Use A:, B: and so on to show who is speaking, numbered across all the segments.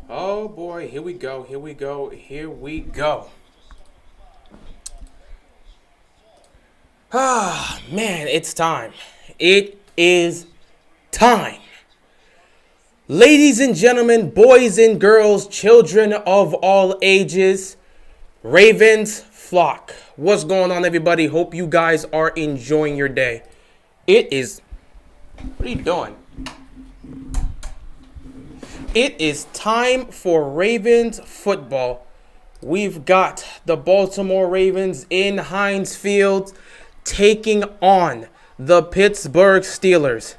A: Oh boy, here we go, here we go, here we go. Ah, man, it's time. It is time. Ladies and gentlemen, boys and girls, children of all ages, Ravens flock. What's going on, everybody? Hope you guys are enjoying your day. It is. What are you doing? It is time for Ravens football. We've got the Baltimore Ravens in Heinz Field taking on the Pittsburgh Steelers.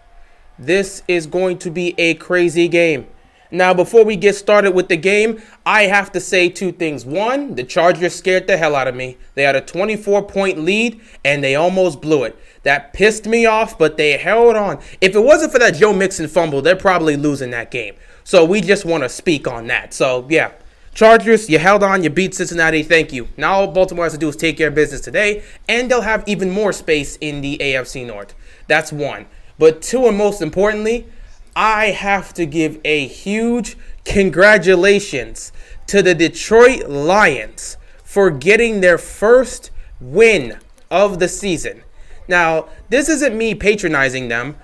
A: This is going to be a crazy game. Now, before we get started with the game, I have to say two things. One, the Chargers scared the hell out of me. They had a 24-point lead, and they almost blew it. That pissed me off, but they held on. If it wasn't for that Joe Mixon fumble, they're probably losing that game. So we just want to speak on that. So, yeah. Chargers, you held on, you beat Cincinnati, thank you. Now all Baltimore has to do is take care of business today, and they'll have even more space in the AFC North. That's one. But two, and most importantly, I have to give a huge congratulations to the Detroit Lions for getting their first win of the season. Now, this isn't me patronizing them.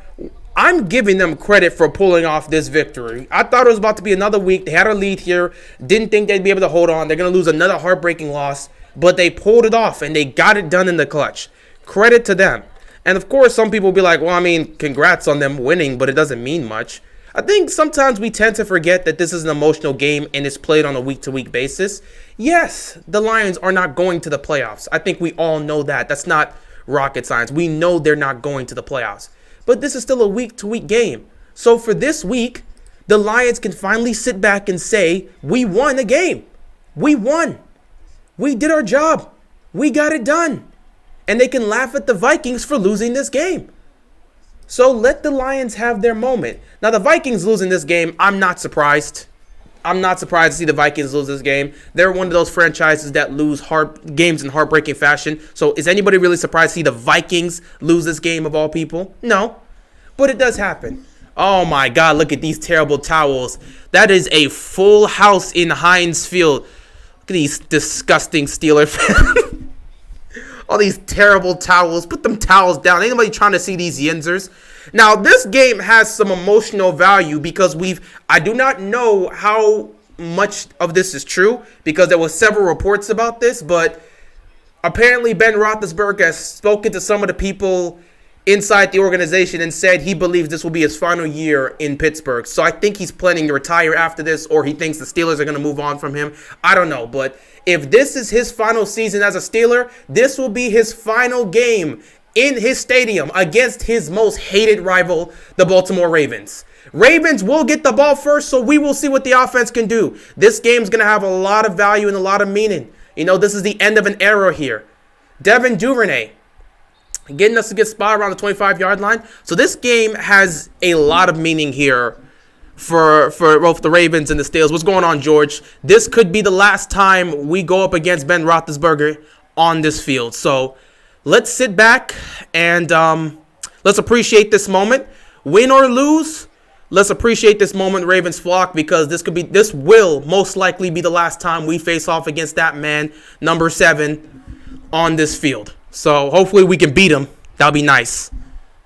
A: I'm giving them credit for pulling off this victory. I thought it was about to be another week. They had a lead here. Didn't think they'd be able to hold on. They're going to lose another heartbreaking loss. But they pulled it off, and they got it done in the clutch. Credit to them. And, of course, some people will be like, well, I mean, congrats on them winning, but it doesn't mean much. I think sometimes we tend to forget that this is an emotional game and it's played on a week-to-week basis. Yes, the Lions are not going to the playoffs. I think we all know that. That's not rocket science. We know they're not going to the playoffs. But this is still a week-to-week game. So for this week, the Lions can finally sit back and say, we won a game. We won. We did our job. We got it done. And they can laugh at the Vikings for losing this game. So let the Lions have their moment. Now, the Vikings losing this game, I'm not surprised. I'm not surprised to see the Vikings lose this game. They're one of those franchises that lose games in heartbreaking fashion. So is anybody really surprised to see the Vikings lose this game of all people? No. But it does happen. Oh my God, look at these terrible towels. That is a full house in Heinz Field. Look at these disgusting Steeler fans. All these terrible towels. Put them towels down. Ain't nobody trying to see these yinzers. Now, this game has some emotional value because I do not know how much of this is true because there were several reports about this, but apparently Ben Roethlisberger has spoken to some of the people inside the organization and said he believes this will be his final year in Pittsburgh. So I think he's planning to retire after this, or he thinks the Steelers are going to move on from him. I don't know, but if this is his final season as a Steeler, this will be his final game in his stadium against his most hated rival, the Baltimore Ravens. Ravens will get the ball first, so we will see what the offense can do. This game's going to have a lot of value and a lot of meaning. You know, this is the end of an era here. Devin Duvernay getting us to get spot around the 25-yard line. So this game has a lot of meaning here for both the Ravens and the Steelers. What's going on, George? This could be the last time we go up against Ben Roethlisberger on this field. So let's sit back and let's appreciate this moment. Win or lose, let's appreciate this moment, Ravens flock, because this will most likely be the last time we face off against that man, number 7, on this field. So hopefully we can beat him. That'll be nice.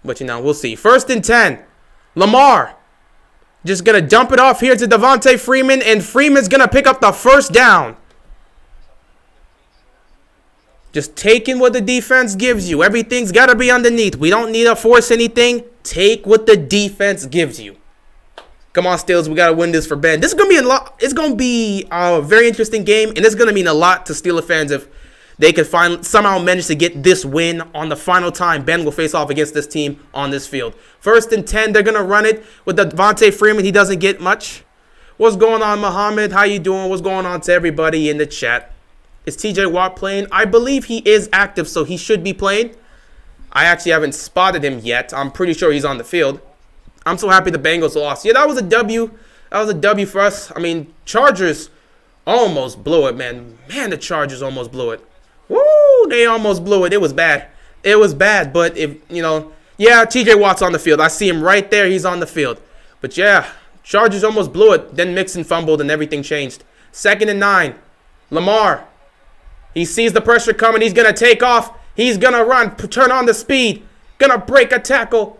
A: But, you know, we'll see. 1st and 10. Lamar just going to dump it off here to Devontae Freeman, and Freeman's going to pick up the first down. Just taking what the defense gives you. Everything's got to be underneath. We don't need to force anything. Take what the defense gives you. Come on, Steelers. We got to win this for Ben. This is going to be a lot. It's going to be a very interesting game, and it's going to mean a lot to Steeler fans if they could somehow manage to get this win on the final time Ben will face off against this team on this field. 1st and 10, they're going to run it with Devontae Freeman. He doesn't get much. What's going on, Muhammad? How you doing? What's going on to everybody in the chat? Is TJ Watt playing? I believe he is active, so he should be playing. I actually haven't spotted him yet. I'm pretty sure he's on the field. I'm so happy the Bengals lost. Yeah, that was a W. That was a W for us. I mean, Chargers almost blew it, man. Man, the Chargers almost blew it. Woo! They almost blew it. It was bad. It was bad, but if, you know, yeah, TJ Watt's on the field. I see him right there. He's on the field. But yeah, Chargers almost blew it. Then Mixon fumbled and everything changed. 2nd and 9. Lamar. He sees the pressure coming. He's going to take off. He's going to run. Turn on the speed. Going to break a tackle.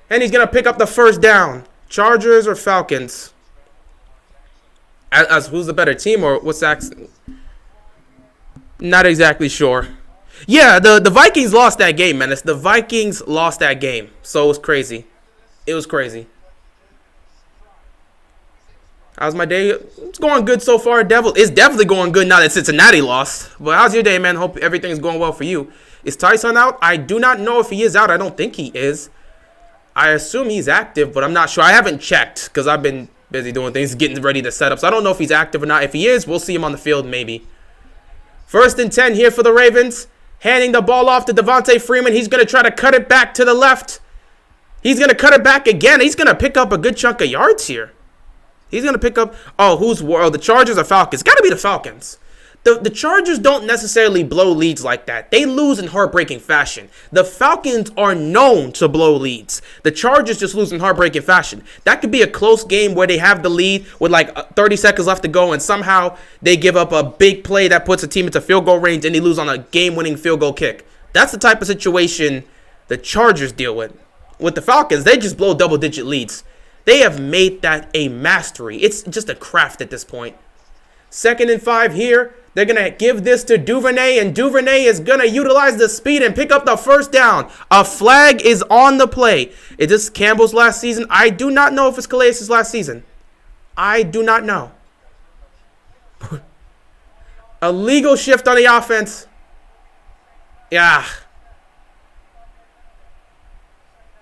A: And he's going to pick up the first down. Chargers or Falcons? As who's the better team or what's that? Not exactly sure. Yeah, the Vikings lost that game, man. The Vikings lost that game. So it was crazy. It was crazy. How's my day? It's going good so far. It's definitely going good now that Cincinnati lost. But how's your day, man? Hope everything's going well for you. Is Tyson out? I do not know if he is out. I don't think he is. I assume he's active, but I'm not sure. I haven't checked because I've been busy doing things, getting ready to set up. So I don't know if he's active or not. If he is, we'll see him on the field maybe. 1st and 10 here for the Ravens. Handing the ball off to Devontae Freeman. He's going to try to cut it back to the left. He's going to cut it back again. He's going to pick up a good chunk of yards here. He's going to pick up... the Chargers or Falcons? Got to be the Falcons. The Chargers don't necessarily blow leads like that. They lose in heartbreaking fashion. The Falcons are known to blow leads. The Chargers just lose in heartbreaking fashion. That could be a close game where they have the lead with like 30 seconds left to go and somehow they give up a big play that puts a team into field goal range and they lose on a game-winning field goal kick. That's the type of situation the Chargers deal with. With the Falcons, they just blow double-digit leads. They have made that a mastery. It's just a craft at this point. 2nd and 5 here. They're going to give this to Duvernay, and Duvernay is going to utilize the speed and pick up the first down. A flag is on the play. Is this Campbell's last season? I do not know if it's Calais' last season. I do not know. A legal shift on the offense. Yeah.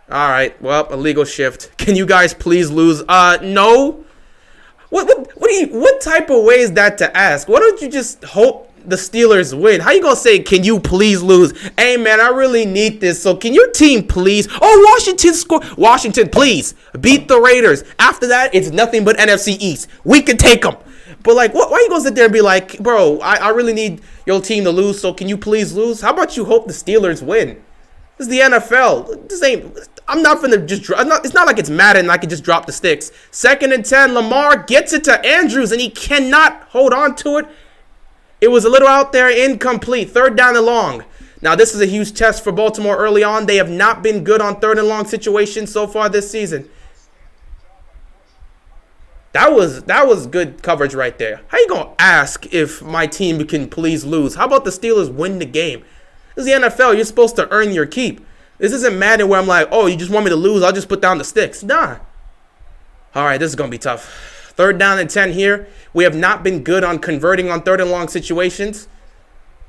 A: All right. Well, a legal shift. Can you guys please lose? No. What type of way is that to ask? Why don't you just hope the Steelers win? How you gonna say, can you please lose? Hey, man, I really need this. So can your team please? Oh, Washington score. Washington, please beat the Raiders. After that, it's nothing but NFC East. We can take them. But, like, why are you going to sit there and be like, bro, I really need your team to lose, so can you please lose? How about you hope the Steelers win? This is the NFL. I'm not finna just drop. It's not like it's Madden and I can just drop the sticks. 2nd and 10. Lamar gets it to Andrews, and he cannot hold on to it. It was a little out there, incomplete. 3rd down and long. Now, this is a huge test for Baltimore early on. They have not been good on 3rd and long situations so far this season. That was good coverage right there. How you going to ask if my team can please lose? How about the Steelers win the game? This is the NFL. You're supposed to earn your keep. This isn't Madden where I'm like, oh, you just want me to lose? I'll just put down the sticks. Nah. All right, this is going to be tough. 3rd down and 10 here. We have not been good on converting on 3rd and long situations.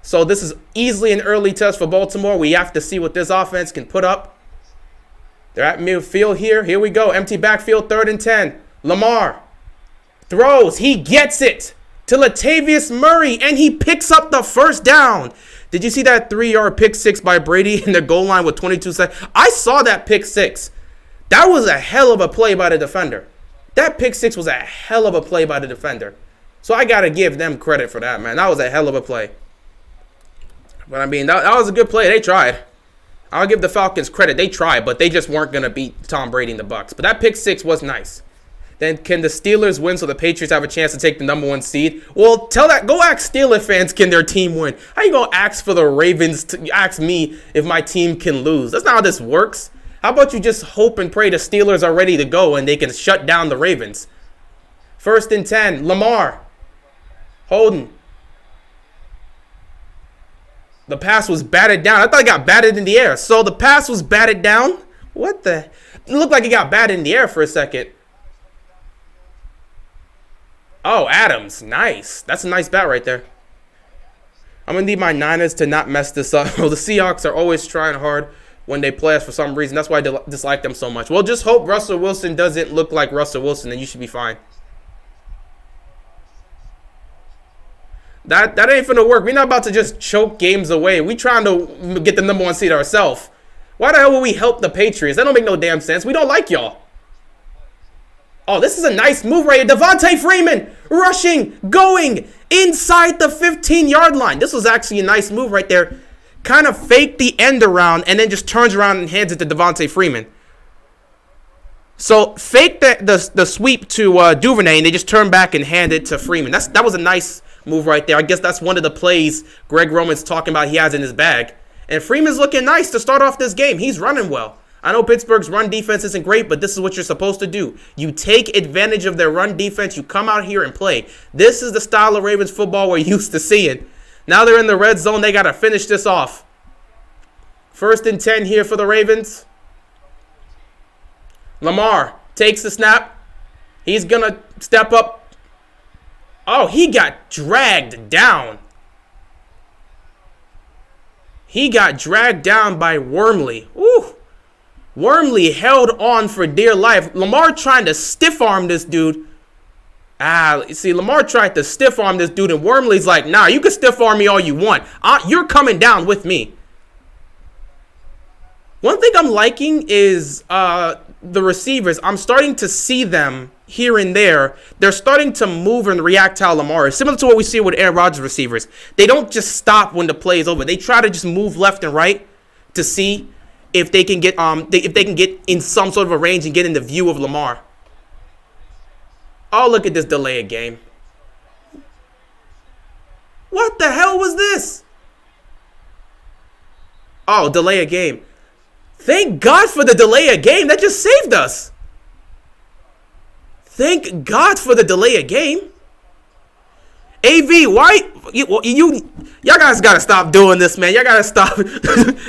A: So this is easily an early test for Baltimore. We have to see what this offense can put up. They're at midfield here. Here we go. Empty backfield, 3rd and 10. Lamar throws. He gets it to Latavius Murray, and he picks up the first down. Did you see that 3-yard pick six by Brady in the goal line with 22 seconds? I saw that pick six. That was a hell of a play by the defender. That pick six was a hell of a play by the defender. So I got to give them credit for that, man. That was a hell of a play. But, I mean, that was a good play. They tried. I'll give the Falcons credit. They tried, but they just weren't going to beat Tom Brady and the Bucs. But that pick six was nice. Then can the Steelers win so the Patriots have a chance to take the #1 seed? Well, go ask Steelers fans, can their team win? How you going to ask for the Ravens to ask me if my team can lose? That's not how this works. How about you just hope and pray the Steelers are ready to go and they can shut down the Ravens? 1st and 10, Lamar. Holden. The pass was batted down. I thought it got batted in the air. So the pass was batted down? What the? It looked like it got batted in the air for a second. Oh, Adams. Nice. That's a nice bat right there. I'm going to need my Niners to not mess this up. Well, the Seahawks are always trying hard when they play us for some reason. That's why I dislike them so much. Well, just hope Russell Wilson doesn't look like Russell Wilson, and you should be fine. That ain't finna work. We're not about to just choke games away. We trying to get the #1 seed ourselves. Why the hell would we help the Patriots? That don't make no damn sense. We don't like y'all. Oh, this is a nice move right here. Devontae Freeman rushing, going inside the 15-yard line. This was actually a nice move right there. Kind of faked the end around and then just turns around and hands it to Devontae Freeman. So fake the sweep to Duvernay, and they just turn back and hand it to Freeman. That was a nice move right there. I guess that's one of the plays Greg Roman's talking about he has in his bag. And Freeman's looking nice to start off this game. He's running well. I know Pittsburgh's run defense isn't great, but this is what you're supposed to do. You take advantage of their run defense. You come out here and play. This is the style of Ravens football we're used to seeing. Now they're in the red zone. They got to finish this off. 1st and 10 here for the Ravens. Lamar takes the snap. He's going to step up. Oh, he got dragged down. He got dragged down by Wormley. Ooh. Wormley held on for dear life. Lamar trying to stiff arm this dude. See, Lamar tried to stiff arm this dude, and Wormley's like, nah, you can stiff arm me all you want. You're coming down with me. One thing I'm liking is the receivers. I'm starting to see them here and there. They're starting to move and react to how Lamar is. Similar to what we see with Aaron Rodgers receivers. They don't just stop when the play is over. They try to just move left and right to see if they can get in some sort of a range and get in the view of Lamar. Oh, look at this delay of game. What the hell was this? Oh, delay of game. Thank God for the delay of game. That just saved us. Thank God for the delay of game. AV, why? Y'all guys got to stop doing this, man. Y'all got to stop.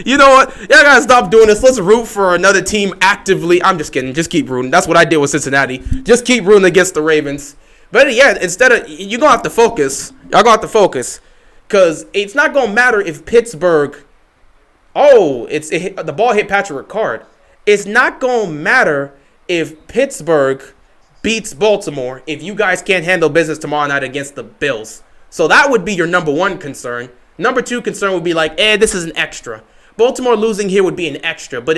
A: You know what? Y'all got to stop doing this. Let's root for another team actively. I'm just kidding. Just keep rooting. That's what I did with Cincinnati. Just keep rooting against the Ravens. But yeah, instead of, you're going to have to focus. Y'all going to have to focus. Because it's not going to matter if Pittsburgh, the ball hit Patrick Ricard. It's not going to matter if Pittsburgh beats Baltimore if you guys can't handle business tomorrow night against the Bills. So that would be your number one concern. Number two concern would be like, this is an extra. Baltimore losing here would be an extra, but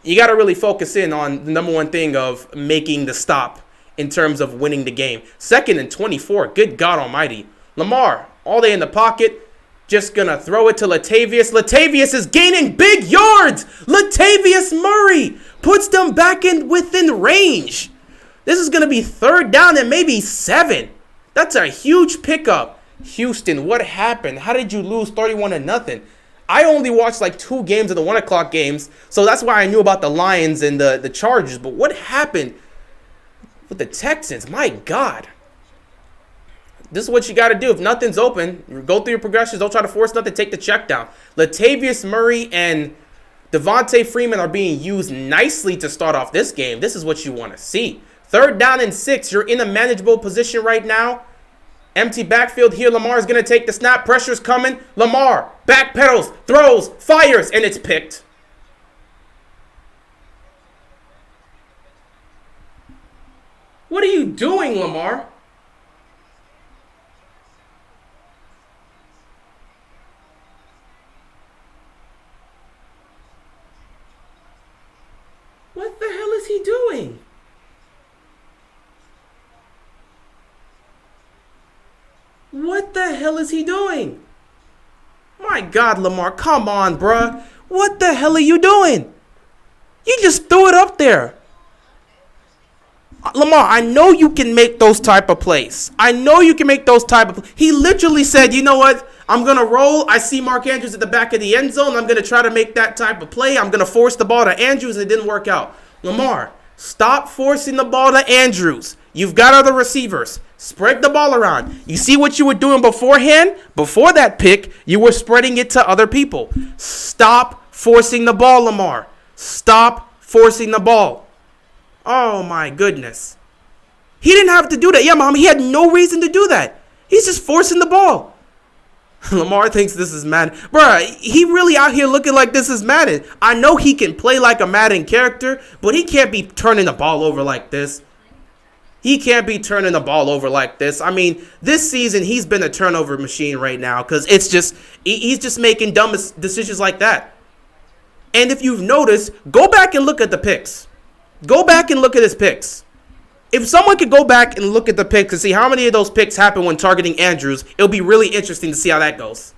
A: you got to really focus in on the number one thing of making the stop in terms of winning the game. 2nd and 24, good God almighty. Lamar, all day in the pocket, just going to throw it to Latavius. Latavius is gaining big yards. Latavius Murray puts them back within range. This is going to be 3rd down and maybe 7. That's a huge pickup. Houston, what happened? How did you lose 31-0? I only watched like 2 games of the 1 o'clock games, so that's why I knew about the Lions and the Chargers. But what happened with the Texans? My God. This is what you got to do. If nothing's open, go through your progressions. Don't try to force nothing. Take the check down. Latavius Murray and Devontae Freeman are being used nicely to start off this game. This is what you want to see. 3rd down and 6. You're in a manageable position right now. Empty backfield here. Lamar's going to take the snap. Pressure's coming. Lamar backpedals, throws, fires, and it's picked. What are you doing, Lamar? What the hell is he doing? What the hell is he doing? My God, Lamar, come on, bruh. What the hell are you doing? You just threw it up there. Lamar, I know you can make those type of plays. He literally said, you know what? I'm going to roll. I see Mark Andrews at the back of the end zone. I'm going to try to make that type of play. I'm going to force the ball to Andrews, and it didn't work out. Lamar, stop forcing the ball to Andrews. You've got other receivers. Spread the ball around. You see what you were doing beforehand? Before that pick, you were spreading it to other people. Stop forcing the ball, Lamar. Stop forcing the ball. Oh, my goodness. He didn't have to do that. Yeah, Mom, he had no reason to do that. He's just forcing the ball. Lamar thinks this is Madden. Bruh, he really out here looking like this is Madden. I know he can play like a Madden character, but he can't be turning the ball over like this. I mean, this season, he's been a turnover machine right now because he's just making dumb decisions like that. And if you've noticed, go back and look at the picks. Go back and look at his picks. If someone could go back and look at the picks and see how many of those picks happen when targeting Andrews, it'll be really interesting to see how that goes.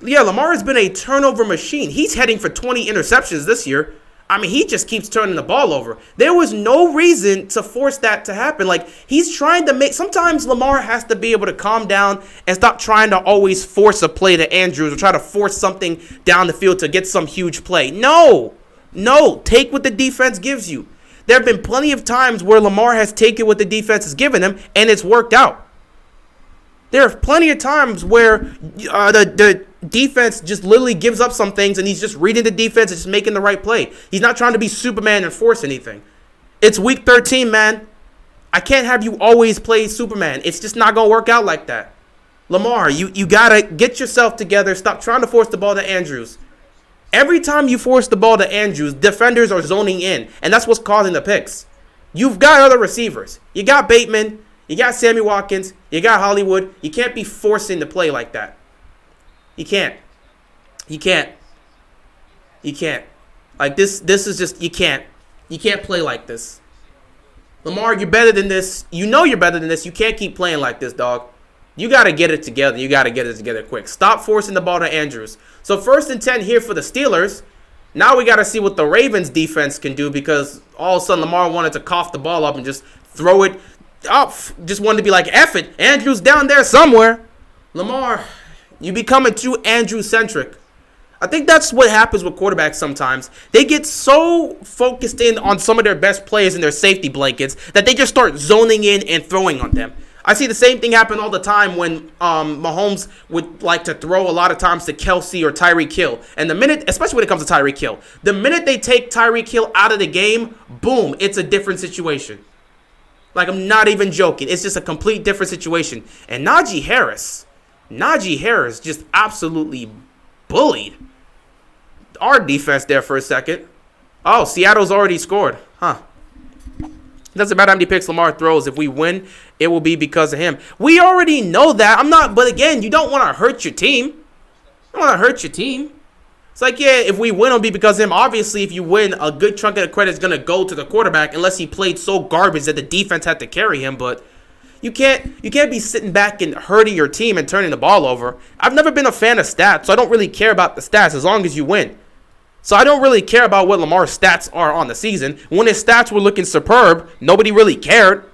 A: Yeah, Lamar has been a turnover machine. He's heading for 20 interceptions this year. I mean, he just keeps turning the ball over. There was no reason to force that to happen. Like, he's trying to make... Sometimes Lamar has to be able to calm down and stop trying to always force a play to Andrews or try to force something down the field to get some huge play. No. Take what the defense gives you. There have been plenty of times where Lamar has taken what the defense has given him, and it's worked out. There are plenty of times where the defense just literally gives up some things, and he's just reading the defense and just making the right play. He's not trying to be Superman and force anything. It's week 13, man. I can't have you always play Superman. It's just not going to work out like that. Lamar, you got to get yourself together. Stop trying to force the ball to Andrews. Every time you force the ball to Andrews, defenders are zoning in, and that's what's causing the picks. You've got other receivers. You got Bateman. You got Sammy Watkins. You got Hollywood. You can't be forcing the play like that. You can't. Like, this is just, you can't. You can't play like this. Lamar, you're better than this. You know you're better than this. You can't keep playing like this, dog. You got to get it together. You got to get it together quick. Stop forcing the ball to Andrews. So 1st and 10 here for the Steelers. Now we got to see what the Ravens defense can do, because all of a sudden Lamar wanted to cough the ball up and just throw it up. Just wanted to be like, F it. Andrews down there somewhere. Lamar, you becoming too Andrew-centric. I think that's what happens with quarterbacks sometimes. They get so focused in on some of their best players and their safety blankets that they just start zoning in and throwing on them. I see the same thing happen all the time when Mahomes would like to throw a lot of times to Kelsey or Tyreek Hill. And the minute, especially when it comes to Tyreek Hill, the minute they take Tyreek Hill out of the game, boom, it's a different situation. Like, I'm not even joking. It's just a complete different situation. And Najee Harris just absolutely bullied our defense there for a second. Oh, Seattle's already scored. Huh. Doesn't matter how many picks Lamar throws. If we win, it will be because of him. We already know that. But again, you don't want to hurt your team. You don't want to hurt your team. It's like, yeah, if we win, it'll be because of him. Obviously, if you win, a good chunk of the credit is going to go to the quarterback unless he played so garbage that the defense had to carry him. But you can't be sitting back and hurting your team and turning the ball over. I've never been a fan of stats, so I don't really care about the stats as long as you win. So I don't really care about what Lamar's stats are on the season. When his stats were looking superb, nobody really cared.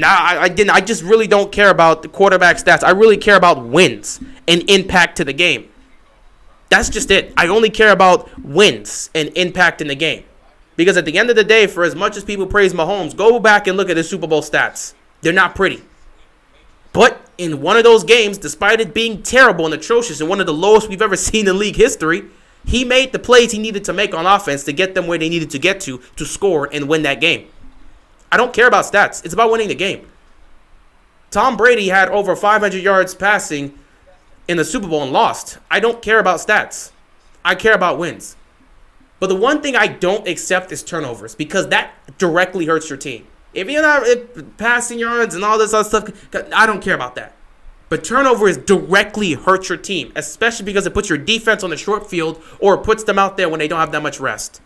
A: I just really don't care about the quarterback stats. I really care about wins and impact to the game. That's just it. I only care about wins and impact in the game. Because at the end of the day, for as much as people praise Mahomes, go back and look at his Super Bowl stats. They're not pretty. But in one of those games, despite it being terrible and atrocious and one of the lowest we've ever seen in league history, he made the plays he needed to make on offense to get them where they needed to get to score and win that game. I don't care about stats. It's about winning the game. Tom Brady had over 500 yards passing in the Super Bowl and lost. I don't care about stats. I care about wins. But the one thing I don't accept is turnovers, because that directly hurts your team. If you're not passing yards and all this other stuff, I don't care about that. But turnovers directly hurt your team, especially because it puts your defense on the short field or it puts them out there when they don't have that much rest.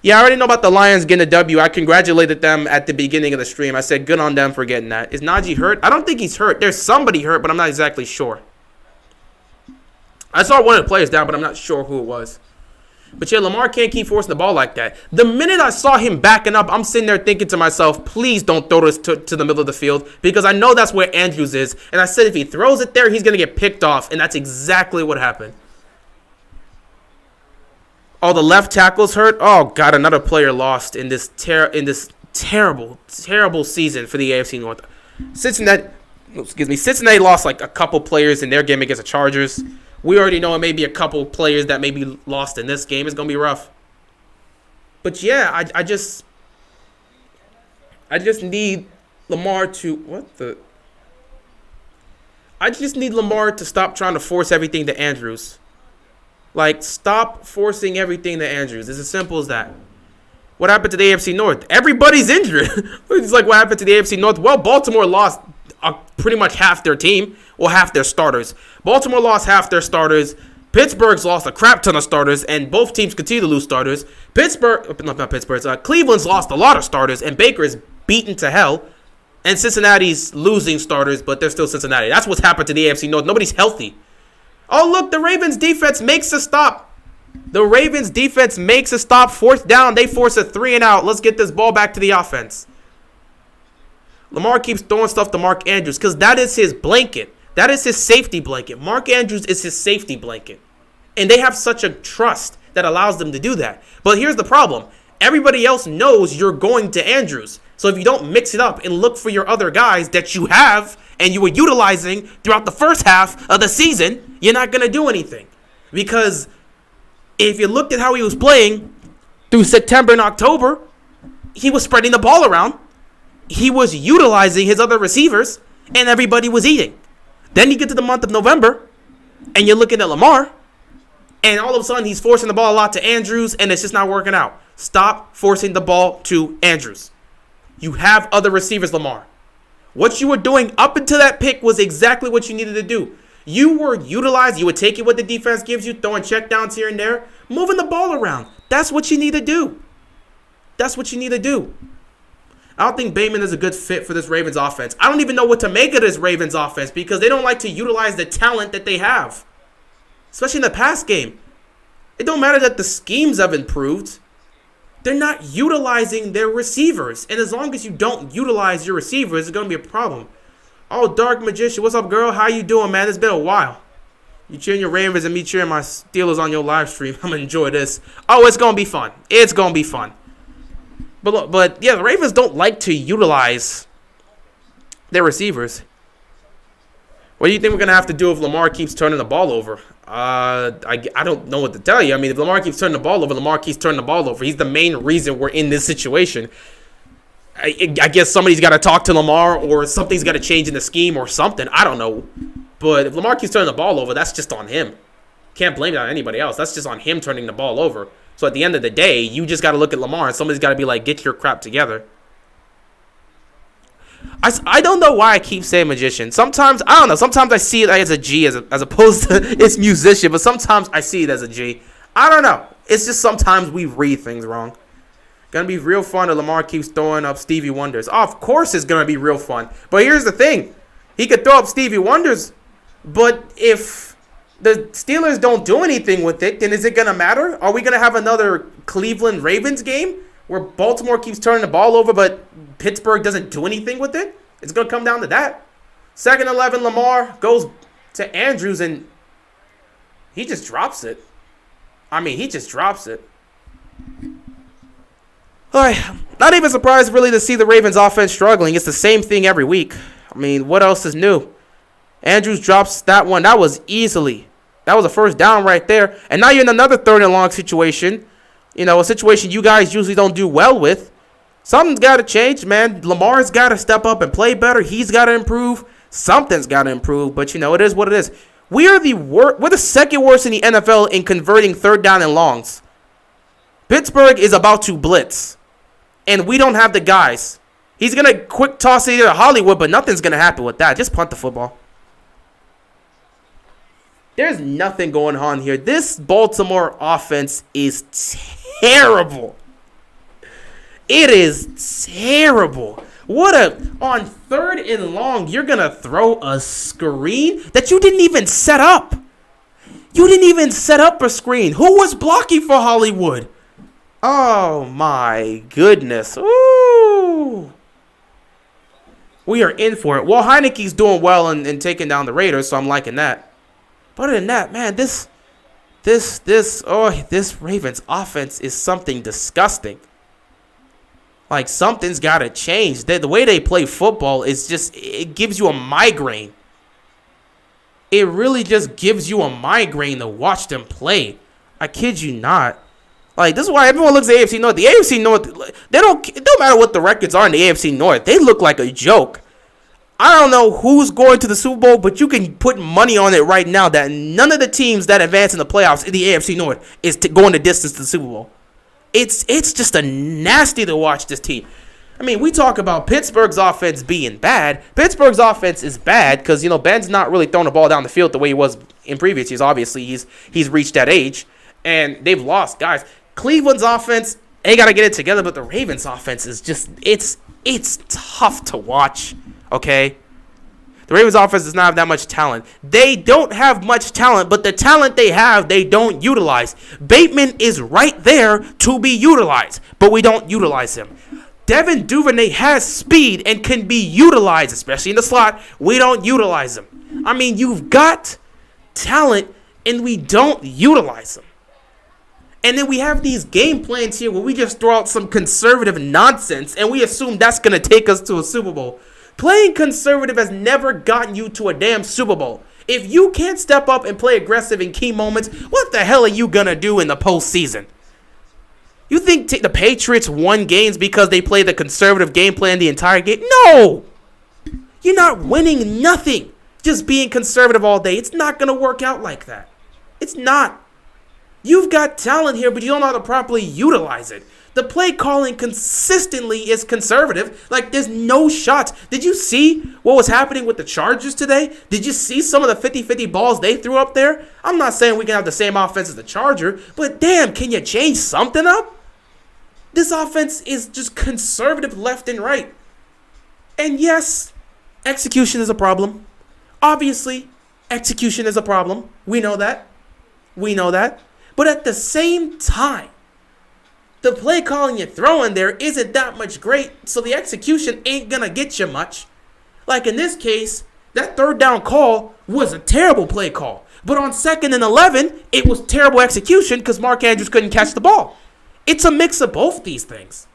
A: Yeah, I already know about the Lions getting a W. I congratulated them at the beginning of the stream. I said good on them for getting that. Is Najee hurt? I don't think he's hurt. There's somebody hurt, but I'm not exactly sure. I saw one of the players down, but I'm not sure who it was. But yeah, Lamar can't keep forcing the ball like that. The minute I saw him backing up, I'm sitting there thinking to myself, please don't throw this to the middle of the field, because I know that's where Andrews is. And I said if he throws it there, he's going to get picked off. And that's exactly what happened. Oh, the left tackle's hurt? Oh, God, another player lost in this terrible season for the AFC North. Cincinnati lost like a couple players in their game against the Chargers. We already know it may be a couple players that may be lost in this game. It's going to be rough. But yeah, I just need Lamar to I just need Lamar to stop trying to force everything to Andrews. Like, stop forcing everything to Andrews. It's as simple as that. What happened to the AFC North? Everybody's injured. It's like, what happened to the AFC North? Well, Baltimore lost pretty much half their team, or half their starters. Baltimore lost half their starters. Pittsburgh's lost a crap ton of starters, and both teams continue to lose starters. Cleveland's lost a lot of starters, and Baker's beaten to hell. And Cincinnati's losing starters, but they're still Cincinnati. That's what's happened to the AFC North. Nobody's healthy. Oh, look, the Ravens defense makes a stop. The Ravens defense makes a stop, fourth down. They force a 3 and out. Let's get this ball back to the offense. Lamar keeps throwing stuff to Mark Andrews because that is his blanket. That is his safety blanket. Mark Andrews is his safety blanket. And they have such a trust that allows them to do that. But here's the problem. Everybody else knows you're going to Andrews. So if you don't mix it up and look for your other guys that you have and you were utilizing throughout the first half of the season, you're not going to do anything. Because if you looked at how he was playing through September and October, he was spreading the ball around. He was utilizing his other receivers, and everybody was eating. Then you get to the month of November, and you're looking at Lamar, and all of a sudden he's forcing the ball a lot to Andrews, and it's just not working out. Stop forcing the ball to Andrews. You have other receivers, Lamar. What you were doing up until that pick was exactly what you needed to do. You were utilized. You were taking what the defense gives you, throwing checkdowns here and there, moving the ball around. That's what you need to do. That's what you need to do. I don't think Bateman is a good fit for this Ravens offense. I don't even know what to make of this Ravens offense because they don't like to utilize the talent that they have, especially in the pass game. It don't matter that the schemes have improved. They're not utilizing their receivers. And as long as you don't utilize your receivers, it's going to be a problem. Oh, Dark Magician, what's up, girl? How you doing, man? It's been a while. You cheering your Ravens and me cheering my Steelers on your live stream. I'm going to enjoy this. Oh, it's going to be fun. It's going to be fun. But yeah, the Ravens don't like to utilize their receivers. What do you think we're going to have to do if Lamar keeps turning the ball over? I don't know what to tell you. I mean, if Lamar keeps turning the ball over, Lamar keeps turning the ball over. He's the main reason we're in this situation. I guess somebody's got to talk to Lamar or something's got to change in the scheme or something. I don't know. But if Lamar keeps turning the ball over, that's just on him. Can't blame it on anybody else. That's just on him turning the ball over. So at the end of the day, you just got to look at Lamar and somebody's got to be like, get your crap together. I don't know why I keep saying magician. Sometimes, I don't know. Sometimes I see it as a G as opposed to it's musician. But sometimes I see it as a G. I don't know. It's just sometimes we read things wrong. Going to be real fun if Lamar keeps throwing up Stevie Wonders. Oh, of course it's going to be real fun. But here's the thing. He could throw up Stevie Wonders. But if the Steelers don't do anything with it, then is it going to matter? Are we going to have another Cleveland Ravens game where Baltimore keeps turning the ball over but Pittsburgh doesn't do anything with it? It's going to come down to that. 2nd 11, Lamar goes to Andrews and he just drops it. I mean, he just drops it. All right, not even surprised really to see the Ravens offense struggling. It's the same thing every week. I mean, what else is new? Andrews drops that one. That was a first down right there. And now you're in another 3rd and long situation. You know, a situation you guys usually don't do well with. Something's got to change, man. Lamar's got to step up and play better. He's got to improve. Something's got to improve. But, you know, it is what it is. We're the second worst in the NFL in converting 3rd down and longs. Pittsburgh is about to blitz. And we don't have the guys. He's going to quick toss it to Hollywood, but nothing's going to happen with that. Just punt the football. There's nothing going on here. This Baltimore offense is terrible. It is terrible. On 3rd and long, you're going to throw a screen that you didn't even set up. You didn't even set up a screen. Who was blocking for Hollywood? Oh, my goodness. Ooh. We are in for it. Well, Heineke's doing well in taking down the Raiders, so I'm liking that. But other than that, man, this Ravens offense is something disgusting. Like, something's got to change. The way they play football is just, it gives you a migraine. It really just gives you a migraine to watch them play. I kid you not. Like, this is why everyone looks at the AFC North. The AFC North, it don't matter what the records are in the AFC North. They look like a joke. I don't know who's going to the Super Bowl, but you can put money on it right now that none of the teams that advance in the playoffs in the AFC North is going the distance to the Super Bowl. It's just a nasty to watch this team. I mean, we talk about Pittsburgh's offense being bad. Pittsburgh's offense is bad because, you know, Ben's not really throwing the ball down the field the way he was in previous years. Obviously, he's reached that age, and they've lost guys. Cleveland's offense, they got to get it together, but the Ravens' offense is just, it's tough to watch, okay? The Ravens offense does not have that much talent. They don't have much talent, but the talent they have, they don't utilize. Bateman is right there to be utilized, but we don't utilize him. Devin Duvernay has speed and can be utilized, especially in the slot. We don't utilize him. I mean, you've got talent, and we don't utilize them. And then we have these game plans here where we just throw out some conservative nonsense, and we assume that's going to take us to a Super Bowl. Playing conservative has never gotten you to a damn Super Bowl. If you can't step up and play aggressive in key moments, what the hell are you going to do in the postseason? You think the Patriots won games because they played the conservative game plan the entire game? No! You're not winning nothing just being conservative all day. It's not going to work out like that. It's not. You've got talent here, but you don't know how to properly utilize it. The play calling consistently is conservative. Like, there's no shots. Did you see what was happening with the Chargers today? Did you see some of the 50-50 balls they threw up there? I'm not saying we can have the same offense as the Charger, but damn, can you change something up? This offense is just conservative left and right. And yes, execution is a problem. Obviously, execution is a problem. We know that. We know that. But at the same time, the play calling you're throwing there isn't that much great, so the execution ain't going to get you much. Like in this case, that third down call was a terrible play call. But on 2nd and 11, it was terrible execution because Mark Andrews couldn't catch the ball. It's a mix of both these things.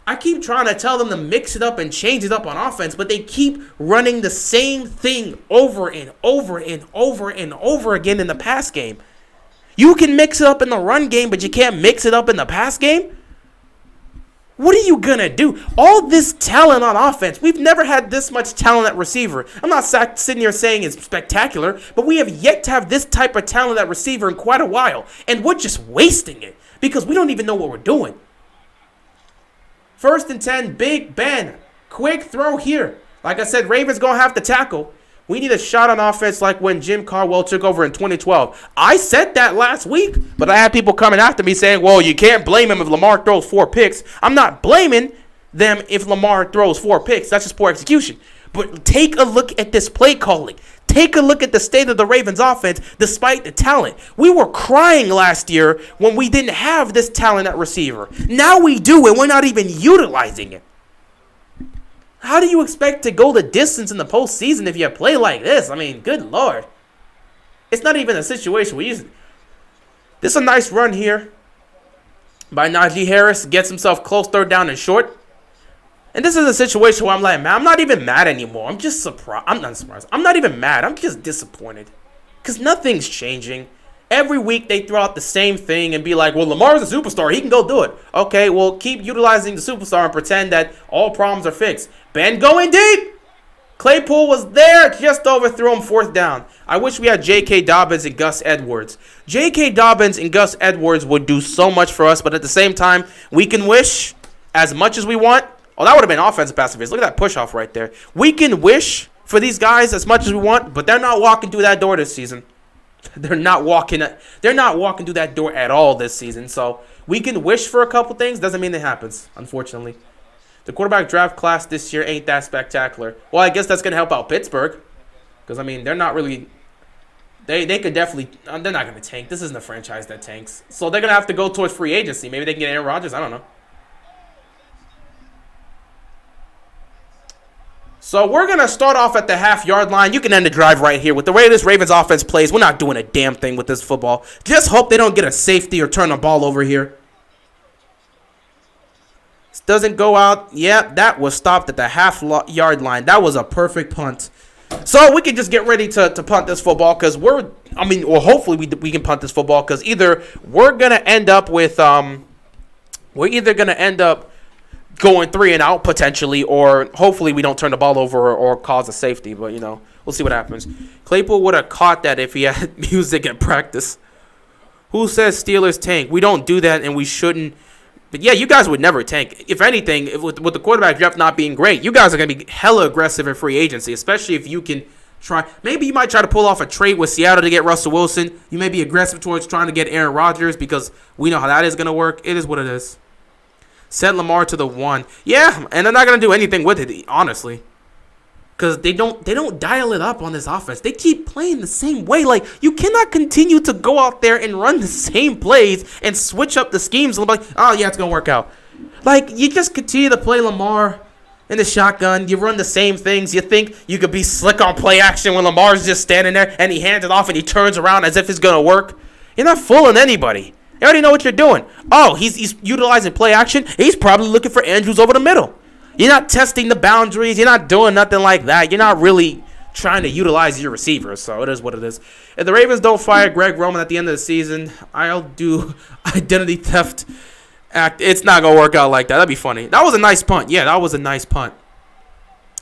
A: I keep trying to tell them to mix it up and change it up on offense, but they keep running the same thing over and over and over and over again in the pass game. You can mix it up in the run game, but you can't mix it up in the pass game? What are you going to do? All this talent on offense. We've never had this much talent at receiver. I'm not sitting here saying it's spectacular, but we have yet to have this type of talent at receiver in quite a while, and we're just wasting it because we don't even know what we're doing. 1st and 10, Big Ben. Quick throw here. Like I said, Ravens going to have to tackle. We need a shot on offense like when Jim Caldwell took over in 2012. I said that last week, but I had people coming after me saying, well, you can't blame him if Lamar throws 4 picks. I'm not blaming them if Lamar throws 4 picks. That's just poor execution. But take a look at this play calling. Take a look at the state of the Ravens offense despite the talent. We were crying last year when we didn't have this talent at receiver. Now we do, and we're not even utilizing it. How do you expect to go the distance in the postseason if you play like this? I mean, good Lord. It's not even a situation where this is a nice run here by Najee Harris. Gets himself close, 3rd down and short. And this is a situation where I'm like, man, I'm not even mad anymore. I'm just surprised. I'm not surprised. I'm not even mad. I'm just disappointed. Because nothing's changing. Every week they throw out the same thing and be like, well, Lamar's a superstar. He can go do it. Okay, well, keep utilizing the superstar and pretend that all problems are fixed. Ben going deep. Claypool was there. Just overthrew him, 4th down. I wish we had J.K. Dobbins and Gus Edwards. J.K. Dobbins and Gus Edwards would do so much for us, but at the same time, we can wish as much as we want. Oh, that would have been offensive pass interference. Look at that push-off right there. We can wish for these guys as much as we want, but they're not walking through that door this season. They're not walking through that door at all this season. So we can wish for a couple things. Doesn't mean it happens, unfortunately. The quarterback draft class this year ain't that spectacular. Well, I guess that's going to help out Pittsburgh. Because, I mean, they're not really... They could definitely... They're not going to tank. This isn't a franchise that tanks. So they're going to have to go towards free agency. Maybe they can get Aaron Rodgers. I don't know. So we're going to start off at the half-yard line. You can end the drive right here. With the way this Ravens offense plays, we're not doing a damn thing with this football. Just hope they don't get a safety or turn the ball over here. This doesn't go out. Yeah, that was stopped at the half-yard line. That was a perfect punt. So we can just get ready to punt this football because hopefully we can punt this football because either we're going to end up with, going 3 and out potentially, or hopefully we don't turn the ball over or cause a safety. But, we'll see what happens. Claypool would have caught that if he had music in practice. Who says Steelers tank? We don't do that, and we shouldn't. But, yeah, you guys would never tank. If anything, with the quarterback draft not being great, you guys are going to be hella aggressive in free agency, especially if you can try. Maybe you might try to pull off a trade with Seattle to get Russell Wilson. You may be aggressive towards trying to get Aaron Rodgers because we know how that is going to work. It is what it is. Set Lamar to the 1. Yeah, and they're not going to do anything with it, honestly. because they don't dial it up on this offense. They keep playing the same way. Like, you cannot continue to go out there and run the same plays and switch up the schemes and be like, oh yeah, it's gonna work out. Like, you just continue to play Lamar in the shotgun. You run the same things. You think you could be slick on play action when Lamar's just standing there and he hands it off and he turns around as if it's gonna work. You're not fooling anybody. You already know what you're doing. Oh, he's utilizing play action. He's probably looking for Andrews over the middle. You're not testing the boundaries. You're not doing nothing like that. You're not really trying to utilize your receivers. So it is what it is. If the Ravens don't fire Greg Roman at the end of the season, I'll do identity theft act. It's not going to work out like that. That'd be funny. That was a nice punt. Yeah, that was a nice punt.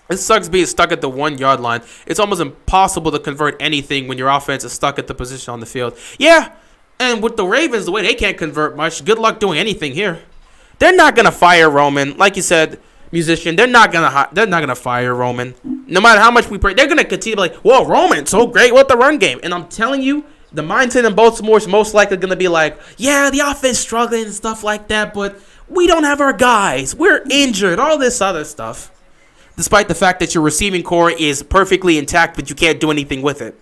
A: It sucks being stuck at the 1 yard line. It's almost impossible to convert anything when your offense is stuck at the position on the field. Yeah, and with the Ravens, the way they can't convert much, good luck doing anything here. They're not going to fire Roman. Like you said, musician, they're not gonna fire Roman. No matter how much we pray, they're gonna continue to be like, whoa, Roman's so great with the run game. And I'm telling you, the mindset in Baltimore is most likely gonna be like, yeah, the offense struggling and stuff like that, but we don't have our guys. We're injured. All this other stuff. Despite the fact that your receiving core is perfectly intact, but you can't do anything with it.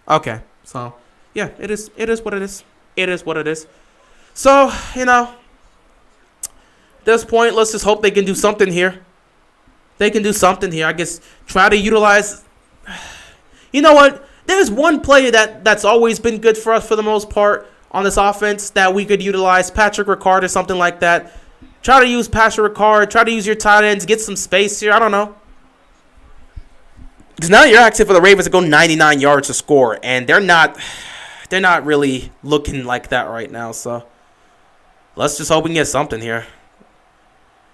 A: Okay, so yeah, it is what it is. It is what it is. So, at this point, let's just hope they can do something here. They can do something here. I guess try to utilize. You know what? There's one player that's always been good for us for the most part on this offense that we could utilize. Patrick Ricard or something like that. Try to use Patrick Ricard. Try to use your tight ends. Get some space here. I don't know. Because now you're asking for the Ravens to go 99 yards to score, and they're not really looking like that right now. So let's just hope we can get something here.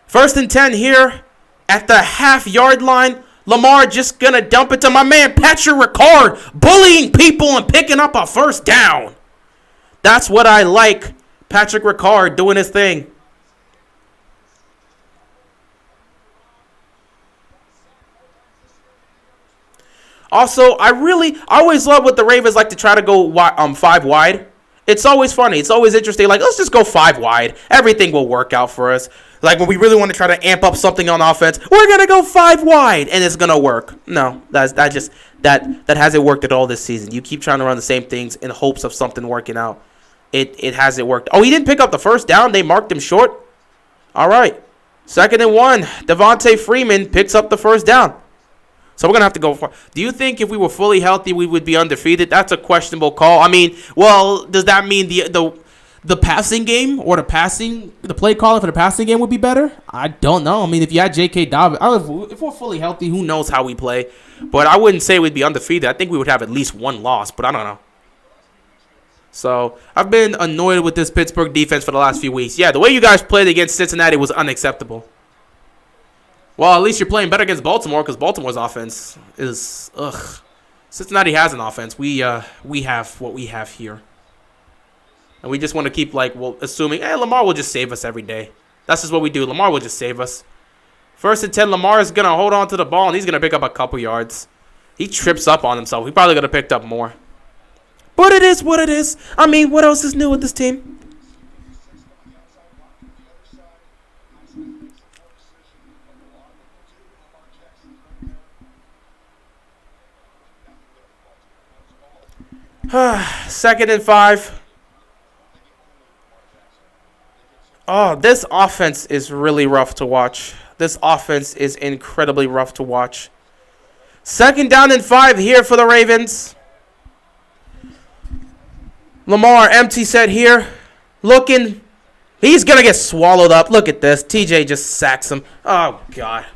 A: 1st and 10 here at the half-yard line. Lamar just going to dump it to my man Patrick Ricard, bullying people and picking up a first down. That's what I like. Patrick Ricard doing his thing. Also, I always love what the Ravens like to try to go 5 wide. It's always funny. It's always interesting. Like, let's just go 5 wide. Everything will work out for us. Like, when we really want to try to amp up something on offense, we're going to go 5 wide, and it's going to work. No, that hasn't worked at all this season. You keep trying to run the same things in hopes of something working out. It hasn't worked. Oh, he didn't pick up the first down. They marked him short. All right. 2nd and 1. Devontae Freeman picks up the first down. So we're going to have to go for. Do you think if we were fully healthy, we would be undefeated? That's a questionable call. I mean, well, does that mean the passing game or the play caller for the passing game would be better? I don't know. I mean, if you had J.K. Dobbins, if we're fully healthy, who knows how we play. But I wouldn't say we'd be undefeated. I think we would have at least 1 loss, but I don't know. So I've been annoyed with this Pittsburgh defense for the last few weeks. Yeah, the way you guys played against Cincinnati was unacceptable. Well, at least you're playing better against Baltimore because Baltimore's offense is ugh. Cincinnati has an offense. We have what we have here. And we just want to keep, assuming, Lamar will just save us every day. That's just what we do. Lamar will just save us. 1st and 10, Lamar is going to hold on to the ball, and he's going to pick up a couple yards. He trips up on himself. He probably could have picked up more. But it is what it is. I mean, what else is new with this team? Second and 5. Oh, this offense is really rough to watch. This offense is incredibly rough to watch. 2nd down and 5 here for the Ravens. Lamar, empty set here. Looking. He's going to get swallowed up. Look at this. TJ just sacks him. Oh, God.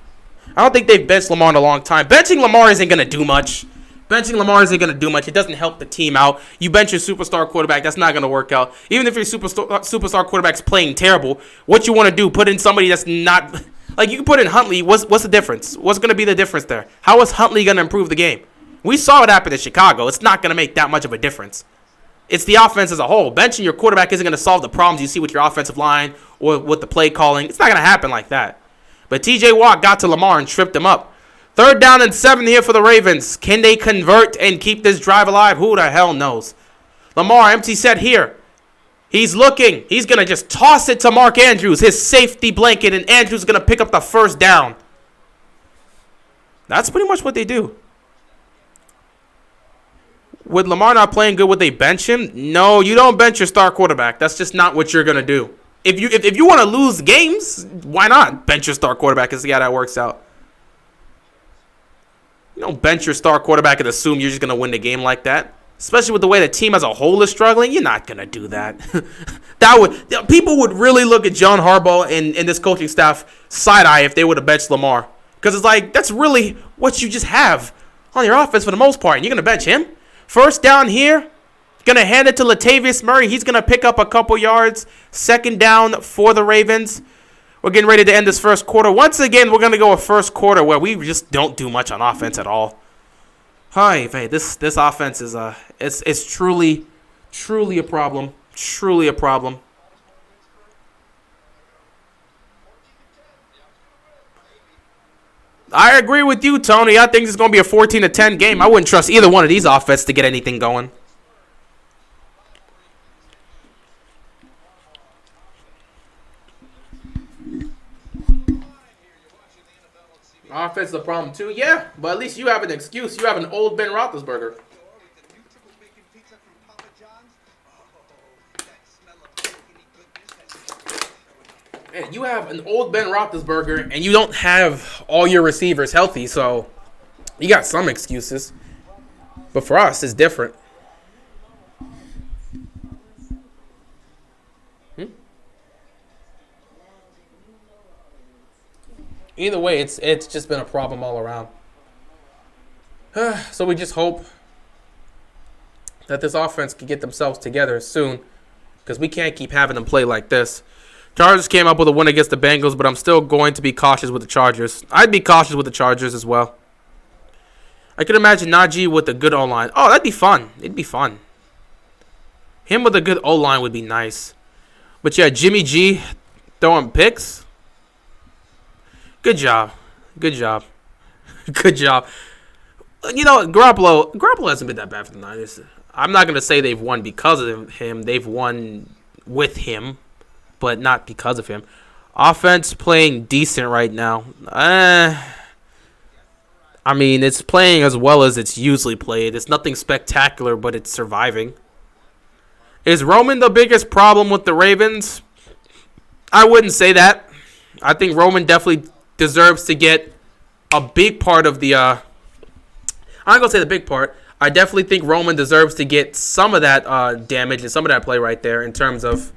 A: I don't think they've benched Lamar in a long time. Benching Lamar isn't going to do much. It doesn't help the team out. You bench your superstar quarterback. That's not going to work out. Even if your superstar quarterback's playing terrible, what you want to do, put in somebody that's not... Like, you can put in Huntley. What's the difference? What's going to be the difference there? How is Huntley going to improve the game? We saw it happen in Chicago. It's not going to make that much of a difference. It's the offense as a whole. Benching your quarterback isn't going to solve the problems you see with your offensive line or with the play calling. It's not going to happen like that. But TJ Watt got to Lamar and tripped him up. 3rd down and 7 here for the Ravens. Can they convert and keep this drive alive? Who the hell knows? Lamar, empty set here. He's looking. He's going to just toss it to Mark Andrews, his safety blanket, and Andrews is going to pick up the first down. That's pretty much what they do. With Lamar not playing good, would they bench him? No, you don't bench your star quarterback. That's just not what you're going to do. If you want to lose games, why not bench your star quarterback and see how that works out? You don't bench your star quarterback and assume you're just going to win the game like that. Especially with the way the team as a whole is struggling, you're not going to do that. People would really look at John Harbaugh and this coaching staff side-eye if they would have benched Lamar. Because it's like, that's really what you just have on your offense for the most part. And you're going to bench him? First down here, going to hand it to Latavius Murray. He's going to pick up a couple yards. Second down for the Ravens. We're getting ready to end this first quarter. Once again, we're going to go a first quarter where we just don't do much on offense at all. Hi, this offense is it's truly a problem. Truly a problem. I agree with you, Tony. I think it's going to be a 14-10 game. I wouldn't trust either one of these offenses to get anything going. Offense is a problem too. Yeah, but at least you have an excuse. You have an old Ben Roethlisberger. Man, you have an old Ben Roethlisberger, and you don't have all your receivers healthy, so you got some excuses. But for us, it's different. Either way, it's just been a problem all around. So we just hope that this offense can get themselves together soon, because we can't keep having them play like this. Chargers came up with a win against the Bengals, but I'm still going to be cautious with the Chargers. I'd be cautious with the Chargers as well. I could imagine Najee with a good O-line. Oh, that'd be fun. It'd be fun. Him with a good O-line would be nice. But yeah, Jimmy G throwing picks. Good job. Good job. Good job. You know, Garoppolo hasn't been that bad for the Niners. I'm not going to say they've won because of him. They've won with him, but not because of him. Offense playing decent right now. I mean, it's playing as well as it's usually played. It's nothing spectacular, but it's surviving. Is Roman the biggest problem with the Ravens? I wouldn't say that. I think Roman definitely deserves to get a big part of the I'm not going to say the big part. I definitely think Roman deserves to get some of that damage and some of that play right there in terms of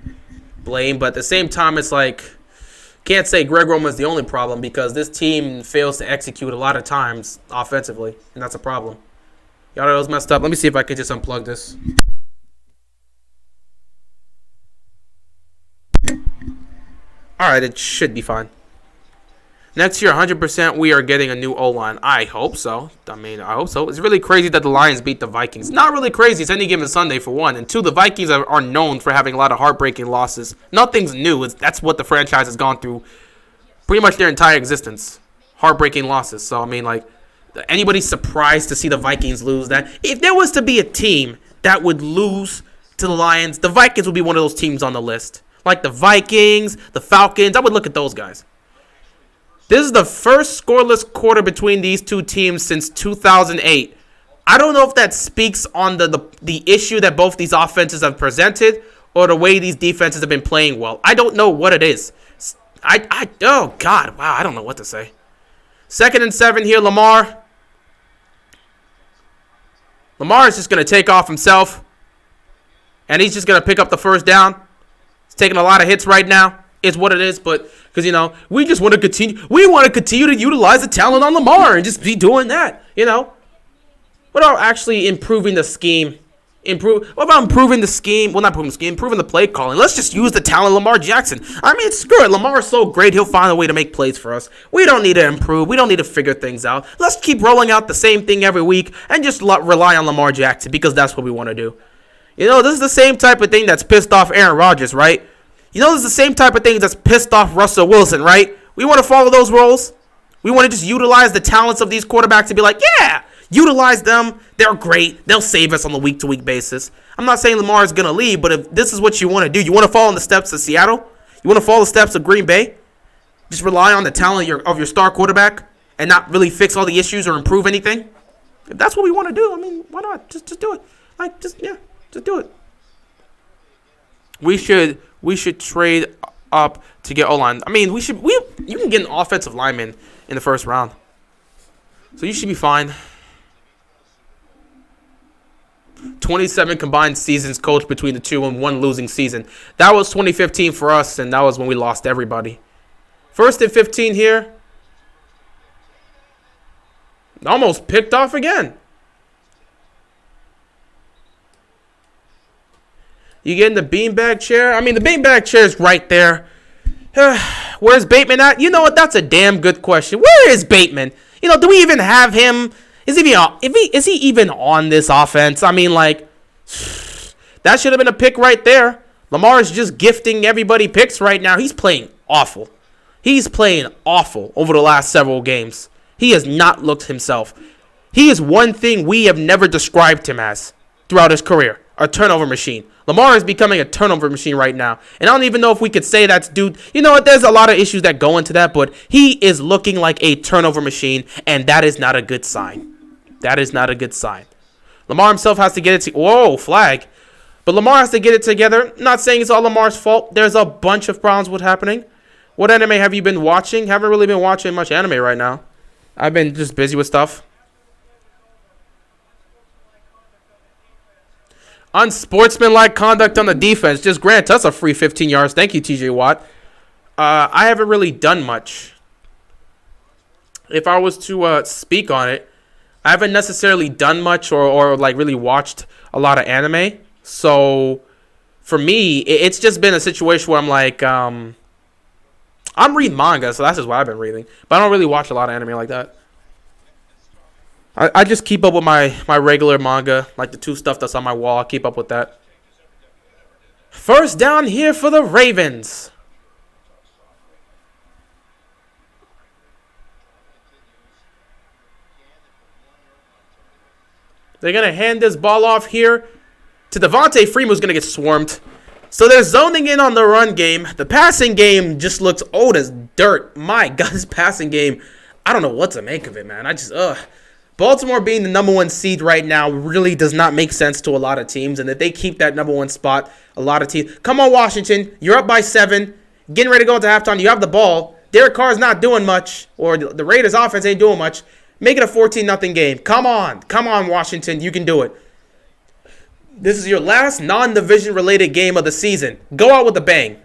A: blame. But at the same time, it's like, can't say Greg Roman's the only problem, because this team fails to execute a lot of times offensively, and that's a problem. Y'all know it was messed up. Let me see if I can just unplug this. All right, it should be fine. Next year, 100%, we are getting a new O-line. I hope so. I hope so. It's really crazy that the Lions beat the Vikings. Not really crazy. It's any given Sunday, for one. And two, the Vikings are known for having a lot of heartbreaking losses. Nothing's new. That's what the franchise has gone through pretty much their entire existence. Heartbreaking losses. So, I mean, like, anybody surprised to see the Vikings lose that? If there was to be a team that would lose to the Lions, the Vikings would be one of those teams on the list. Like the Vikings, the Falcons. I would look at those guys. This is the first scoreless quarter between these two teams since 2008. I don't know if that speaks on the issue that both these offenses have presented, or the way these defenses have been playing well. I don't know what it is. Oh, God. Wow, I don't know what to say. 2nd and 7 here, Lamar. Lamar is just going to take off himself, and he's just going to pick up the first down. He's taking a lot of hits right now. It's what it is, but because, you know, we just want to continue. We want to continue to utilize the talent on Lamar and just be doing that, you know. What about actually improving the scheme? What about improving the scheme? Well, not improving the scheme, improving the play calling. Let's just use the talent of Lamar Jackson. I mean, screw it. Lamar's so great, he'll find a way to make plays for us. We don't need to improve. We don't need to figure things out. Let's keep rolling out the same thing every week and just rely on Lamar Jackson, because that's what we want to do. You know, this is the same type of thing that's pissed off Aaron Rodgers, right? You know, this is the same type of thing that's pissed off Russell Wilson, right? We want to follow those roles. We want to just utilize the talents of these quarterbacks and be like, yeah, utilize them. They're great. They'll save us on a week-to-week basis. I'm not saying Lamar is going to leave, but if this is what you want to do, you want to follow in the steps of Seattle? You want to follow the steps of Green Bay? Just rely on the talent of your star quarterback? and not really fix all the issues or improve anything? If that's what we want to do, I mean, why not? Just do it. Just do it. We should trade up to get O-line. I mean, you can get an offensive lineman in the first round. So you should be fine. 27 combined seasons coached between the two and 1 losing season. That was 2015 for us, and that was when we lost everybody. First and 15 here. Almost picked off again. You get in the beanbag chair. I mean, the beanbag chair is right there. Where's Bateman at? You know what? That's a damn good question. Where is Bateman? You know, do we even have him? Is he even on this offense? I mean, like, that should have been a pick right there. Lamar is just gifting everybody picks right now. He's playing awful. He's playing awful over the last several games. He has not looked himself. He is one thing we have never described him as throughout his career, a turnover machine. Lamar is becoming a turnover machine right now. And I don't even know if we could say that's dude. You know what? There's a lot of issues that go into that, but he is looking like a turnover machine, and that is not a good sign. That is not a good sign. Lamar himself has to get it whoa, flag. But Lamar has to get it together. I'm not saying it's all Lamar's fault. There's a bunch of problems with happening. What anime have you been watching? Haven't really been watching much anime right now. I've been just busy with stuff. Unsportsmanlike conduct on the defense. Just grant us a free 15 yards. Thank you, TJ Watt. I haven't really done much. If I was to speak on it, I haven't necessarily done much or like really watched a lot of anime. So for me, it's just been a situation where I'm like, I'm reading manga, so that's just what I've been reading. But I don't really watch a lot of anime like that. I just keep up with my regular manga, like the 2 stuff that's on my wall. I keep up with that. First down here for the Ravens. They're going to hand this ball off here to Devontae Freeman, who's going to get swarmed. So they're zoning in on the run game. The passing game just looks old as dirt. My God, this passing game, I don't know what to make of it, man. Baltimore being the number 1 seed right now really does not make sense to a lot of teams. And if they keep that number 1 spot, a lot of teams. Come on, Washington. You're up by 7. Getting ready to go into halftime. You have the ball. Derek Carr's not doing much. Or the Raiders offense ain't doing much. Make it a 14-0 game. Come on. Come on, Washington. You can do it. This is your last non-division-related game of the season. Go out with a bang.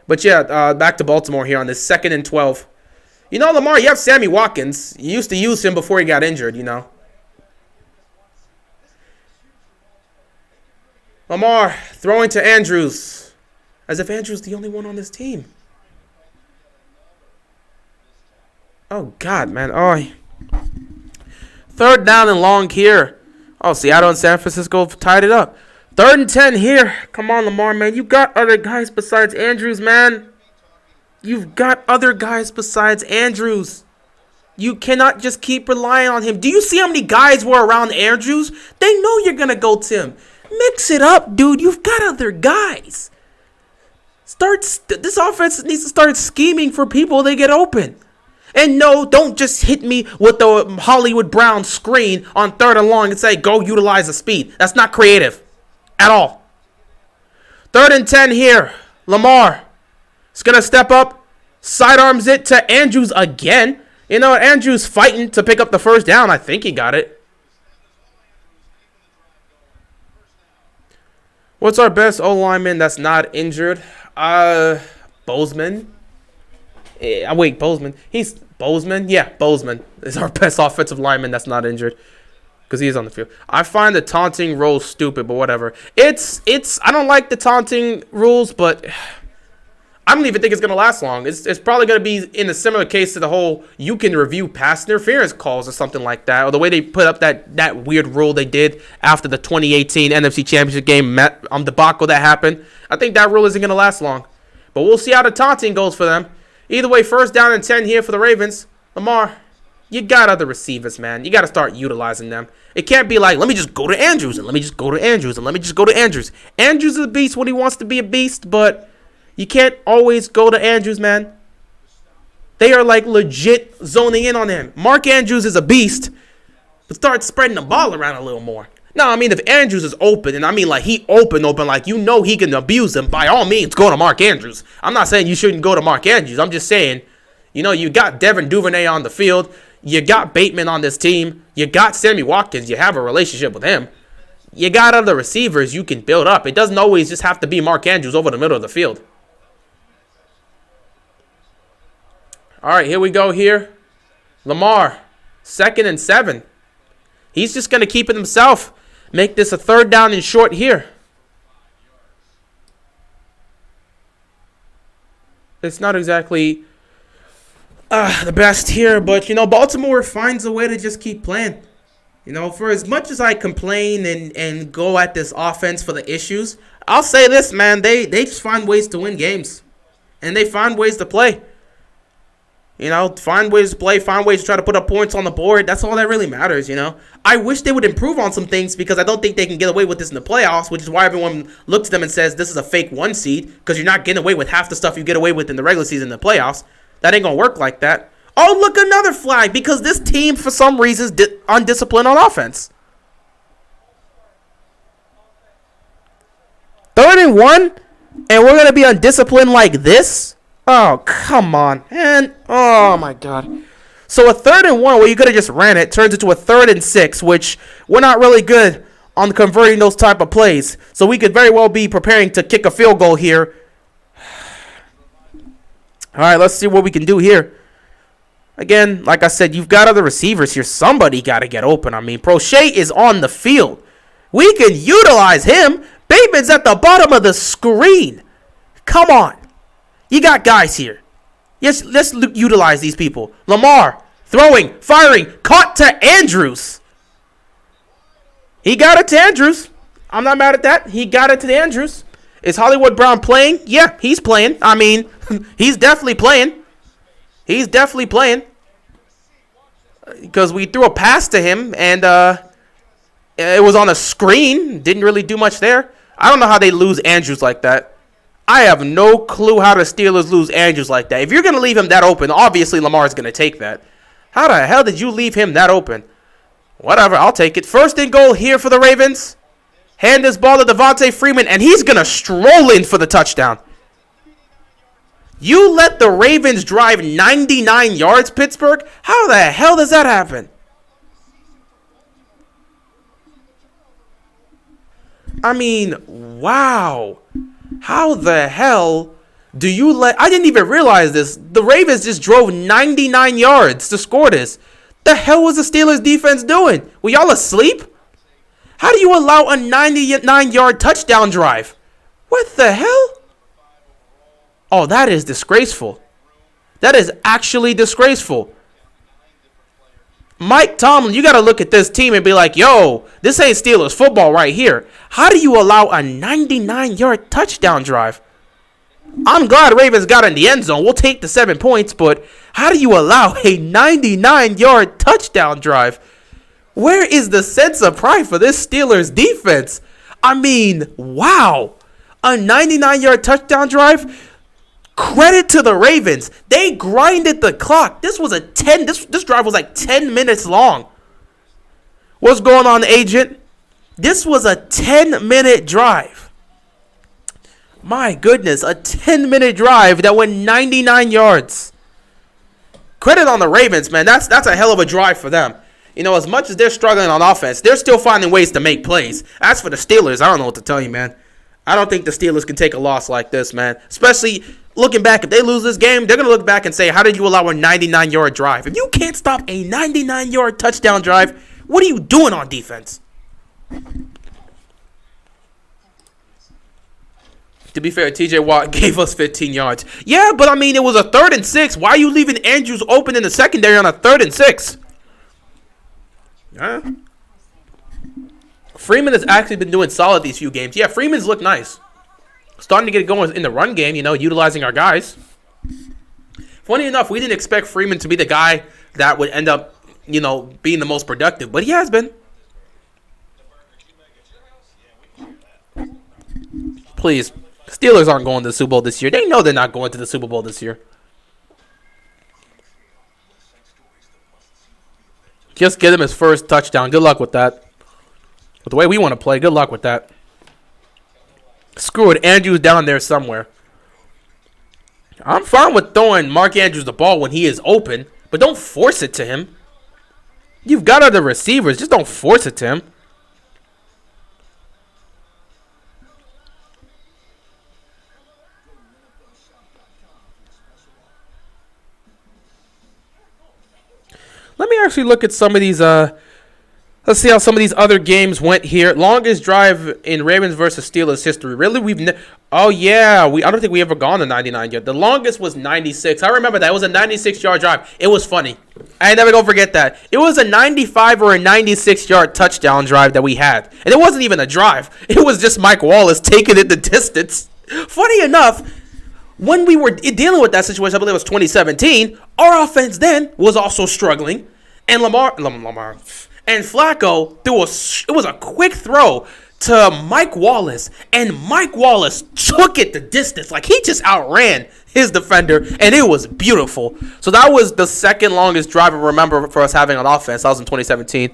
A: But yeah, back to Baltimore here on this 2nd and 12. You know, Lamar, you have Sammy Watkins. You used to use him before he got injured, you know. Lamar throwing to Andrews. As if Andrews is the only one on this team. Oh, God, man. Oh. 3rd down and long here. Oh, Seattle and San Francisco tied it up. 3rd and 10 here. Come on, Lamar, man. You got other guys besides Andrews, man. You've got other guys besides Andrews. You cannot just keep relying on him. Do you see how many guys were around Andrews? They know you're going to go to him. Mix it up, dude. You've got other guys. This offense needs to start scheming for people they get open. And no, don't just hit me with the Hollywood Brown screen on 3rd and long and say, go utilize the speed. That's not creative at all. 3rd and 10 here. Lamar is going to step up, sidearms it to Andrews again. You know, Andrews fighting to pick up the 1st down. I think he got it. What's our best O-lineman that's not injured? Bozeman. Wait, Bozeman. He's Bozeman? Yeah, Bozeman is our best offensive lineman that's not injured because he is on the field. I find the taunting rule stupid, but whatever. I don't like the taunting rules, but I don't even think it's going to last long. It's probably going to be in a similar case to the whole you can review pass interference calls or something like that, or the way they put up that weird rule they did after the 2018 NFC Championship game debacle that happened. I think that rule isn't going to last long, but we'll see how the taunting goes for them. Either way, 1st down and 10 here for the Ravens. Lamar, you got other receivers, man. You got to start utilizing them. It can't be like, let me just go to Andrews, and let me just go to Andrews, and let me just go to Andrews. Andrews is a beast when he wants to be a beast, but you can't always go to Andrews, man. They are like legit zoning in on him. Mark Andrews is a beast, but start spreading the ball around a little more. No, I mean, if Andrews is open, and I mean like he open, like you know he can abuse him, by all means go to Mark Andrews. I'm not saying you shouldn't go to Mark Andrews. I'm just saying, you know, you got Devin Duvernay on the field. You got Bateman on this team. You got Sammy Watkins. You have a relationship with him. You got other receivers you can build up. It doesn't always just have to be Mark Andrews over the middle of the field. All right, here we go here. Lamar, 2nd and 7. He's just going to keep it himself. Make this a 3rd down and short here. It's not exactly the best here, but, you know, Baltimore finds a way to just keep playing. You know, for as much as I complain and go at this offense for the issues, I'll say this, man, they just find ways to win games. And they find ways to play. You know, find ways to play, find ways to try to put up points on the board. That's all that really matters, you know. I wish they would improve on some things because I don't think they can get away with this in the playoffs, which is why everyone looks at them and says this is a fake 1 seed because you're not getting away with half the stuff you get away with in the regular season in the playoffs. That ain't going to work like that. Oh, look, another flag because this team, for some reason, is undisciplined on offense. 3rd and 1, and we're going to be undisciplined like this? Oh, come on, man. Oh, my God. So a 3rd and 1 where you could have just ran it turns into a 3rd and 6, which we're not really good on converting those type of plays. So we could very well be preparing to kick a field goal here. All right, let's see what we can do here. Again, like I said, you've got other receivers here. Somebody got to get open. I mean, Prochet is on the field. We can utilize him. Bateman's at the bottom of the screen. Come on. You got guys here. Yes, let's utilize these people. Lamar, throwing, firing, caught to Andrews. He got it to Andrews. I'm not mad at that. He got it to Andrews. Is Hollywood Brown playing? Yeah, he's playing. I mean, he's definitely playing. He's definitely playing. Because we threw a pass to him, and it was on a screen. Didn't really do much there. I don't know how they lose Andrews like that. I have no clue how the Steelers lose Andrews like that. If you're going to leave him that open, obviously Lamar's going to take that. How the hell did you leave him that open? Whatever, I'll take it. 1st and goal here for the Ravens. Hand this ball to Devontae Freeman, and he's going to stroll in for the touchdown. You let the Ravens drive 99 yards, Pittsburgh? How the hell does that happen? I mean, wow. How the hell do you let... I didn't even realize this. The Ravens just drove 99 yards to score this. The hell was the Steelers defense doing? Were y'all asleep? How do you allow a 99-yard touchdown drive? What the hell? Oh, that is disgraceful. That is actually disgraceful. Mike Tomlin, you got to look at this team and be like, yo, this ain't Steelers football right here. How do you allow a 99-yard touchdown drive? I'm glad Ravens got in the end zone. We'll take the 7 points, but how do you allow a 99-yard touchdown drive? Where is the sense of pride for this Steelers defense? I mean, wow. A 99-yard touchdown drive? Credit to the Ravens. They grinded the clock. This was a 10. This drive was like 10 minutes long. What's going on, agent? This was a 10-minute drive. My goodness, a 10-minute drive that went 99 yards. Credit on the Ravens, man. That's a hell of a drive for them. You know, as much as they're struggling on offense, they're still finding ways to make plays. As for the Steelers, I don't know what to tell you, man. I don't think the Steelers can take a loss like this, man. Especially looking back, if they lose this game, they're going to look back and say, how did you allow a 99-yard drive? If you can't stop a 99-yard touchdown drive, what are you doing on defense? To be fair, TJ Watt gave us 15 yards. Yeah, but I mean, it was a 3rd and 6. Why are you leaving Andrews open in the secondary on a 3rd and 6? Huh? Freeman has actually been doing solid these few games. Yeah, Freeman's looked nice. Starting to get it going in the run game, you know, utilizing our guys. Funny enough, we didn't expect Freeman to be the guy that would end up, you know, being the most productive, but he has been. Please, Steelers aren't going to the Super Bowl this year. They know they're not going to the Super Bowl this year. Just get him his first touchdown. Good luck with that. With the way we want to play, good luck with that. Screw it. Andrews down there somewhere. I'm fine with throwing Mark Andrews the ball when he is open, but don't force it to him. You've got other receivers. Just don't force it to him. Let me actually look at some of these. Let's see how some of these other games went here. Longest drive in Ravens versus Steelers history. Really, oh yeah, I don't think we ever gone to 99 yet. The longest was 96. I remember that. It was a 96-yard drive. It was funny. I never gonna forget that. It was a 95 or a 96-yard touchdown drive that we had, and it wasn't even a drive. It was just Mike Wallace taking it the distance. Funny enough, when we were dealing with that situation, I believe it was 2017. Our offense then was also struggling, and Lamar and Flacco it was a quick throw to Mike Wallace, and Mike Wallace took it the distance. Like, he just outran his defender, and it was beautiful. So that was the second longest drive I remember for us having on offense. That was in 2017.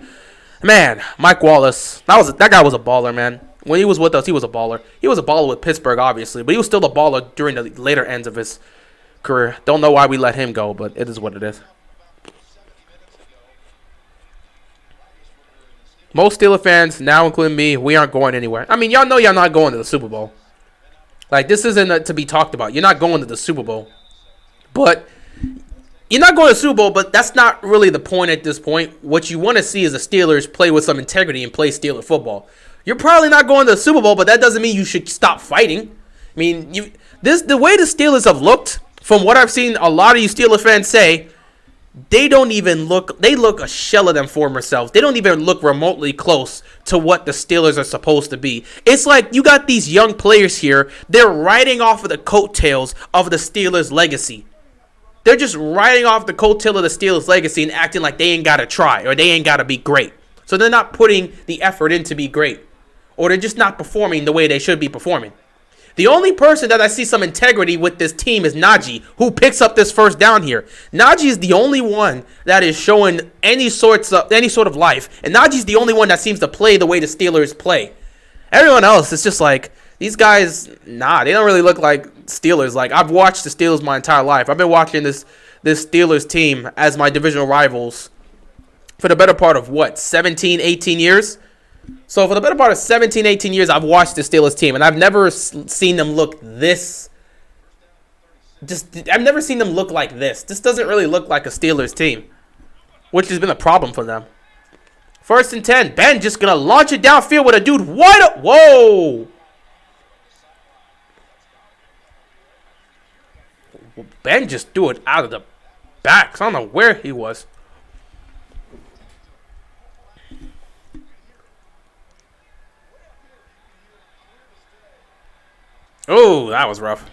A: Man, Mike Wallace, that guy was a baller, man. When he was with us, he was a baller. He was a baller with Pittsburgh, obviously, but he was still a baller during the later ends of his career. Don't know why we let him go, but it is what it is. Most Steelers fans, now including me, we aren't going anywhere. I mean, y'all know y'all not going to the Super Bowl. Like, this isn't to be talked about. You're not going to the Super Bowl. But you're not going to the Super Bowl, but that's not really the point at this point. What you want to see is the Steelers play with some integrity and play Steeler football. You're probably not going to the Super Bowl, but that doesn't mean you should stop fighting. I mean, the way the Steelers have looked, from what I've seen a lot of you Steelers fans say, they look a shell of them former selves. They don't even look remotely close to what the Steelers are supposed to be. It's like you got these young players here. They're riding off of the coattails of the Steelers' legacy. They're just riding off the coattail of the Steelers' legacy and acting like they ain't got to try or they ain't got to be great. So they're not putting the effort in to be great. Or they're just not performing the way they should be performing. The only person that I see some integrity with this team is Najee, who picks up this first down here. Najee is the only one that is showing any sort of life, and Najee's the only one that seems to play the way the Steelers play. Everyone else, it's just like, these guys, they don't really look like Steelers. Like, I've watched the Steelers my entire life. I've been watching this Steelers team as my divisional rivals for the better part of, 17, 18 years? So for the better part of 17, 18 years, I've watched the Steelers team, and I've never seen them look this. I've never seen them look like this. This doesn't really look like a Steelers team, which has been a problem for them. 1st and 10. Ben just going to launch it downfield with a dude wide up. Whoa. Ben just threw it out of the back. I don't know where he was. Oh, that was rough.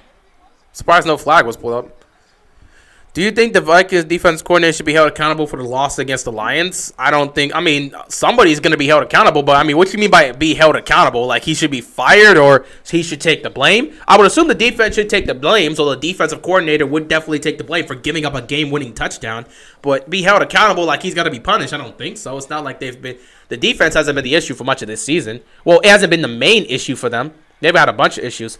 A: Surprised no flag was pulled up. Do you think the Vikings defense coordinator should be held accountable for the loss against the Lions? I don't think. I mean, somebody's going to be held accountable, but I mean, what do you mean by be held accountable? Like, he should be fired or he should take the blame? I would assume the defense should take the blame, so the defensive coordinator would definitely take the blame for giving up a game-winning touchdown. But be held accountable like he's got to be punished? I don't think so. It's not like the defense hasn't been the issue for much of this season. Well, it hasn't been the main issue for them. They've had a bunch of issues.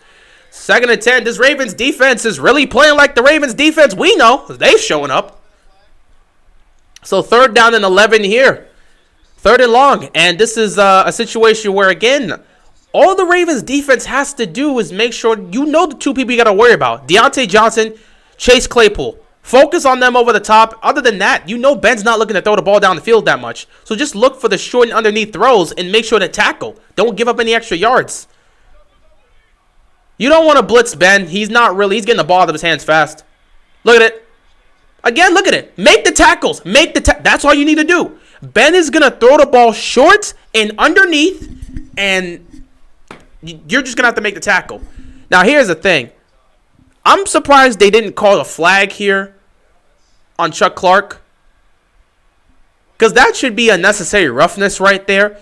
A: 2nd and 10. This Ravens defense is really playing like the Ravens defense we know. They're showing up. So 3rd down and 11 here. 3rd and long. And this is a situation where, again, all the Ravens defense has to do is make sure you know the two people you got to worry about. Deontay Johnson, Chase Claypool. Focus on them over the top. Other than that, you know Ben's not looking to throw the ball down the field that much. So just look for the short and underneath throws and make sure to tackle. Don't give up any extra yards. You don't want to blitz Ben. He's getting the ball out of his hands fast. Look at it. Again, look at it. Make the tackles. That's all you need to do. Ben is going to throw the ball short and underneath, and you're just going to have to make the tackle. Now, here's the thing. I'm surprised they didn't call a flag here on Chuck Clark, because that should be unnecessary roughness right there.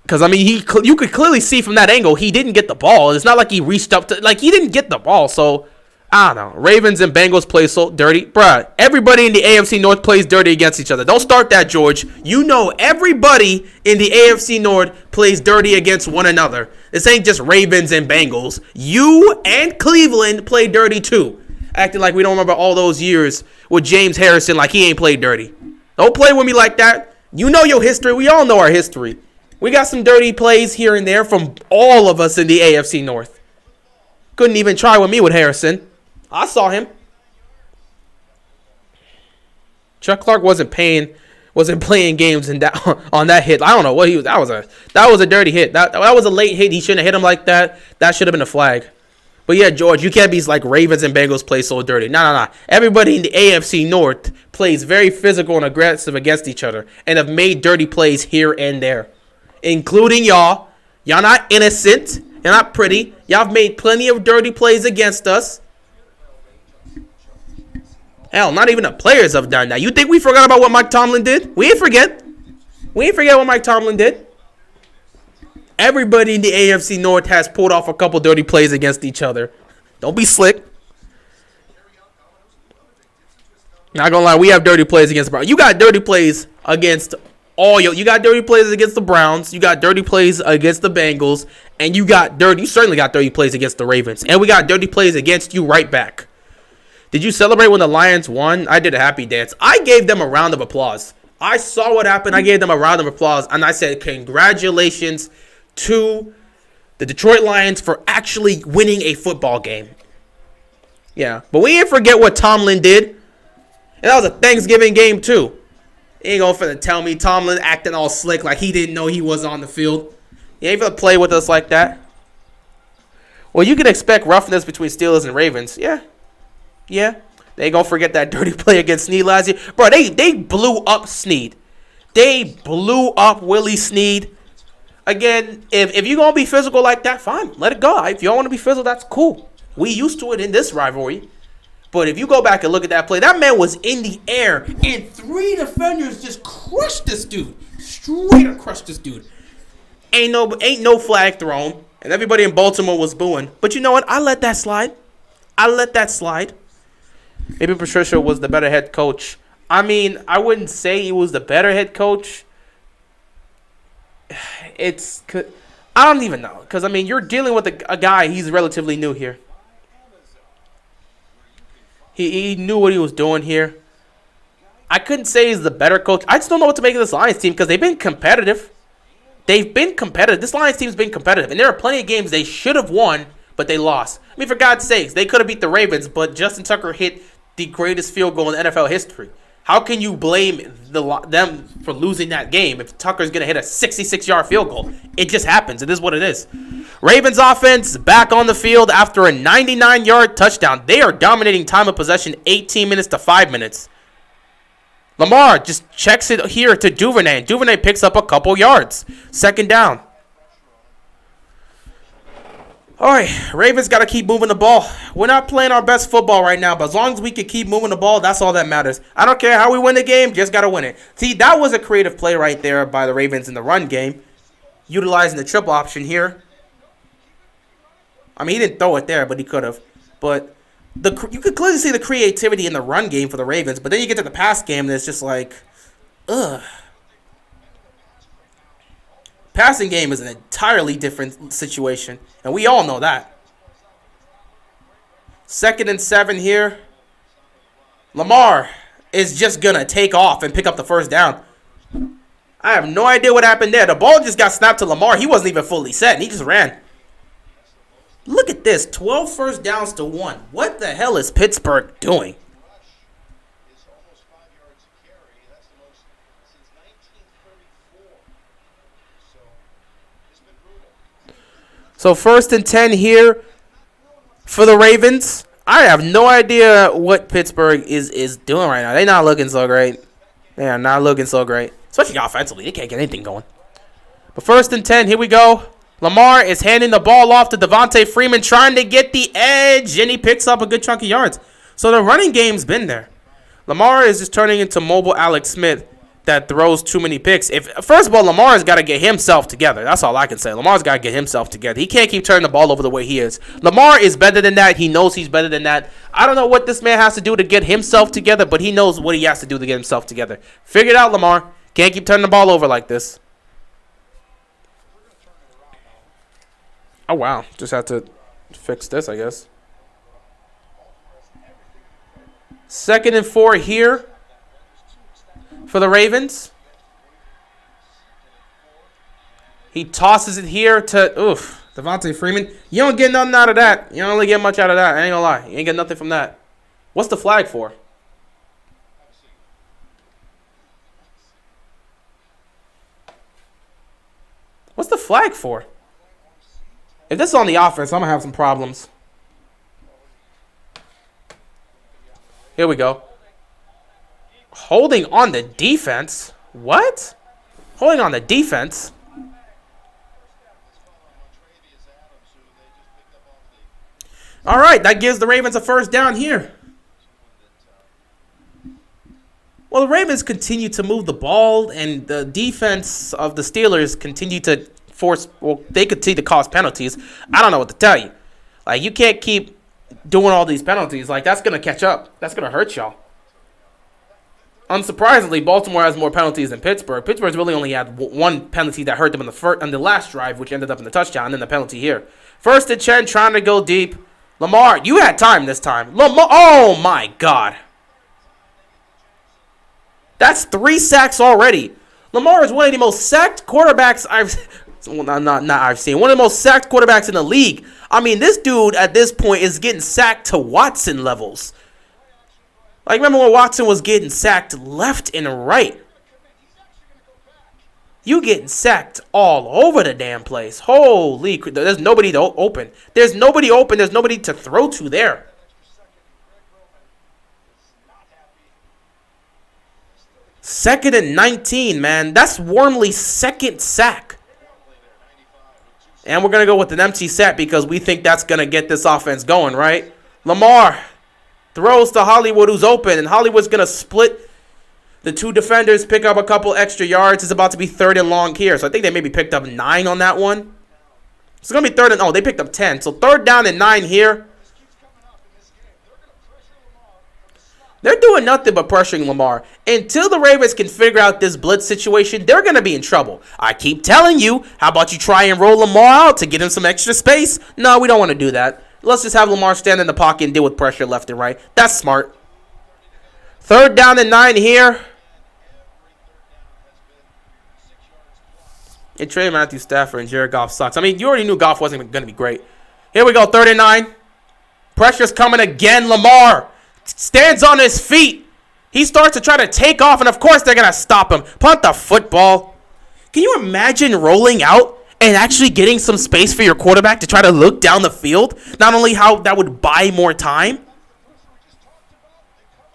A: Because, I mean, you could clearly see from that angle he didn't get the ball. It's not like he reached up to... Like, he didn't get the ball. So, I don't know. Ravens and Bengals play so dirty. Bruh, everybody in the AFC North plays dirty against each other. Don't start that, George. You know everybody in the AFC North plays dirty against one another. This ain't just Ravens and Bengals. You and Cleveland play dirty too. Acting like we don't remember all those years with James Harrison like he ain't played dirty. Don't play with me like that. You know your history. We all know our history. We got some dirty plays here and there from all of us in the AFC North. Couldn't even try with me with Harrison. I saw him. Chuck Clark wasn't playing games in that on that hit. I don't know what he was. That was a dirty hit. That was a late hit. He shouldn't have hit him like that. That should have been a flag. But yeah, George, you can't be like Ravens and Bengals play so dirty. No. Everybody in the AFC North plays very physical and aggressive against each other and have made dirty plays here and there, including y'all. Y'all not innocent. You're not pretty. Y'all have made plenty of dirty plays against us. Hell, not even the players have done that. You think we forgot about what Mike Tomlin did? We ain't forget. We ain't forget what Mike Tomlin did. Everybody in the AFC North has pulled off a couple dirty plays against each other. Don't be slick. Not gonna lie, we have dirty plays against the Browns. You got dirty plays against you got dirty plays against the Browns. You got dirty plays against the Bengals. And you certainly got dirty plays against the Ravens. And we got dirty plays against you right back. Did you celebrate when the Lions won? I did a happy dance. I gave them a round of applause. I saw what happened. I gave them a round of applause. And I said, congratulations to the Detroit Lions for actually winning a football game. Yeah, but we didn't forget what Tomlin did. And that was a Thanksgiving game, too. You ain't gonna finna tell me Tomlin acting all slick like he didn't know he was on the field. You ain't gonna play with us like that. Well, you can expect roughness between Steelers and Ravens. Yeah. They ain't gonna forget that dirty play against Snead last year. Bro, they blew up Snead. They blew up Willie Snead. Again, if you're gonna be physical like that, fine. Let it go. If you don't want to be physical, that's cool. We used to it in this rivalry. But if you go back and look at that play, that man was in the air, and 3 defenders just crushed this dude. Straight up crushed this dude. Ain't no flag thrown, and everybody in Baltimore was booing. But you know what? I let that slide. Maybe Patricia was the better head coach. I mean, I wouldn't say he was the better head coach. I don't even know. Because, I mean, you're dealing with a guy, he's relatively new here. He knew what he was doing here. I couldn't say he's the better coach. I just don't know what to make of this Lions team because they've been competitive. This Lions team's been competitive. And there are plenty of games they should have won, but they lost. I mean, for God's sakes, they could have beat the Ravens, but Justin Tucker hit the greatest field goal in NFL history. How can you blame them for losing that game if Tucker's going to hit a 66-yard field goal? It just happens. It is what it is. Ravens offense back on the field after a 99-yard touchdown. They are dominating time of possession 18 minutes to 5 minutes. Lamar just checks it here to Duvernay, and Duvernay picks up a couple yards. Second down. All right, Ravens got to keep moving the ball. We're not playing our best football right now, but as long as we can keep moving the ball, that's all that matters. I don't care how we win the game, just got to win it. See, that was a creative play right there by the Ravens in the run game, utilizing the triple option here. I mean, he didn't throw it there, but he could have. But you could clearly see the creativity in the run game for the Ravens, but then you get to the pass game, and it's just like, ugh. Passing game is an entirely different situation, and we all know that. 2nd and 7 here. Lamar is just going to take off and pick up the first down. I have no idea what happened there. The ball just got snapped to Lamar. He wasn't even fully set, and he just ran. Look at this, 12 first downs to 1. What the hell is Pittsburgh doing? So 1st and 10 here for the Ravens. I have no idea what Pittsburgh is doing right now. They're not looking so great. They are not looking so great. Especially offensively. They can't get anything going. But 1st and 10, here we go. Lamar is handing the ball off to Devontae Freeman, trying to get the edge, and he picks up a good chunk of yards. So the running game's been there. Lamar is just turning into mobile Alex Smith. that throws too many picks. First of all, Lamar's got to get himself together. That's all I can say. Lamar's got to get himself together. He can't keep turning the ball over the way he is. Lamar is better than that. He knows he's better than that. I don't know what this man has to do to get himself together, but he knows what he has to do to get himself together. Figure it out, Lamar. Can't keep turning the ball over like this. Oh, wow. Just had to fix this, I guess. 2nd and 4 here for the Ravens. He tosses it here to, Devontae Freeman. You don't get nothing out of that. You don't really get much out of that. I ain't gonna lie. You ain't get nothing from that. What's the flag for? What's the flag for? If this is on the offense, I'm going to have some problems. Here we go. Holding on the defense? What? Holding on the defense? All right, that gives the Ravens a first down here. Well, the Ravens continue to move the ball, and the defense of the Steelers continue to they continue to cause penalties. I don't know what to tell you. Like, you can't keep doing all these penalties. Like, that's going to catch up. That's going to hurt y'all. Unsurprisingly, Baltimore has more penalties than Pittsburgh. Pittsburgh's really only had one penalty that hurt them on the last drive, which ended up in the touchdown, and then the penalty here. 1st and 10, trying to go deep. Lamar, you had time this time. Lamar, oh, my God. That's 3 sacks already. Lamar is one of the most sacked quarterbacks I've seen. One of the most sacked quarterbacks in the league. I mean, this dude at this point is getting sacked to Watson levels. Like, remember when Watson was getting sacked left and right? You getting sacked all over the damn place. Holy crap. There's nobody open. There's nobody open. There's nobody to throw to there. Second and 19, man. That's Wormley's 2nd sack. And we're going to go with an empty set because we think that's going to get this offense going, right? Lamar throws to Hollywood, who's open, and Hollywood's going to split the 2 defenders, pick up a couple extra yards. It's about to be 3rd and long here. So I think they maybe picked up 9 on that one. It's going to be 3rd and, they picked up 10. So 3rd down and 9 here. They're doing nothing but pressuring Lamar. Until the Ravens can figure out this blitz situation, they're going to be in trouble. I keep telling you, how about you try and roll Lamar out to get him some extra space? No, we don't want to do that. Let's just have Lamar stand in the pocket and deal with pressure left and right. That's smart. 3rd down and 9 here. And Trey Matthew Stafford and Jared Goff sucks. I mean, you already knew Goff wasn't going to be great. Here we go, 3rd and 9. Pressure's coming again. Lamar stands on his feet. He starts to try to take off, and of course they're going to stop him. Punt the football. Can you imagine rolling out and actually getting some space for your quarterback to try to look down the field? Not only how that would buy more time.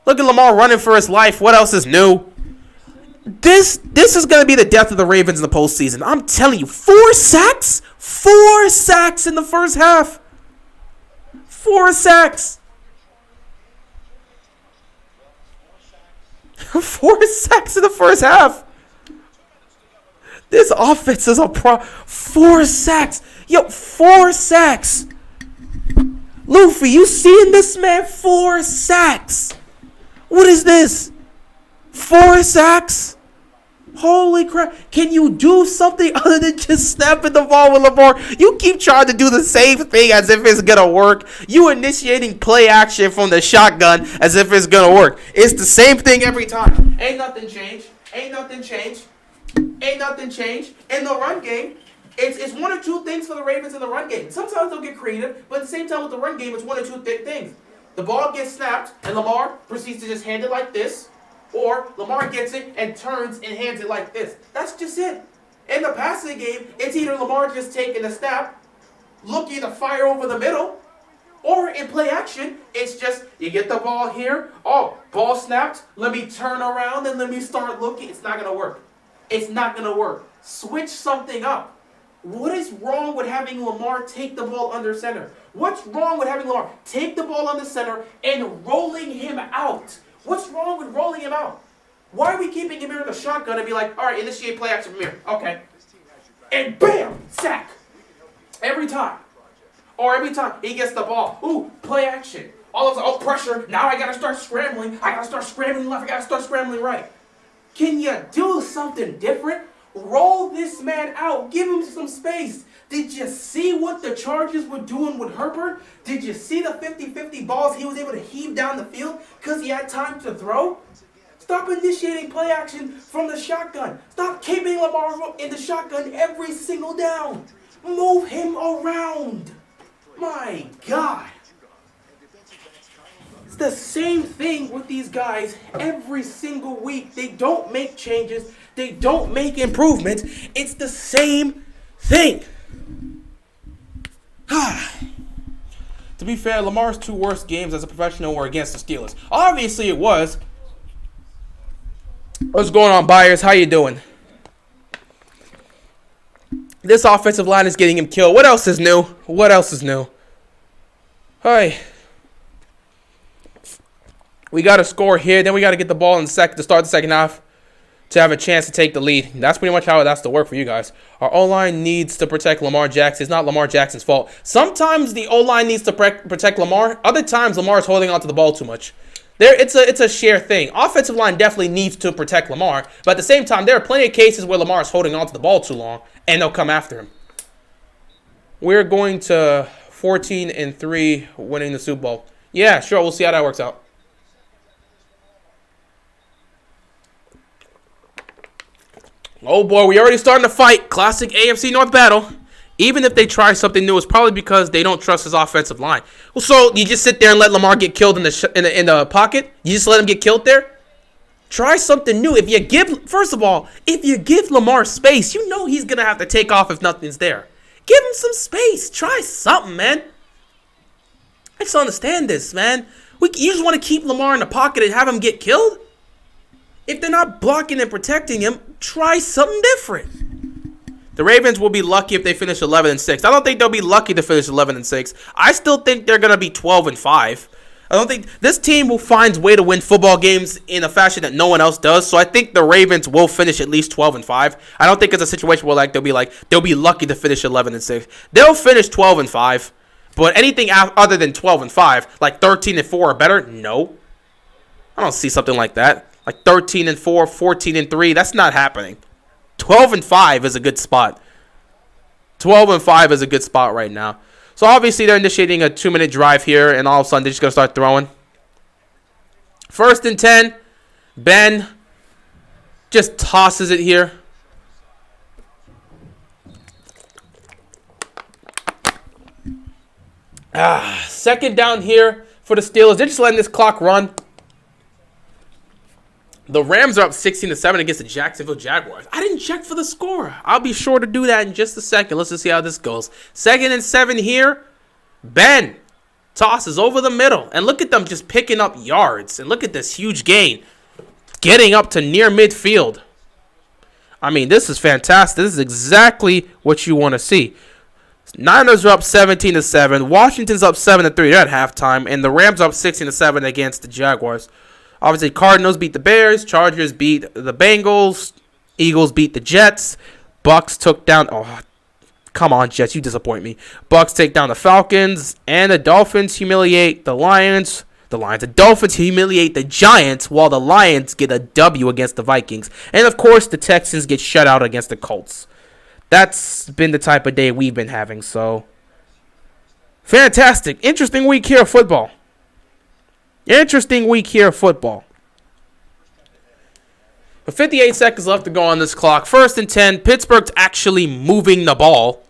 A: Look at Lamar running for his life. What else is new? This is going to be the death of the Ravens in the postseason. I'm telling you, 4 sacks? 4 sacks in the first half. 4 sacks. 4 sacks in the first half. This offense is a 4 sacks. Yo, 4 sacks. Luffy, you seeing this, man? 4 sacks. What is this? 4 sacks? Holy crap. Can you do something other than just snapping the ball with Lamar? You keep trying to do the same thing as if it's going to work. You initiating play action from the shotgun as if it's going to work. It's the same thing every time. Ain't nothing changed. Ain't nothing changed. Ain't nothing changed. In the run game, it's 1 or 2 things for the Ravens in the run game. Sometimes they'll get creative, but at the same time with the run game, it's 1 or 2 things. The ball gets snapped, and Lamar proceeds to just hand it like this. Or Lamar gets it and turns and hands it like this. That's just it. In the passing game, it's either Lamar just taking a snap, looking to fire over the middle, or in play action, it's just you get the ball here. Oh, ball snapped. Let me turn around and let me start looking. It's not going to work. It's not going to work. Switch something up. What is wrong with having Lamar take the ball under center? What's wrong with having Lamar take the ball under center and rolling him out? What's wrong with rolling him out? Why are we keeping him here in the shotgun and be like, all right, initiate play action from here. Okay. And bam, sack. Every time. Or every time he gets the ball. Ooh, play action. All of a sudden, oh, pressure. Now I got to start scrambling. I got to start scrambling left. I got to start scrambling right. Can you do something different? Roll this man out. Give him some space. Did you see what the Chargers were doing with Herbert? Did you see the 50-50 balls he was able to heave down the field because he had time to throw? Stop initiating play action from the shotgun. Stop keeping Lamar in the shotgun every single down. Move him around. My God. It's the same thing with these guys every single week. They don't make changes. They don't make improvements. It's the same thing. To be fair, Lamar's 2 worst games as a professional were against the Steelers. Obviously it was. What's going on, buyers? How you doing? This offensive line is getting him killed. What else is new? What else is new? Hi. We got to score here. Then we got to get the ball in the to start the second half to have a chance to take the lead. That's pretty much how it has to work for you guys. Our O-line needs to protect Lamar Jackson. It's not Lamar Jackson's fault. Sometimes the O-line needs to protect Lamar. Other times, Lamar's holding on to the ball too much. It's a shared thing. Offensive line definitely needs to protect Lamar, but at the same time, there are plenty of cases where Lamar is holding on to the ball too long, and they'll come after him. We're going to 14-3, winning the Super Bowl. Yeah, sure. We'll see how that works out. Oh boy, we already starting to fight. Classic AFC North battle. Even if they try something new, it's probably because they don't trust his offensive line. Well, so you just sit there and let Lamar get killed in the pocket? You just let him get killed there? Try something new. First of all, if you give Lamar space, you know he's gonna have to take off if nothing's there. Give him some space. Try something, man. I just don't understand this, man. You just want to keep Lamar in the pocket and have him get killed? If they're not blocking and protecting him, try something different. The Ravens will be lucky if they finish 11-6. I don't think they'll be lucky to finish 11-6. I still think they're going to be 12-5. I don't think this team will find a way to win football games in a fashion that no one else does. So I think the Ravens will finish at least 12-5. I don't think it's a situation where they'll be lucky to finish 11-6. They'll finish 12-5. But anything other than 12-5, like 13-4 or better, no. I don't see something like that. Like 13-4, 14-3, that's not happening. 12-5 is a good spot. 12-5 is a good spot right now. So obviously they're initiating a 2-minute drive here, and all of a sudden they're just gonna start throwing. 1st and 10. Ben just tosses it here. Second down here for the Steelers. They're just letting this clock run. The Rams are up 16-7 against the Jacksonville Jaguars. I didn't check for the score. I'll be sure to do that in just a second. Let's just see how this goes. 2nd and 7 here. Ben tosses over the middle. And look at them just picking up yards. And look at this huge gain. Getting up to near midfield. I mean, this is fantastic. This is exactly what you want to see. Niners are up 17-7. Washington's up 7-3. They're at halftime. And the Rams are up 16-7 against the Jaguars. Obviously, Cardinals beat the Bears. Chargers beat the Bengals. Eagles beat the Jets. Bucks took down... Oh, come on, Jets. You disappoint me. Bucks take down the Falcons. And the Dolphins humiliate the Lions. The Dolphins humiliate the Giants, while the Lions get a W against the Vikings. And, of course, the Texans get shut out against the Colts. That's been the type of day we've been having, so... Fantastic. Interesting week here of football. Interesting week here of football. With 58 seconds left to go on this clock. 1st and 10. Pittsburgh's actually moving the ball.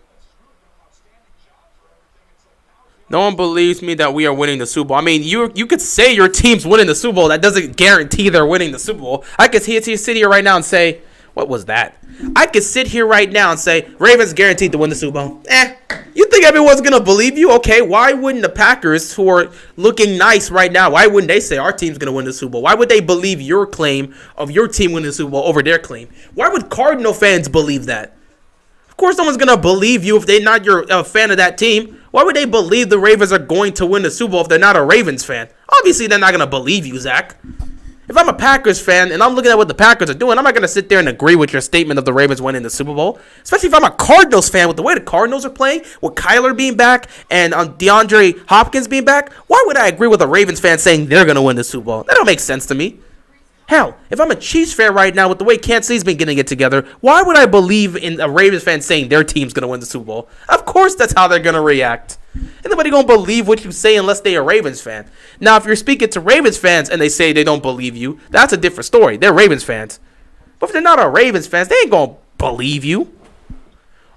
A: No one believes me that we are winning the Super Bowl. I mean, you could say your team's winning the Super Bowl. That doesn't guarantee they're winning the Super Bowl. I could sit here right now and say, what was that? I could sit here right now and say, Ravens guaranteed to win the Super Bowl. You think everyone's going to believe you? Okay, why wouldn't the Packers, who are looking nice right now, why wouldn't they say our team's going to win the Super Bowl? Why would they believe your claim of your team winning the Super Bowl over their claim? Why would Cardinal fans believe that? Of course, no one's going to believe you if they're not a fan of that team. Why would they believe the Ravens are going to win the Super Bowl if they're not a Ravens fan? Obviously, they're not going to believe you, Zach. If I'm a Packers fan and I'm looking at what the Packers are doing, I'm not going to sit there and agree with your statement of the Ravens winning the Super Bowl. Especially if I'm a Cardinals fan with the way the Cardinals are playing, with Kyler being back and DeAndre Hopkins being back. Why would I agree with a Ravens fan saying they're going to win the Super Bowl? That don't make sense to me. Hell, if I'm a Chiefs fan right now with the way Kansas City's been getting it together, why would I believe in a Ravens fan saying their team's going to win the Super Bowl? Of course that's how they're going to react. Ain't nobody going to believe what you say unless they're a Ravens fan. Now, if you're speaking to Ravens fans and they say they don't believe you, that's a different story. They're Ravens fans. But if they're not a Ravens fans, they ain't going to believe you.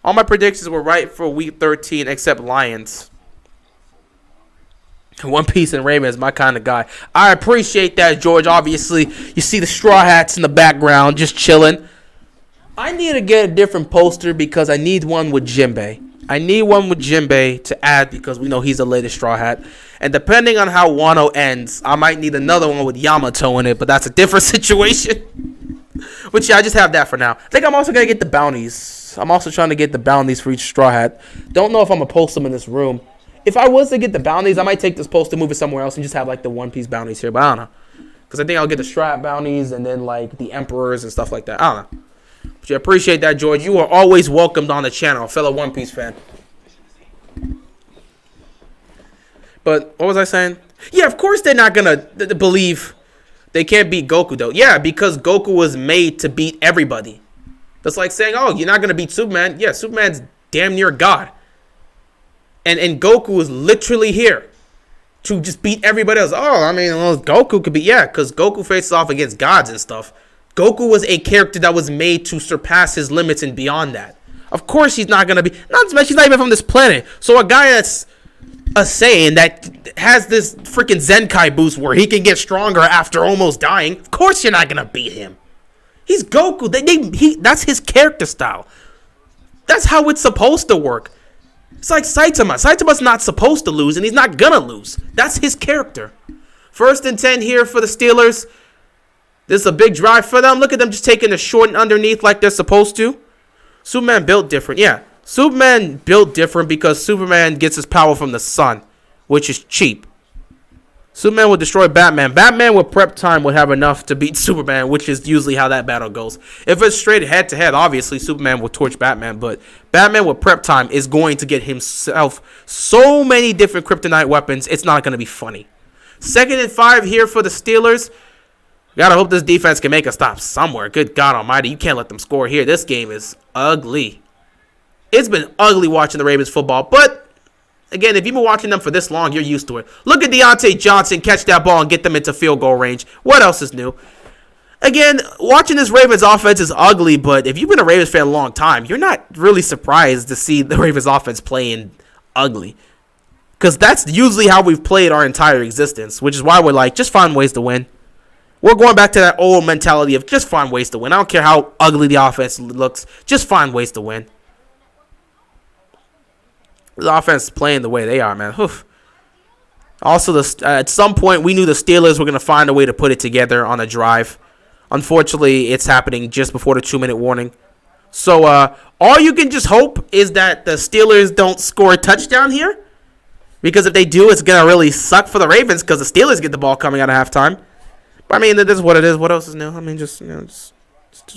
A: All my predictions were right for Week 13 except Lions. One Piece and Raven is my kind of guy. I appreciate that, George. Obviously, you see the straw hats in the background just chilling. I need to get a different poster because I need one with Jinbei. I need one with Jinbei to add because we know he's the latest straw hat. And depending on how Wano ends, I might need another one with Yamato in it, but that's a different situation. But yeah, I just have that for now. I think I'm also going to get the bounties. I'm also trying to get the bounties for each straw hat. Don't know if I'm going to post them in this room. If I was to get the bounties, I might take this post and move it somewhere else and just have like the One Piece bounties here. But I don't know. Because I think I'll get the Strat bounties and then like the Emperors and stuff like that. I don't know. But you appreciate that, George. You are always welcomed on the channel, fellow One Piece fan. But what was I saying? Yeah, of course they're not going to believe they can't beat Goku, though. Yeah, because Goku was made to beat everybody. That's like saying, oh, you're not going to beat Superman. Yeah, Superman's damn near God. And Goku is literally here to just beat everybody else. Oh, I mean, well, Goku could be, yeah, because Goku faces off against gods and stuff. Goku was a character that was made to surpass his limits and beyond that. Of course he's not going to be, not to mention he's not even from this planet. So a guy that's a Saiyan that has this freaking Zenkai boost where he can get stronger after almost dying, of course you're not going to beat him. He's Goku. That's his character style. That's how it's supposed to work. It's like Saitama. Saitama's not supposed to lose, and he's not gonna lose. That's his character. 1st and 10 here for the Steelers. This is a big drive for them. Look at them just taking the short and underneath like they're supposed to. Superman built different. Yeah, Superman built different because Superman gets his power from the sun, which is cheap. Superman would destroy Batman. Batman with prep time would have enough to beat Superman, which is usually how that battle goes. If it's straight head-to-head, obviously Superman will torch Batman, but Batman with prep time is going to get himself so many different kryptonite weapons, it's not going to be funny. 2nd and 5 here for the Steelers. Gotta hope this defense can make a stop somewhere. Good God almighty, you can't let them score here. This game is ugly. It's been ugly watching the Ravens football, but again, if you've been watching them for this long, you're used to it. Look at Deontay Johnson catch that ball and get them into field goal range. What else is new? Again, watching this Ravens offense is ugly, but if you've been a Ravens fan a long time, you're not really surprised to see the Ravens offense playing ugly. Because that's usually how we've played our entire existence, which is why we're like, just find ways to win. We're going back to that old mentality of just find ways to win. I don't care how ugly the offense looks. Just find ways to win. The offense is playing the way they are, man. Oof. Also, at some point, we knew the Steelers were going to find a way to put it together on a drive. Unfortunately, it's happening just before the 2-minute warning. So, all you can just hope is that the Steelers don't score a touchdown here. Because if they do, it's going to really suck for the Ravens because the Steelers get the ball coming out of halftime. But, I mean, this is what it is. What else is new? I mean, just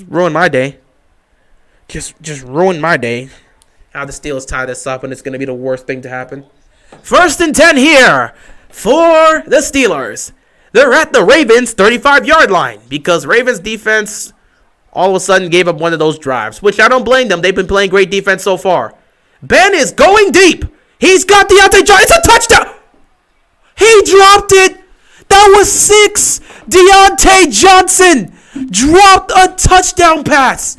A: ruin my day. Just ruin my day. How the Steelers tie this up, and it's going to be the worst thing to happen. 1st and 10 here for the Steelers. They're at the Ravens' 35-yard line because Ravens defense all of a sudden gave up one of those drives, which I don't blame them. They've been playing great defense so far. Ben is going deep. He's got Deontay Johnson. It's a touchdown. He dropped it. That was 6. Deontay Johnson dropped a touchdown pass.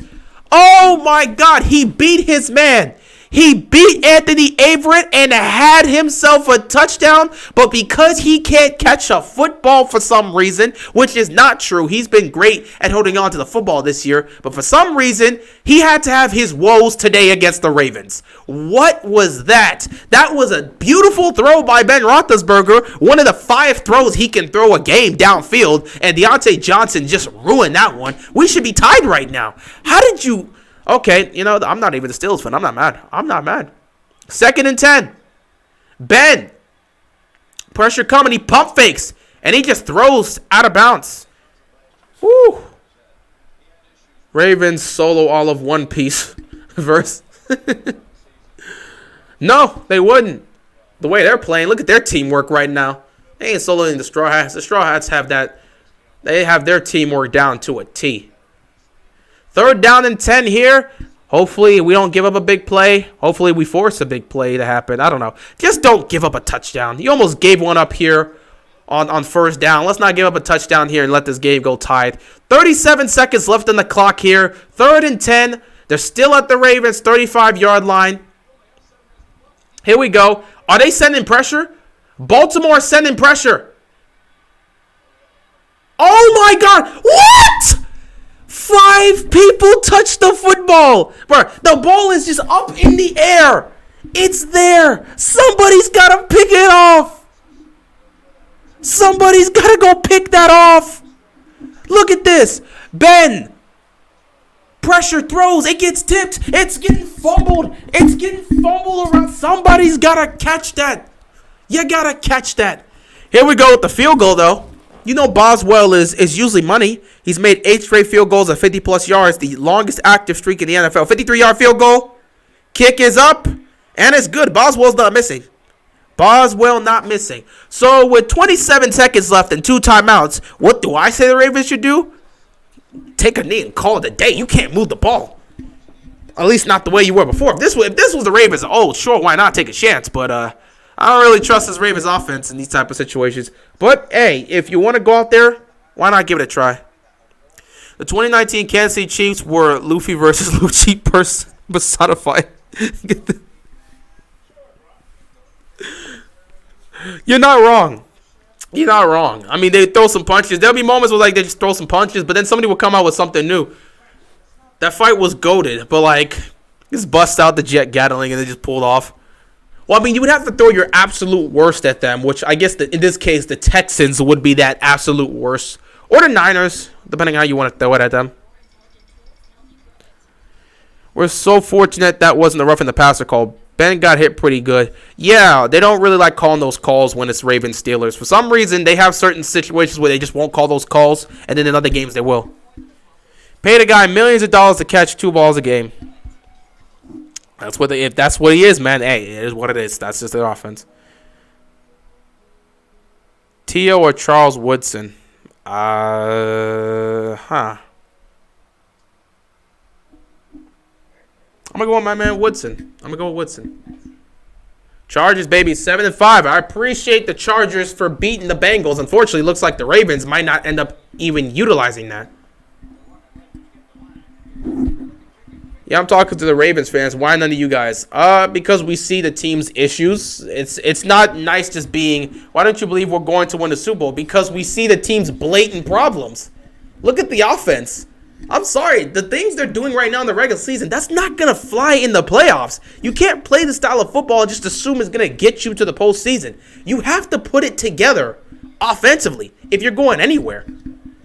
A: Oh, my God. He beat his man. He beat Anthony Averett and had himself a touchdown, but because he can't catch a football for some reason, which is not true, he's been great at holding on to the football this year, but for some reason, he had to have his woes today against the Ravens. What was that? That was a beautiful throw by Ben Roethlisberger, one of the 5 throws he can throw a game downfield, and Deontay Johnson just ruined that one. We should be tied right now. How did you... Okay, you know, I'm not even a Steelers fan. I'm not mad. 2nd and 10. Ben. Pressure coming. He pump fakes. And he just throws out of bounds. Woo. Ravens solo all of One Piece verse. No, they wouldn't. The way they're playing, look at their teamwork right now. They ain't soloing the Straw Hats. The Straw Hats have that. They have their teamwork down to a T. 3rd down and 10 here. Hopefully we don't give up a big play. Hopefully we force a big play to happen. I don't know. Just don't give up a touchdown. You almost gave one up here on 1st down. Let's not give up a touchdown here and let this game go tied. 37 seconds left on the clock here. 3rd and 10. They're still at the Ravens' 35-yard line. Here we go. Are they sending pressure? Baltimore sending pressure. Oh, my God. What? 5 people touched the football. Bro, the ball is just up in the air. It's there. Somebody's got to pick it off. Somebody's got to go pick that off. Look at this. Ben. Pressure throws. It gets tipped. It's getting fumbled. It's getting fumbled around. Somebody's got to catch that. You got to catch that. Here we go with the field goal, though. You know Boswell is usually money. He's made 8 straight field goals at 50-plus yards, the longest active streak in the NFL. 53-yard field goal. Kick is up, and it's good. Boswell's not missing. Boswell not missing. So with 27 seconds left and 2 timeouts, what do I say the Ravens should do? Take a knee and call it a day. You can't move the ball. At least not the way you were before. If this was the Ravens, sure, why not take a chance? But I don't really trust this Ravens offense in these type of situations. But, hey, if you want to go out there, why not give it a try? The 2019 Kansas City Chiefs were Luffy versus Lucci personified. You're not wrong. You're not wrong. I mean, they throw some punches. There'll be moments where, they just throw some punches, but then somebody will come out with something new. That fight was goated, but, just bust out the jet Gatling and they just pulled off. Well, I mean, you would have to throw your absolute worst at them, which I guess in this case, the Texans would be that absolute worst. Or the Niners, depending on how you want to throw it at them. We're so fortunate that wasn't a roughing the passer call. Ben got hit pretty good. Yeah, they don't really like calling those calls when it's Ravens Steelers. For some reason, they have certain situations where they just won't call those calls, and then in other games they will. Paid a guy millions of dollars to catch 2 balls a game. If that's what he is, man, hey, it is what it is. That's just their offense. Tio or Charles Woodson? I'm going to go with my man Woodson. Chargers, baby, 7-5. I appreciate the Chargers for beating the Bengals. Unfortunately, it looks like the Ravens might not end up even utilizing that. Yeah, I'm talking to the Ravens fans. Why none of you guys? Because we see the team's issues. It's not nice just being, why don't you believe we're going to win the Super Bowl? Because we see the team's blatant problems. Look at the offense. I'm sorry. The things they're doing right now in the regular season, that's not going to fly in the playoffs. You can't play the style of football and just assume it's going to get you to the postseason. You have to put it together offensively if you're going anywhere.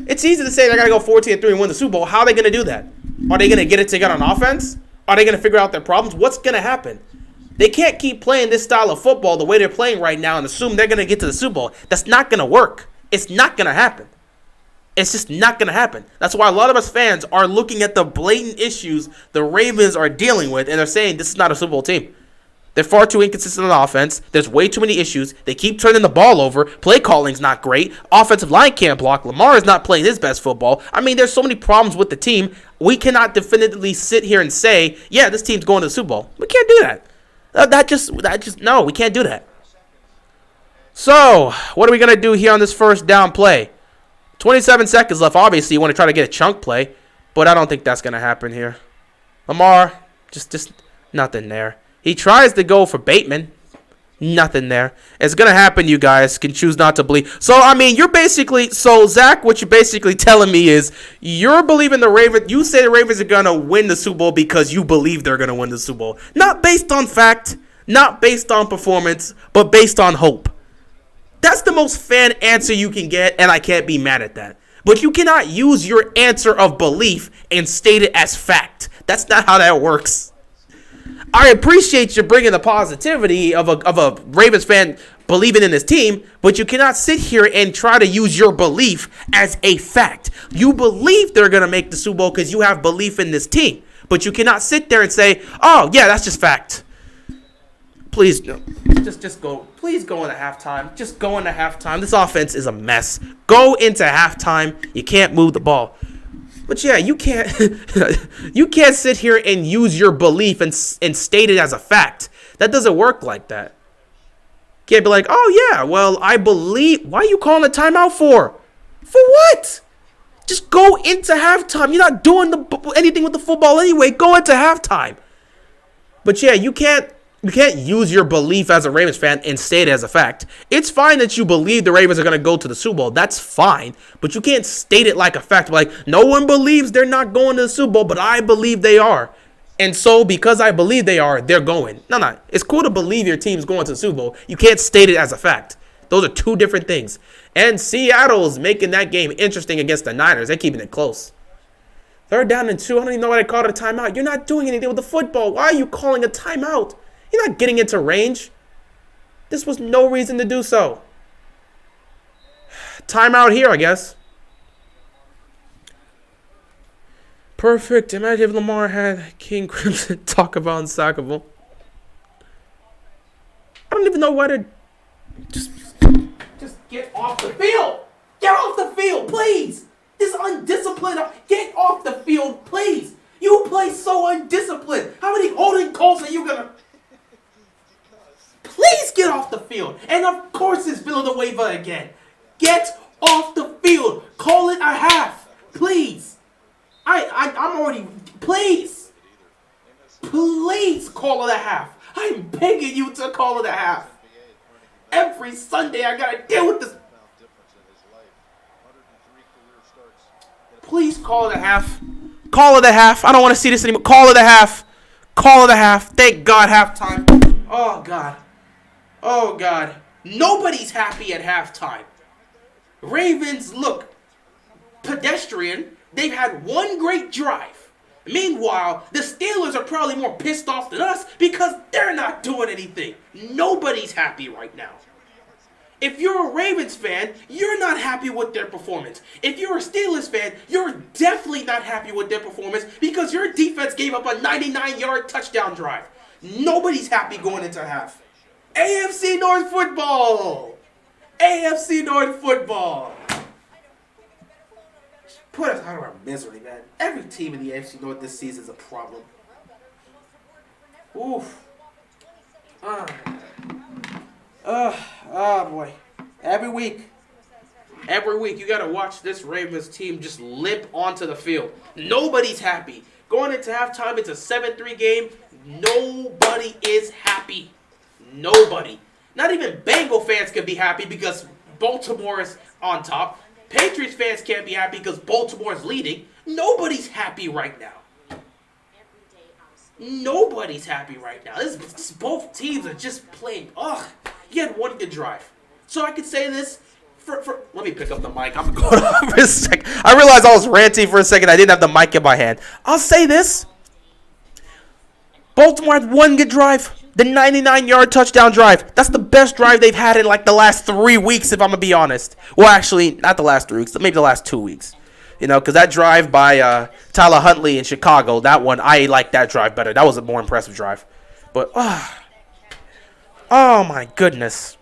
A: It's easy to say they got to go 14-3 and win the Super Bowl. How are they going to do that? Are they going to get it together on offense? Are they going to figure out their problems? What's going to happen? They can't keep playing this style of football the way they're playing right now and assume they're going to get to the Super Bowl. That's not going to work. It's not going to happen. It's just not going to happen. That's why a lot of us fans are looking at the blatant issues the Ravens are dealing with, and they're saying this is not a Super Bowl team. They're far too inconsistent on offense. There's way too many issues. They keep turning the ball over. Play calling's not great. Offensive line can't block. Lamar is not playing his best football. I mean, there's so many problems with the team. We cannot definitively sit here and say, yeah, this team's going to the Super Bowl. We can't do that. No, we can't do that. So, what are we going to do here on this first down play? 27 seconds left. Obviously, you want to try to get a chunk play, but I don't think that's going to happen here. Lamar, just nothing there. He tries to go for Bateman. Nothing there. It's going to happen, you guys. Can choose not to believe. So, I mean, Zach, what you're basically telling me is you're believing the Ravens. You say the Ravens are going to win the Super Bowl because you believe they're going to win the Super Bowl. Not based on fact, not based on performance, but based on hope. That's the most fan answer you can get, and I can't be mad at that. But you cannot use your answer of belief and state it as fact. That's not how that works. I appreciate you bringing the positivity of a Ravens fan believing in this team, but you cannot sit here and try to use your belief as a fact. You believe they're going to make the Super Bowl because you have belief in this team, but you cannot sit there and say, oh, yeah, that's just fact. Please, no. Just go. Please go into halftime. Just go into halftime. This offense is a mess. Go into halftime. You can't move the ball. But yeah, you can't you can't sit here and use your belief and state it as a fact. That doesn't work like that. You can't be like, oh yeah, well, I believe. Why are you calling a timeout for? For what? Just go into halftime. You're not doing anything with the football anyway. Go into halftime. But yeah, you can't use your belief as a Ravens fan and state it as a fact. It's fine that you believe the Ravens are going to go to the Super Bowl. That's fine. But you can't state it like a fact. Like, no one believes they're not going to the Super Bowl, but I believe they are. And so, because I believe they are, they're going. No. It's cool to believe your team's going to the Super Bowl. You can't state it as a fact. Those are two different things. And Seattle's making that game interesting against the Niners. They're keeping it close. 3rd down and 2. I don't even know why they called it a timeout. You're not doing anything with the football. Why are you calling a timeout? You're not getting into range. This was no reason to do so. Timeout here, I guess. Perfect. Imagine if Lamar had King Crimson talk about unsackable. I don't even know why to just get off the field. Get off the field, please. This undisciplined. Get off the field, please. You play so undisciplined. How many holding calls are you gonna? Please get off the field. And of course it's Villanueva again. Get off the field. Call it a half. Please. I'm already... Please. Please call it a half. I'm begging you to call it a half. Every Sunday I gotta deal with this. Please call it a half. Call it a half. I don't want to see this anymore. Call it a half. Call it a half. Thank God, halftime. Oh, God. Oh, God. Nobody's happy at halftime. Ravens look pedestrian. They've had one great drive. Meanwhile, the Steelers are probably more pissed off than us because they're not doing anything. Nobody's happy right now. If you're a Ravens fan, you're not happy with their performance. If you're a Steelers fan, you're definitely not happy with their performance because your defense gave up a 99-yard touchdown drive. Nobody's happy going into half. AFC North football! AFC North football! Put us out of our misery, man. Every team in the AFC North this season is a problem. Oof. Oh boy. Every week you gotta watch this Ravens team just limp onto the field. Nobody's happy. Going into halftime, it's a 7-3 game. Nobody is happy. Nobody. Not even Bengal fans can be happy because Baltimore is on top. Patriots fans can't be happy because Baltimore is leading. Nobody's happy right now. Nobody's happy right now. Both teams are just playing. Ugh. You had one good drive. So I could say this. Let me pick up the mic. I'm going off for a second. I realized I was ranting for a second. I didn't have the mic in my hand. I'll say this. Baltimore had one good drive. The 99-yard touchdown drive. That's the best drive they've had in like the last 3 weeks, if I'm going to be honest. Well, actually, not the last 3 weeks. Maybe the last 2 weeks. You know, because that drive by Tyler Huntley in Chicago, that one, I like that drive better. That was a more impressive drive. But, oh my goodness.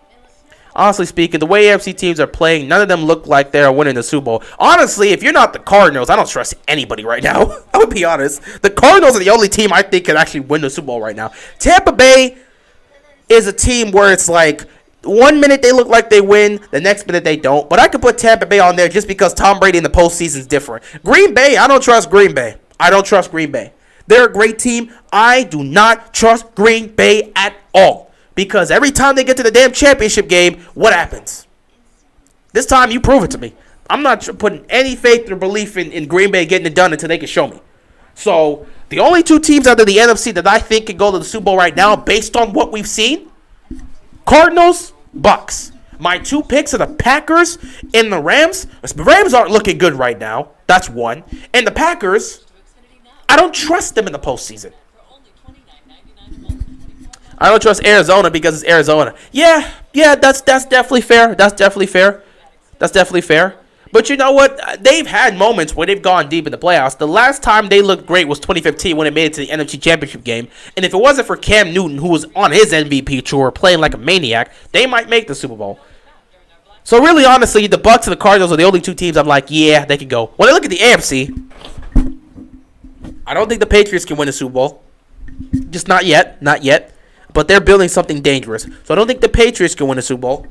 A: Honestly speaking, the way AFC teams are playing, none of them look like they're winning the Super Bowl. Honestly, if you're not the Cardinals, I don't trust anybody right now. I would be honest. The Cardinals are the only team I think can actually win the Super Bowl right now. Tampa Bay is a team where it's like, 1 minute they look like they win, the next minute they don't. But I could put Tampa Bay on there just because Tom Brady in the postseason is different. Green Bay, I don't trust Green Bay. I don't trust Green Bay. They're a great team. I do not trust Green Bay at all. Because every time they get to the damn championship game, what happens? This time, you prove it to me. I'm not putting any faith or belief in Green Bay getting it done until they can show me. So, the only two teams out of the NFC that I think can go to the Super Bowl right now, based on what we've seen, Cardinals, Bucks. My two picks are the Packers and the Rams. The Rams aren't looking good right now. That's one. And the Packers, I don't trust them in the postseason. I don't trust Arizona because it's Arizona. Yeah, that's definitely fair. That's definitely fair. That's definitely fair. But you know what? They've had moments where they've gone deep in the playoffs. The last time they looked great was 2015 when they made it to the NFC Championship game. And if it wasn't for Cam Newton, who was on his MVP tour playing like a maniac, they might make the Super Bowl. So really, honestly, the Bucs and the Cardinals are the only two teams I'm like, yeah, they can go. When I look at the AFC, I don't think the Patriots can win the Super Bowl. Just not yet. Not yet. But they're building something dangerous. So I don't think the Patriots can win the Super Bowl.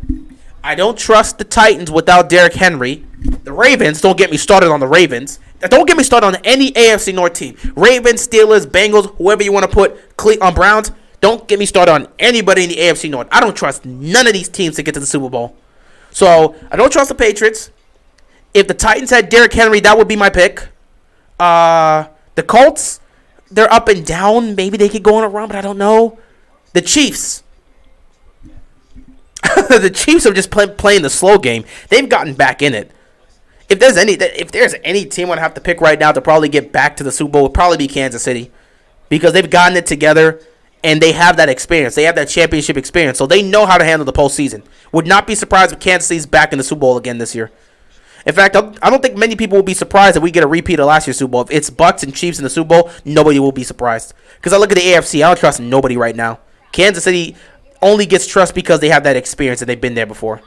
A: I don't trust the Titans without Derrick Henry. The Ravens, don't get me started on the Ravens. Don't get me started on any AFC North team. Ravens, Steelers, Bengals, whoever you want to put on Browns. Don't get me started on anybody in the AFC North. I don't trust none of these teams to get to the Super Bowl. So I don't trust the Patriots. If the Titans had Derrick Henry, that would be my pick. The Colts, they're up and down. Maybe they could go on a run, but I don't know. The Chiefs. The Chiefs are just playing the slow game. They've gotten back in it. If there's any team I'd have to pick right now to probably get back to the Super Bowl, it would probably be Kansas City, because they've gotten it together and they have that experience. They have that championship experience, so they know how to handle the postseason. Would not be surprised if Kansas City's back in the Super Bowl again this year. In fact, I don't think many people will be surprised if we get a repeat of last year's Super Bowl. If it's Bucs and Chiefs in the Super Bowl, nobody will be surprised. Because I look at the AFC, I don't trust nobody right now. Kansas City only gets trust because they have that experience and they've been there before.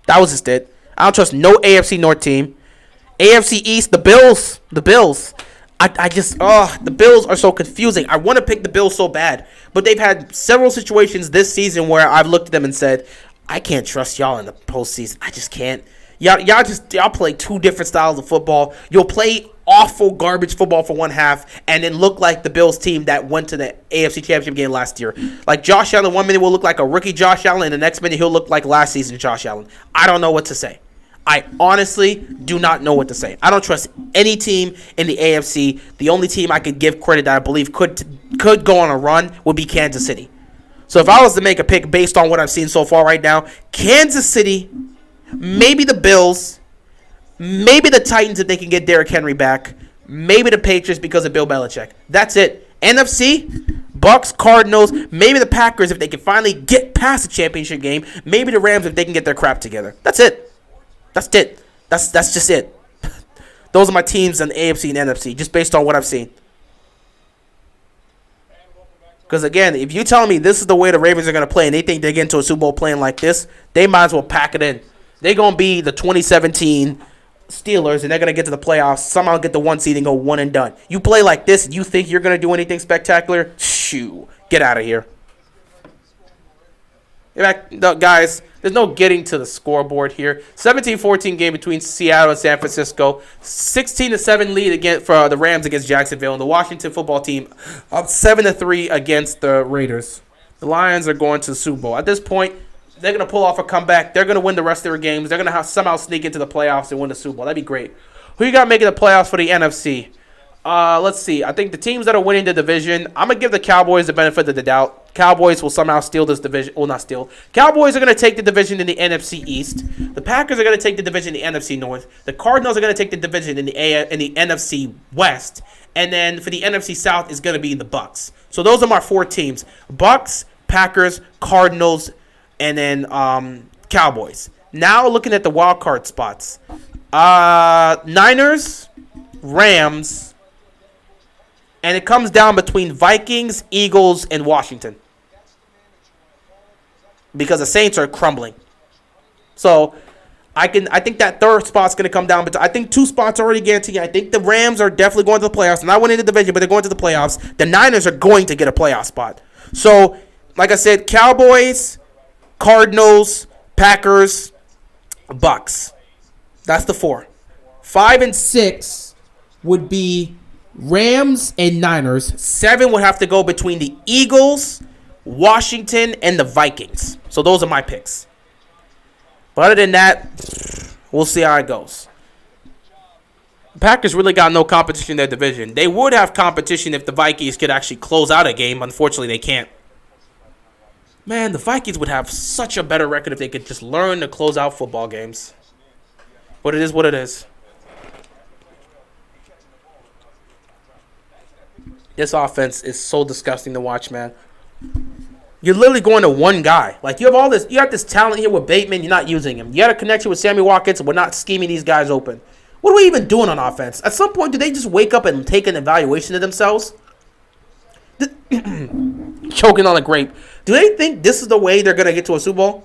A: That was just it. I don't trust no AFC North team. AFC East, the Bills. The Bills are so confusing. I want to pick the Bills so bad, but they've had several situations this season where I've looked at them and said, I can't trust y'all in the postseason. I just can't. Y'all play two different styles of football. You'll play awful garbage football for one half and then look like the Bills team that went to the AFC Championship game last year. Like Josh Allen, 1 minute will look like a rookie Josh Allen, and the next minute he'll look like last season Josh Allen. I don't know what to say. I honestly do not know what to say. I don't trust any team in the AFC. The only team I could give credit that I believe could go on a run would be Kansas City. So if I was to make a pick based on what I've seen so far right now, Kansas City, maybe the Bills, maybe the Titans if they can get Derrick Henry back, maybe the Patriots because of Bill Belichick. That's it. NFC, Bucs, Cardinals, maybe the Packers if they can finally get past the championship game, maybe the Rams if they can get their crap together. That's it. That's it. That's just it. Those are my teams in the AFC and NFC, just based on what I've seen. Because, again, if you tell me this is the way the Ravens are going to play and they think they get into a Super Bowl playing like this, they might as well pack it in. They're going to be the 2017 Steelers, and they're going to get to the playoffs, somehow get the 1 seed and go one and done. You play like this and you think you're going to do anything spectacular? Shoo. Get out of here. In fact, guys, there's no getting to the scoreboard here. 17-14 game between Seattle and San Francisco. 16-7 lead for the Rams against Jacksonville. And the Washington football team up 7-3 against the Raiders. The Lions are going to the Super Bowl. At this point, they're going to pull off a comeback. They're going to win the rest of their games. They're going to somehow sneak into the playoffs and win the Super Bowl. That'd be great. Who you got making the playoffs for the NFC? Let's see. I think the teams that are winning the division, I'm going to give the Cowboys the benefit of the doubt. Cowboys will somehow steal this division. Well, not steal. Cowboys are going to take the division in the NFC East. The Packers are going to take the division in the NFC North. The Cardinals are going to take the division in the NFC West. And then for the NFC South is going to be the Bucs. So those are my 4 teams. Bucs, Packers, Cardinals, and then Cowboys. Now looking at the wild card spots. Niners, Rams, and it comes down between Vikings, Eagles, and Washington. Because the Saints are crumbling. So I think that third spot's going to come down. But I think 2 spots are already guaranteed. I think the Rams are definitely going to the playoffs. They're not winning the division, but they're going to the playoffs. The Niners are going to get a playoff spot. So, like I said, Cowboys, Cardinals, Packers, Bucs. That's the 4. 5 and 6 would be Rams and Niners. 7 would have to go between the Eagles, Washington, and the Vikings. So those are my picks. But other than that, we'll see how it goes. The Packers really got no competition in their division. They would have competition if the Vikings could actually close out a game. Unfortunately, they can't. Man, the Vikings would have such a better record if they could just learn to close out football games. But it is what it is. This offense is so disgusting to watch, man. You're literally going to one guy. Like, you have this talent here with Bateman, you're not using him. You had a connection with Sammy Watkins, we're not scheming these guys open. What are we even doing on offense? At some point, do they just wake up and take an evaluation of themselves? Choking on a grape. Do they think this is the way they're going to get to a Super Bowl?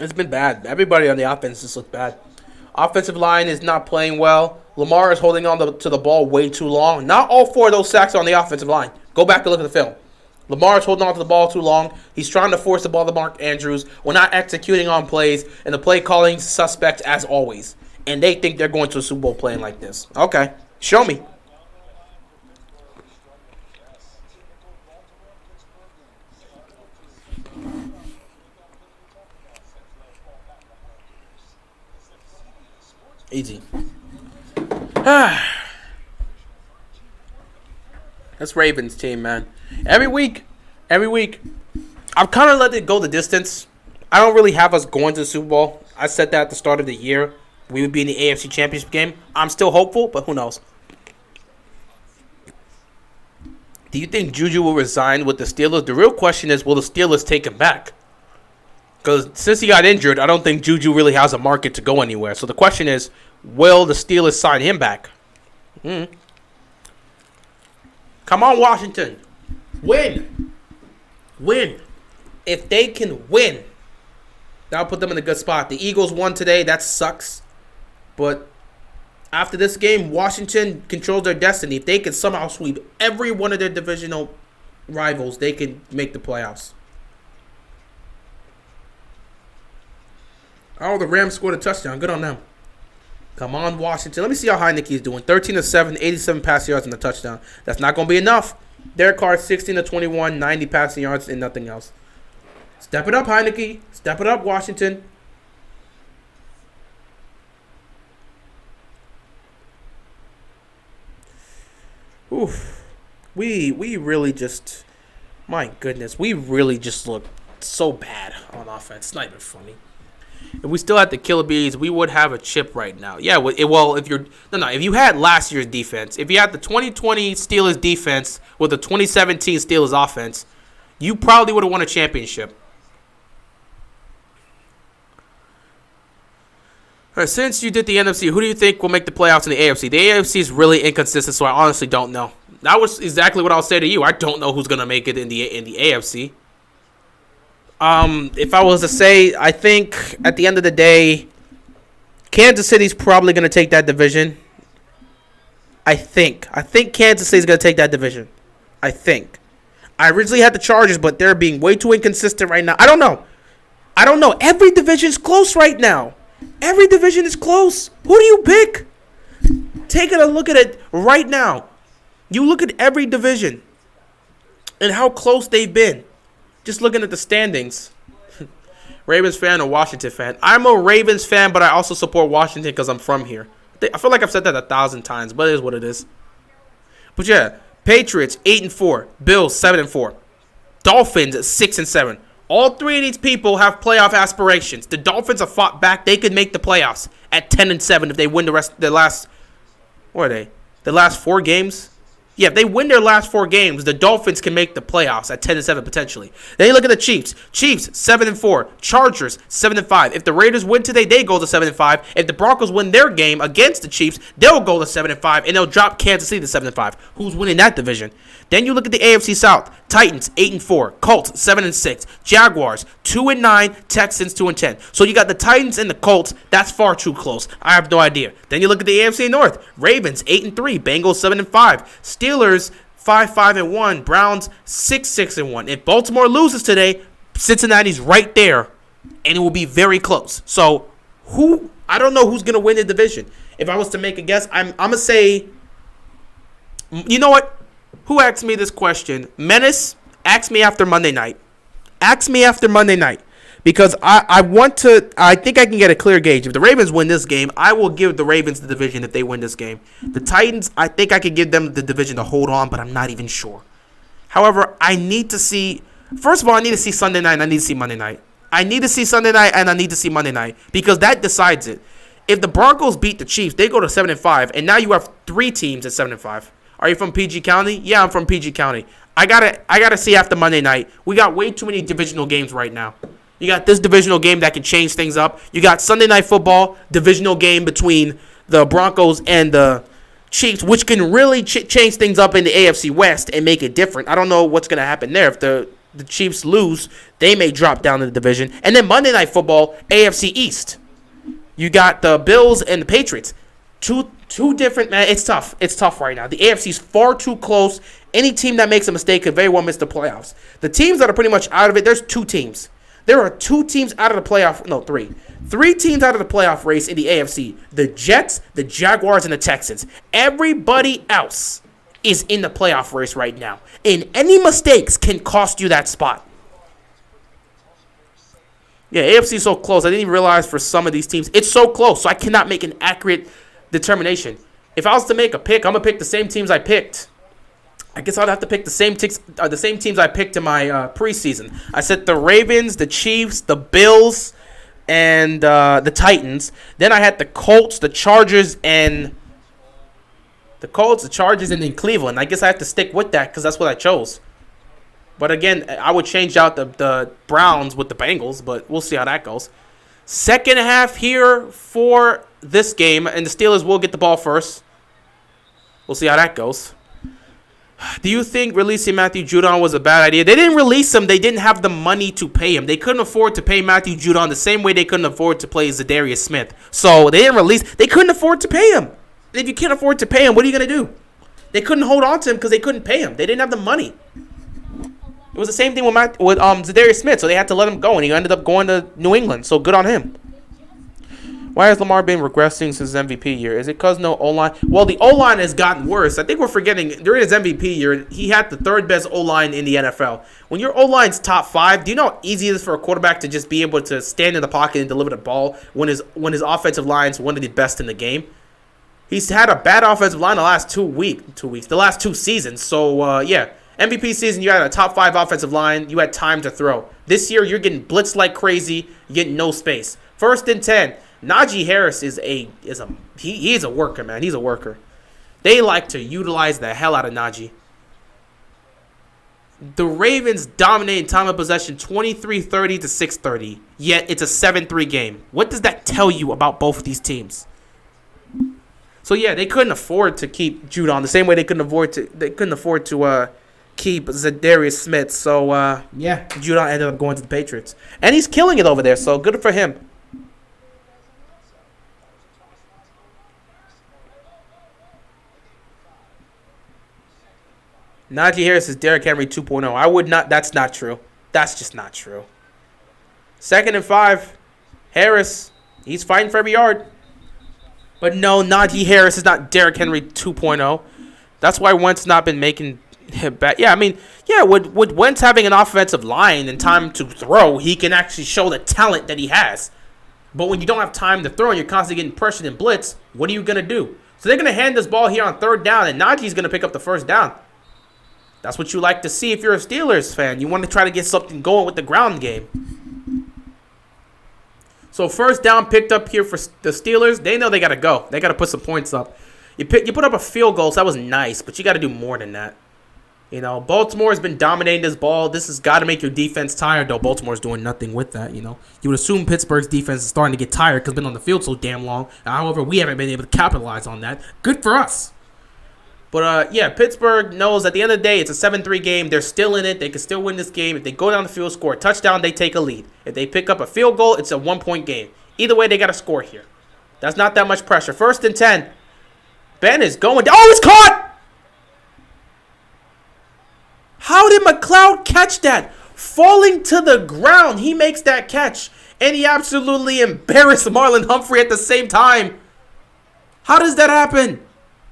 A: It's been bad. Everybody on the offense just looked bad. Offensive line is not playing well. Lamar is holding on to the ball way too long. Not all 4 of those sacks are on the offensive line. Go back and look at the film. Lamar is holding on to the ball too long. He's trying to force the ball to Mark Andrews. We're not executing on plays, and the play calling suspect as always. And they think they're going to a Super Bowl playing like this. Okay, show me. Easy. That's Ravens team, man. Every week, I've kind of let it go the distance. I don't really have us going to the Super Bowl. I said that at the start of the year. We would be in the AFC Championship game. I'm still hopeful, but who knows? Do you think Juju will resign with the Steelers? The real question is, will the Steelers take him back? Because since he got injured, I don't think Juju really has a market to go anywhere. So the question is, will the Steelers sign him back? Come on, Washington. Win. If they can win, that'll put them in a good spot. The Eagles won today. That sucks. But after this game, Washington controls their destiny. If they can somehow sweep every one of their divisional rivals, they can make the playoffs. Oh, the Rams scored a touchdown. Good on them. Come on, Washington. Let me see how Heineke is doing. 13-7, 87 passing yards and a touchdown. That's not going to be enough. Derek Carr, 16-21, 90 passing yards and nothing else. Step it up, Heineke. Step it up, Washington. Oof. We really just, my goodness, we really just look so bad on offense. It's not even funny. If we still had the killer bees, we would have a chip right now. Yeah, well, if you had last year's defense, if you had the 2020 Steelers defense with the 2017 Steelers offense, you probably would have won a championship. All right, since you did the NFC, who do you think will make the playoffs in the AFC? The AFC is really inconsistent, so I honestly don't know. That was exactly what I'll say to you. I don't know who's going to make it in the AFC. If I was to say, I think at the end of the day, Kansas City's probably going to take that division. I think Kansas City's going to take that division. I think. I originally had the Chargers, but they're being way too inconsistent right now. I don't know. Every division's close right now. Every division is close. Who do you pick? Taking a look at it right now. You look at every division and how close they've been. Just looking at the standings. Ravens fan or Washington fan? I'm a Ravens fan, but I also support Washington because I'm from here. I feel like I've said that 1,000 times, but it is what it is. But yeah, Patriots 8-4, Bills 7-4, Dolphins 6-7. All 3 of these people have playoff aspirations. The Dolphins have fought back. They could make the playoffs at 10-7 if they win the last 4 games. Yeah, if they win their last 4 games, the Dolphins can make the playoffs at 10-7 potentially. Then you look at the Chiefs. Chiefs 7-4. Chargers 7-5. If the Raiders win today, they go to 7-5. If the Broncos win their game against the Chiefs, they'll go to 7-5 and they'll drop Kansas City to 7-5. Who's winning that division? Then you look at the AFC South. Titans 8-4. Colts 7-6. Jaguars 2-9. Texans 2-10. So you got the Titans and the Colts. That's far too close. I have no idea. Then you look at the AFC North. Ravens 8-3. Bengals 7-5. Steelers 5-1. Browns 6-1. If Baltimore loses today, Cincinnati's right there, and it will be very close. So I don't know who's gonna win the division. If I was to make a guess, I'm gonna say, you know what? Who asked me this question? Menace, ask me after Monday night. Ask me after Monday night. Because I think I can get a clear gauge. If the Ravens win this game, I will give the Ravens the division if they win this game. The Titans, I think I could give them the division to hold on, but I'm not even sure. However, I need to see, first of all, I need to see Sunday night and I need to see Monday night. I need to see Sunday night, and I need to see Monday night, because that decides it. If the Broncos beat the Chiefs, they go to 7-5, and now you have 3 teams at 7-5. Are you from PG County? Yeah, I'm from PG County. I gotta see after Monday night. We got way too many divisional games right now. You got this divisional game that can change things up. You got Sunday Night Football, divisional game between the Broncos and the Chiefs, which can really change things up in the AFC West and make it different. I don't know what's going to happen there. If the Chiefs lose, they may drop down in the division. And then Monday Night Football, AFC East. You got the Bills and the Patriots. Two different, man. It's tough. It's tough right now. The AFC's far too close. Any team that makes a mistake could very well miss the playoffs. The teams that are pretty much out of it, there's 2 teams. There are 2 teams out of the playoff. No, 3. 3 teams out of the playoff race in the AFC. The Jets, the Jaguars, and the Texans. Everybody else is in the playoff race right now. And any mistakes can cost you that spot. Yeah, AFC is so close. I didn't even realize for some of these teams, it's so close, so I cannot make an accurate determination. If I was to make a pick, I'm going to pick the same teams I picked. I guess I'd have to pick the same teams I picked in my preseason. I said the Ravens, the Chiefs, the Bills, and the Titans. Then I had the Colts, the Chargers, and then Cleveland. I guess I have to stick with that because that's what I chose. But again, I would change out the Browns with the Bengals, but we'll see how that goes. Second half here for this game, and the Steelers will get the ball first. We'll see how that goes. Do you think releasing Matthew Judon was a bad idea? They didn't release him. They didn't have the money to pay him. They couldn't afford to pay Matthew Judon the same way they couldn't afford to play Zadarius Smith. So they didn't release. They couldn't afford to pay him. If you can't afford to pay him, what are you going to do? They couldn't hold on to him because they couldn't pay him. They didn't have the money. It was the same thing with Zadarius Smith, so they had to let him go, and he ended up going to New England. So good on him. Why has Lamar been regressing since his MVP year? Is it because no O-line? Well, the O-line has gotten worse. I think we're forgetting, during his MVP year, he had the 3rd best O-line in the NFL. When your O-line's top 5, do you know how easy it is for a quarterback to just be able to stand in the pocket and deliver the ball when his offensive line's one of the best in the game? He's had a bad offensive line the last the last 2 seasons. So, yeah, MVP season, you had a top 5 offensive line. You had time to throw. This year, you're getting blitzed like crazy. You're getting no space. 1st and 10. Najee Harris is a worker, man. He's a worker. They like to utilize the hell out of Najee. The Ravens dominated time of possession 23-30 to 6-30. Yet it's a 7-3 game. What does that tell you about both of these teams? So yeah, they couldn't afford to keep Judon the same way they couldn't afford to keep Zadarius Smith. So yeah, Judon ended up going to the Patriots, and he's killing it over there. So good for him. Najee Harris is Derrick Henry 2.0. I would not. That's not true. That's just not true. 2nd and 5. Harris, he's fighting for every yard. But no, Najee Harris is not Derrick Henry 2.0. That's why Wentz not been making him back. Yeah, I mean, yeah, with Wentz having an offensive line and time to throw, he can actually show the talent that he has. But when you don't have time to throw and you're constantly getting pressured and blitz, what are you going to do? So they're going to hand this ball here on 3rd down, and Najee's going to pick up the 1st down. That's what you like to see if you're a Steelers fan. You want to try to get something going with the ground game. So 1st down picked up here for the Steelers. They know they got to go. They got to put some points up. You put up a field goal, so that was nice, but you got to do more than that. You know, Baltimore has been dominating this ball. This has got to make your defense tired, though Baltimore's doing nothing with that, you know. You would assume Pittsburgh's defense is starting to get tired because it's been on the field so damn long. However, we haven't been able to capitalize on that. Good for us. But, yeah, Pittsburgh knows at the end of the day, it's a 7-3 game. They're still in it. They can still win this game. If they go down the field, score a touchdown, they take a lead. If they pick up a field goal, it's a 1-point game. Either way, they got to score here. That's not that much pressure. 1st and 10. Ben is going down. Oh, it's caught! How did McLeod catch that? Falling to the ground, he makes that catch. And he absolutely embarrassed Marlon Humphrey at the same time. How does that happen?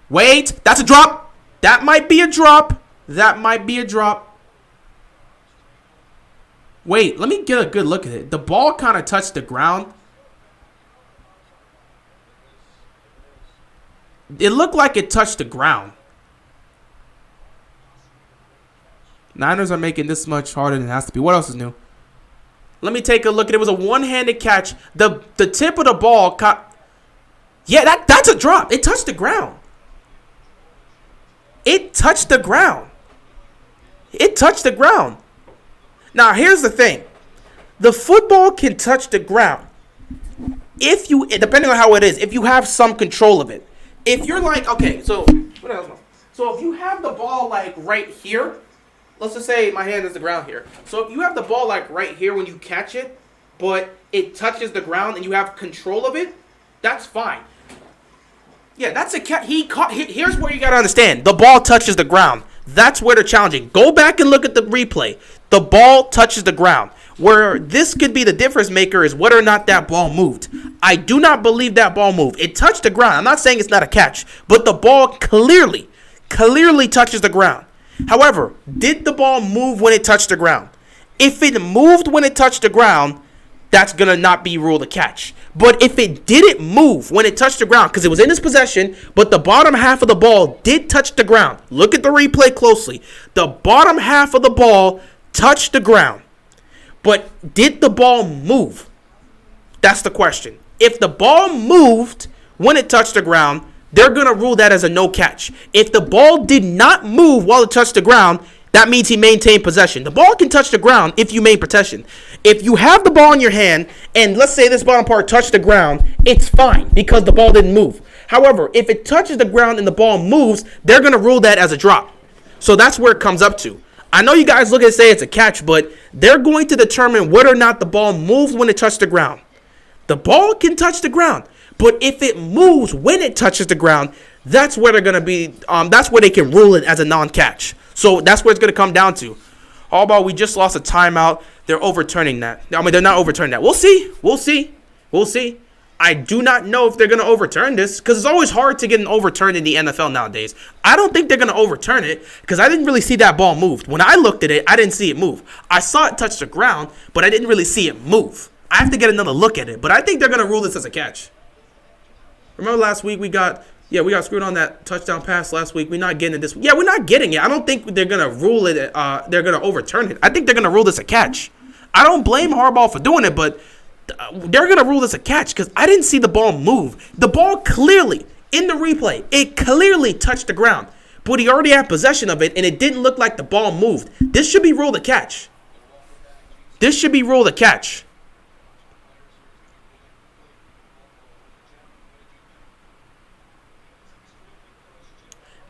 A: Wait, that's a drop. That might be a drop. That might be a drop. Wait, let me get a good look at it. The ball kind of touched the ground. It looked like it touched the ground. Niners are making this much harder than it has to be. What else is new? Let me take a look. It was a one-handed catch. The tip of the ball caught. Yeah, that's a drop. It touched the ground. It touched the ground. It touched the ground. Now, here's the thing. The football can touch the ground if you, depending on how it is, if you have some control of it. If you're like, okay, so what else? So if you have the ball like right here, let's just say my hand is the ground here. So if you have the ball like right here when you catch it, but it touches the ground and you have control of it, that's fine. Yeah, that's a catch. Here's where you gotta understand: the ball touches the ground. That's where they're challenging. Go back and look at the replay. The ball touches the ground. Where this could be the difference maker is whether or not that ball moved. I do not believe that ball moved. It touched the ground. I'm not saying it's not a catch, but the ball clearly touches the ground. However, did the ball move when it touched the ground? If it moved when it touched the ground, that's going to not be ruled a catch. But if it didn't move when it touched the ground, because it was in his possession, but the bottom half of the ball did touch the ground. Look at the replay closely. The bottom half of the ball touched the ground. But did the ball move? That's the question. If the ball moved when it touched the ground, they're going to rule that as a no catch. If the ball did not move while it touched the ground, that means he maintained possession. The ball can touch the ground if you maintain possession. If you have the ball in your hand, and let's say this bottom part touched the ground, it's fine because the ball didn't move. However, if it touches the ground and the ball moves, they're going to rule that as a drop. So that's where it comes up to. I know you guys look and say it's a catch, but they're going to determine whether or not the ball moves when it touched the ground. The ball can touch the ground, but if it moves when it touches the ground, that's where they're going to be. That's where they can rule it as a non-catch. So that's where it's going to come down to. How about we just lost a timeout? They're overturning that. I mean, they're not overturning that. We'll see. I do not know if they're going to overturn this because it's always hard to get an overturn in the NFL nowadays. I don't think they're going to overturn it because I didn't really see that ball move. When I looked at it, I didn't see it move. I saw it touch the ground, but I didn't really see it move. I have to get another look at it, but I think they're going to rule this as a catch. Remember last week we got screwed on that touchdown pass last week. We're not getting it this week. Yeah, we're not getting it. I don't think they're going to rule it. They're going to overturn it. I think they're going to rule this a catch. I don't blame Harbaugh for doing it, but they're going to rule this a catch because I didn't see the ball move. The ball clearly, in the replay, it clearly touched the ground. But he already had possession of it, and it didn't look like the ball moved. This should be ruled a catch. This should be ruled a catch.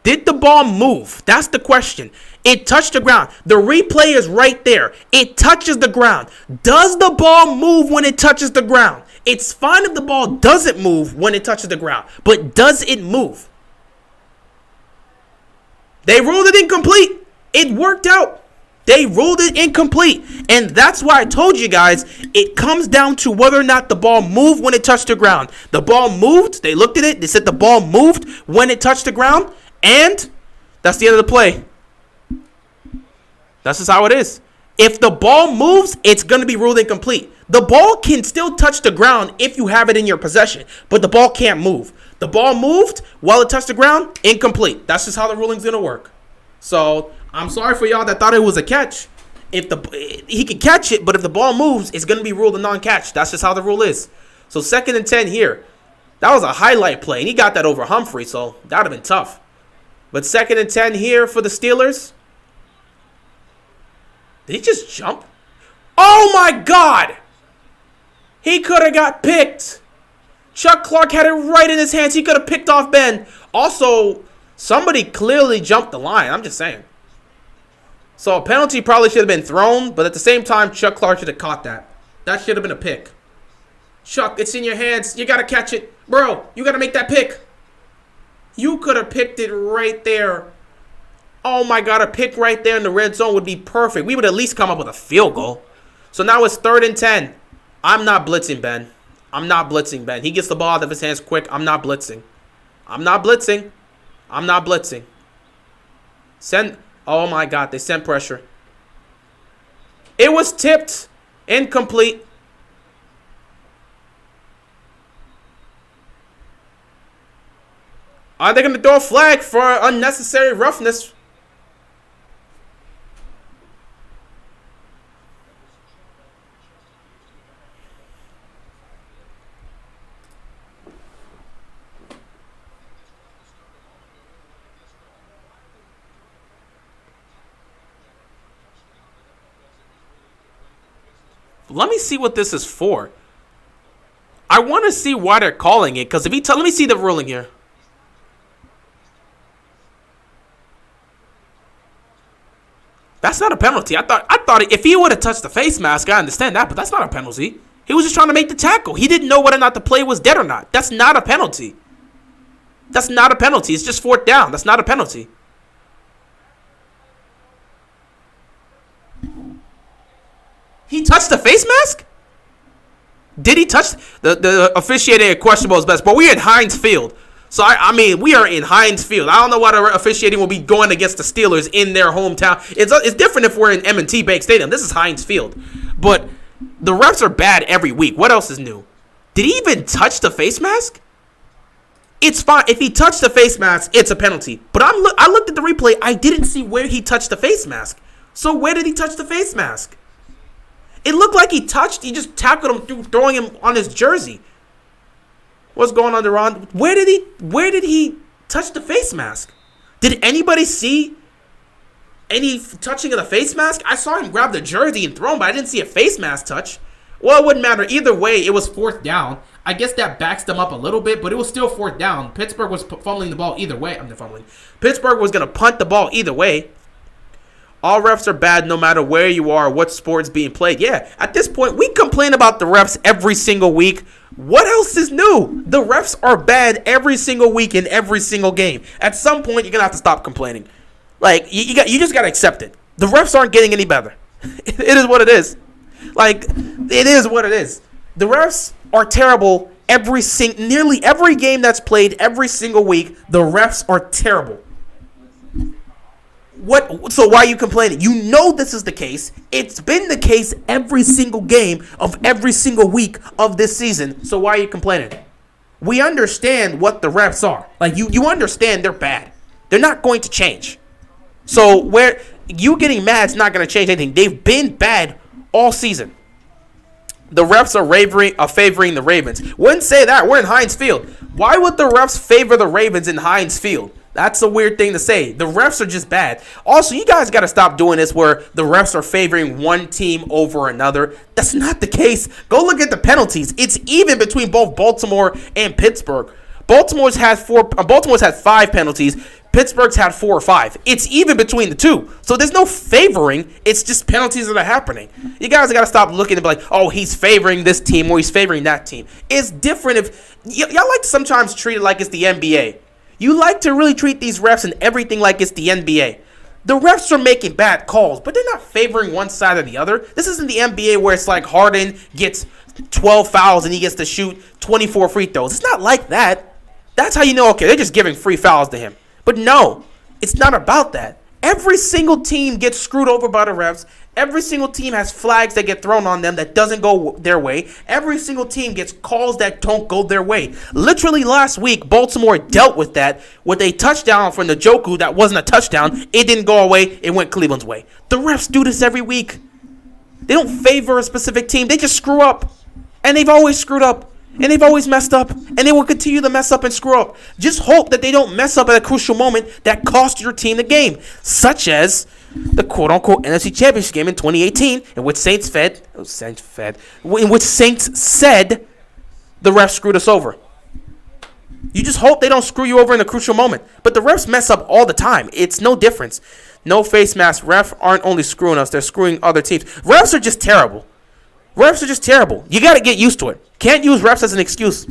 A: Did the ball move? That's the question. It touched the ground. The replay is right there. It touches the ground. Does the ball move when it touches the ground? It's fine if the ball doesn't move when it touches the ground, but does it move? They ruled it incomplete. It worked out. They ruled it incomplete. And that's why I told you guys, it comes down to whether or not the ball moved when it touched the ground. The ball moved. They looked at it. They said the ball moved when it touched the ground. And that's the end of the play. That's just how it is. If the ball moves, it's going to be ruled incomplete. The ball can still touch the ground if you have it in your possession, but the ball can't move. The ball moved while it touched the ground, incomplete. That's just how the ruling's going to work. So I'm sorry for y'all that thought it was a catch. He can catch it, but if the ball moves, it's going to be ruled a non-catch. That's just how the rule is. So 2nd and 10 here. That was a highlight play, and he got that over Humphrey, so that would have been tough. But 2nd and 10 here for the Steelers. Did he just jump? Oh, my God! He could have got picked. Chuck Clark had it right in his hands. He could have picked off Ben. Also, somebody clearly jumped the line. I'm just saying. So a penalty probably should have been thrown, but at the same time, Chuck Clark should have caught that. That should have been a pick. Chuck, it's in your hands. You got to catch it. Bro, you got to make that pick. You could have picked it right there. Oh, my God, a pick right there in the red zone would be perfect. We would at least come up with a field goal. So now it's 3rd and 10. I'm not blitzing, Ben. I'm not blitzing, Ben. He gets the ball out of his hands quick. I'm not blitzing. I'm not blitzing. I'm not blitzing. Send. Oh, my God, they sent pressure. It was tipped. Incomplete. Are they going to throw a flag for unnecessary roughness? Let me see what this is for. I want to see why they're calling it, because if he let me see the ruling here. That's not a penalty. I thought if he would have touched the face mask, I understand that, but that's not a penalty. He was just trying to make the tackle. He didn't know whether or not the play was dead or not. That's not a penalty. That's not a penalty. It's just fourth down. That's not a penalty. He touched the face mask? Did he touch the officiating at questionable is best? But we're in Heinz Field. So, I mean, we are in Heinz Field. I don't know why the officiating will be going against the Steelers in their hometown. It's different if we're in M&T Bank Stadium. This is Heinz Field. But the refs are bad every week. What else is new? Did he even touch the face mask? It's fine. If he touched the face mask, it's a penalty. But I looked at the replay. I didn't see where he touched the face mask. So where did he touch the face mask? It looked like he just tackled him, throwing him on his jersey. What's going on, Deron? Where did he touch the face mask? Did anybody see any touching of the face mask? I saw him grab the jersey and throw him, but I didn't see a face mask touch. Well, it wouldn't matter. Either way, it was fourth down. I guess that backs them up a little bit, but it was still fourth down. Pittsburgh was fumbling the ball either way. Pittsburgh was going to punt the ball either way. All refs are bad no matter where you are, what sport's being played. Yeah, at this point, we complain about the refs every single week. What else is new? The refs are bad every single week in every single game. At some point, you're going to have to stop complaining. Like, you just got to accept it. The refs aren't getting any better. It is what it is. Like, it is what it is. The refs are terrible nearly every game that's played every single week. The refs are terrible. So why are you complaining? You know this is the case. It's been the case every single game of every single week of this season. So why are you complaining? We understand what the refs are. Like, you understand they're bad. They're not going to change. So where you getting mad is not going to change anything. They've been bad all season. The refs are favoring the Ravens. Wouldn't say that. We're in Heinz Field. Why would the refs favor the Ravens in Heinz Field? That's a weird thing to say. The refs are just bad. Also, you guys got to stop doing this where the refs are favoring one team over another. That's not the case. Go look at the penalties. It's even between both Baltimore and Pittsburgh. Baltimore's had 5 penalties. Pittsburgh's had 4 or 5. It's even between the two. So there's no favoring. It's just penalties that are happening. You guys got to stop looking and be like, oh, he's favoring this team or he's favoring that team. It's different if y'all like to sometimes treat it like it's the NBA. You like to really treat these refs and everything like it's the NBA. The refs are making bad calls, but they're not favoring one side or the other. This isn't the NBA where it's like Harden gets 12 fouls and he gets to shoot 24 free throws. It's not like that. That's how you know, okay, they're just giving free fouls to him. But no, it's not about that. Every single team gets screwed over by the refs. Every single team has flags that get thrown on them that doesn't go their way. Every single team gets calls that don't go their way. Literally last week, Baltimore dealt with that with a touchdown from the Njoku that wasn't a touchdown. It didn't go away. It went Cleveland's way. The refs do this every week. They don't favor a specific team. They just screw up. And they've always screwed up. And they've always messed up. And they will continue to mess up and screw up. Just hope that they don't mess up at a crucial moment that cost your team the game. Such as the quote-unquote NFC Championship game in 2018 in which Saints said the refs screwed us over. You just hope they don't screw you over in a crucial moment. But the refs mess up all the time. It's no difference. No face mask. Refs aren't only screwing us. They're screwing other teams. Refs are just terrible. Refs are just terrible. You got to get used to it. Can't use refs as an excuse.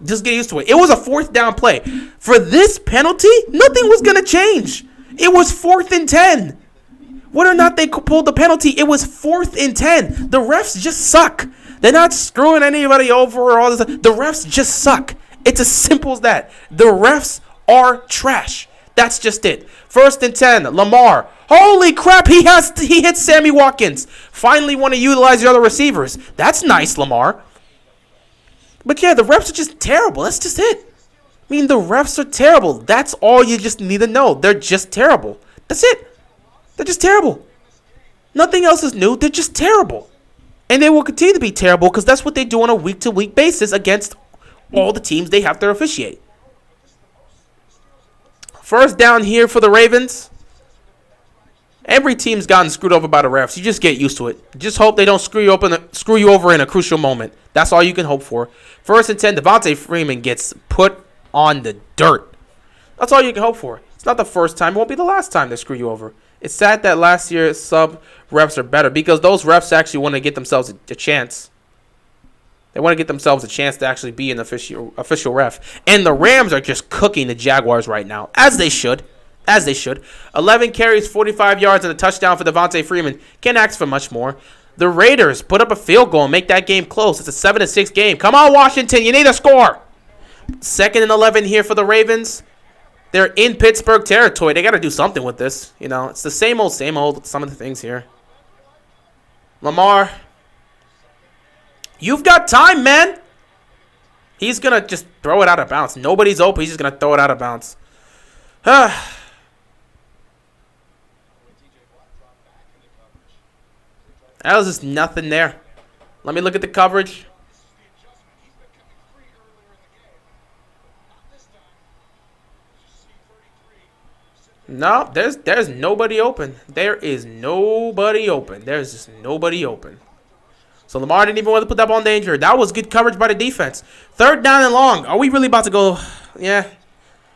A: Just get used to it. It was a 4th down play. For this penalty, nothing was going to change. It was 4th and 10. Whether or not they pulled the penalty, it was 4th and 10. The refs just suck. They're not screwing anybody over or all this. The refs just suck. It's as simple as that. The refs are trash. That's just it. 1st and 10, Lamar. Holy crap, he hit Sammy Watkins. Finally want to utilize your other receivers. That's nice, Lamar. But yeah, the refs are just terrible. That's just it. I mean, the refs are terrible. That's all you just need to know. They're just terrible. That's it. They're just terrible. Nothing else is new. They're just terrible. And they will continue to be terrible because that's what they do on a week-to-week basis against all the teams they have to officiate. 1st down here for the Ravens. Every team's gotten screwed over by the refs. You just get used to it. Just hope they don't screw you over in a crucial moment. That's all you can hope for. 1st and 10, Devontae Freeman gets put on the dirt. That's all you can hope for. It's not the first time. It won't be the last time they screw you over. It's sad that last year's sub refs are better because those refs actually want to get themselves a chance. They want to get themselves a chance to actually be an official ref. And the Rams are just cooking the Jaguars right now, as they should. 11 carries, 45 yards, and a touchdown for Devontae Freeman. Can't ask for much more. The Raiders put up a field goal and make that game close. It's a 7-6 game. Come on, Washington. You need a score. 2nd and 11 here for the Ravens. They're in Pittsburgh territory. They got to do something with this. You know, it's the same old, some of the things here. Lamar. You've got time, man. He's going to just throw it out of bounds. Nobody's open. He's just going to throw it out of bounds. That was just nothing there. Let me look at the coverage. No, there's nobody open. There is nobody open. There's just nobody open. So Lamar didn't even want to put that ball in danger. That was good coverage by the defense. 3rd down and long. Are we really about to go? Yeah.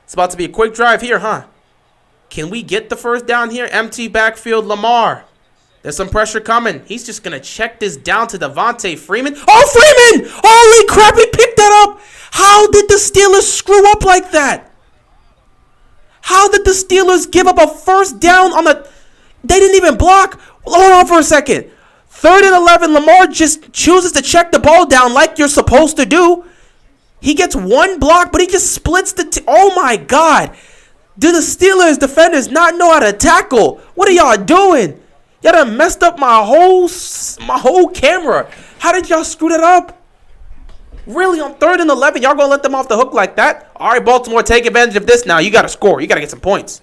A: It's about to be a quick drive here, huh? Can we get the 1st down here? Empty backfield, Lamar. There's some pressure coming. He's just going to check this down to Devontae Freeman. Oh, Freeman! Holy crap, he picked that up. How did the Steelers screw up like that? How did the Steelers give up a 1st down on the... They didn't even block. Hold on for a second. 3rd and 11, Lamar just chooses to check the ball down like you're supposed to do. He gets 1 block, but he just splits the... Oh, my God. Do the Steelers defenders not know how to tackle? What are y'all doing? Y'all done messed up my whole camera. How did y'all screw that up? Really, on 3rd and 11, y'all going to let them off the hook like that? All right, Baltimore, take advantage of this now. You got to score. You got to get some points.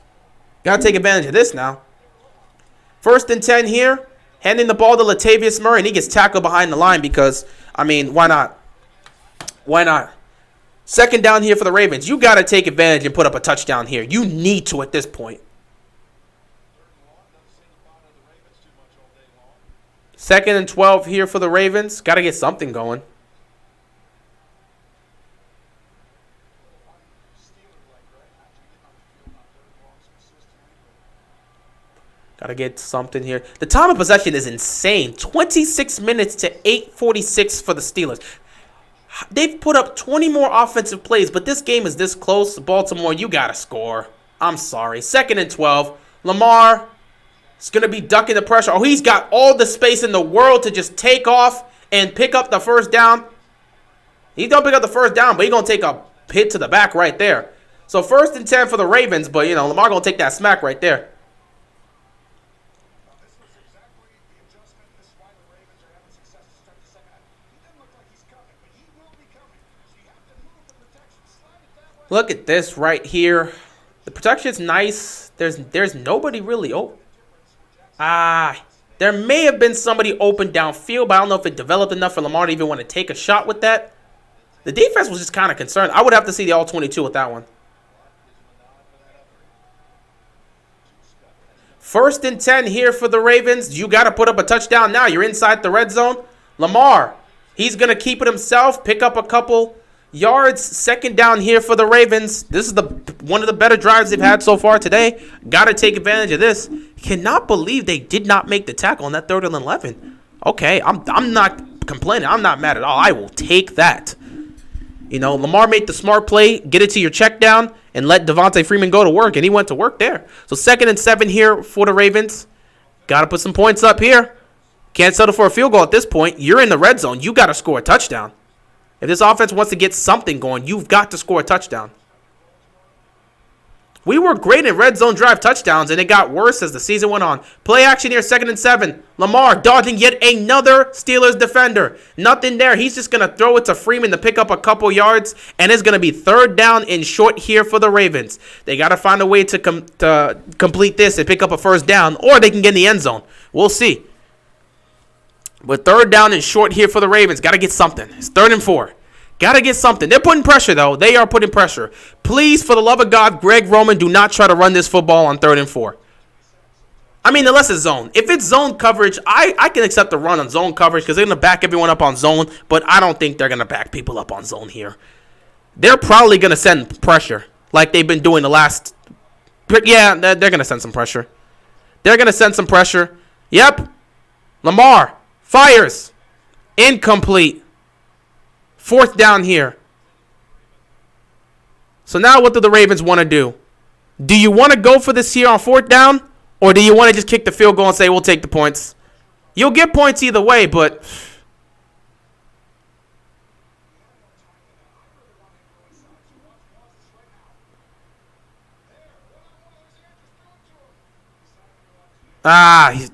A: Got to take advantage of this now. 1st and 10 here. Handing the ball to Latavius Murray, and he gets tackled behind the line because, I mean, why not? Why not? 2nd down here for the Ravens. You got to take advantage and put up a touchdown here. You need to at this point. 2nd and 12 here for the Ravens. Got to get something going. Got to get something here. The time of possession is insane. 26 minutes to 8:46 for the Steelers. They've put up 20 more offensive plays, but this game is this close. Baltimore, you got to score. I'm sorry. 2nd and 12. Lamar is going to be ducking the pressure. Oh, he's got all the space in the world to just take off and pick up the 1st down. He's going to pick up the 1st down, but he's going to take a hit to the back right there. So 1st and 10 for the Ravens, but, you know, Lamar going to take that smack right there. Look at this right here. The protection's nice. There's nobody really open. There may have been somebody open downfield, but I don't know if it developed enough for Lamar to even want to take a shot with that. The defense was just kind of concerned. I would have to see the all-22 with that one. 1st and 10 here for the Ravens. You got to put up a touchdown now. You're inside the red zone. Lamar, he's going to keep it himself, pick up a couple yards. 2nd down here for the Ravens. This is one of the better drives they've had so far today. Got to take advantage of this. Cannot believe they did not make the tackle on that 3rd and 11. Okay, I'm not complaining. I'm not mad at all. I will take that. You know, Lamar made the smart play. Get it to your check down and let Devontae Freeman go to work, and he went to work there. So 2nd and 7 here for the Ravens. Got to put some points up here. Can't settle for a field goal at this point. You're in the red zone. You got to score a touchdown. If this offense wants to get something going, you've got to score a touchdown. We were great in red zone drive touchdowns, and it got worse as the season went on. Play action here, 2nd and 7. Lamar dodging yet another Steelers defender. Nothing there. He's just going to throw it to Freeman to pick up a couple yards, and it's going to be 3rd down and short here for the Ravens. They got to find a way to complete this and pick up a 1st down, or they can get in the end zone. We'll see. But 3rd down and short here for the Ravens. Got to get something. It's 3rd and 4. Got to get something. They're putting pressure, though. They are putting pressure. Please, for the love of God, Greg Roman, do not try to run this football on 3rd and 4. I mean, unless it's zone. If it's zone coverage, I can accept the run on zone coverage because they're going to back everyone up on zone, but I don't think they're going to back people up on zone here. They're probably going to send pressure like they've been doing the last... Yeah, they're going to send some pressure. They're going to send some pressure. Yep. Lamar fires. Incomplete. 4th down here. So now what do the Ravens want to do? Do you want to go for this here on 4th down? Or do you want to just kick the field goal and say, we'll take the points? You'll get points either way, but...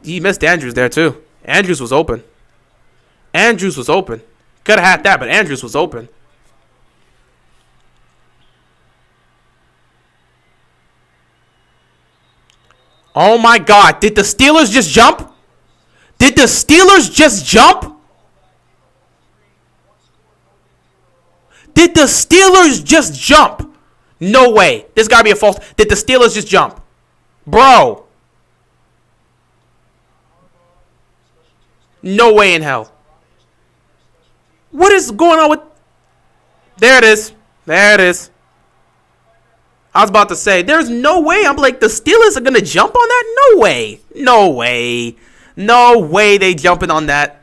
A: he missed Andrews there too. Andrews was open. Andrews was open. Could have had that, but Andrews was open. Oh my God. Did the Steelers just jump? Did the Steelers just jump? Did the Steelers just jump? No way. This got to be a false. Did the Steelers just jump? Bro. No way in hell. What is going on with... There it is. There it is. I was about to say, there's no way. I'm like, the Steelers are going to jump on that? No way. No way. No way they jumping on that.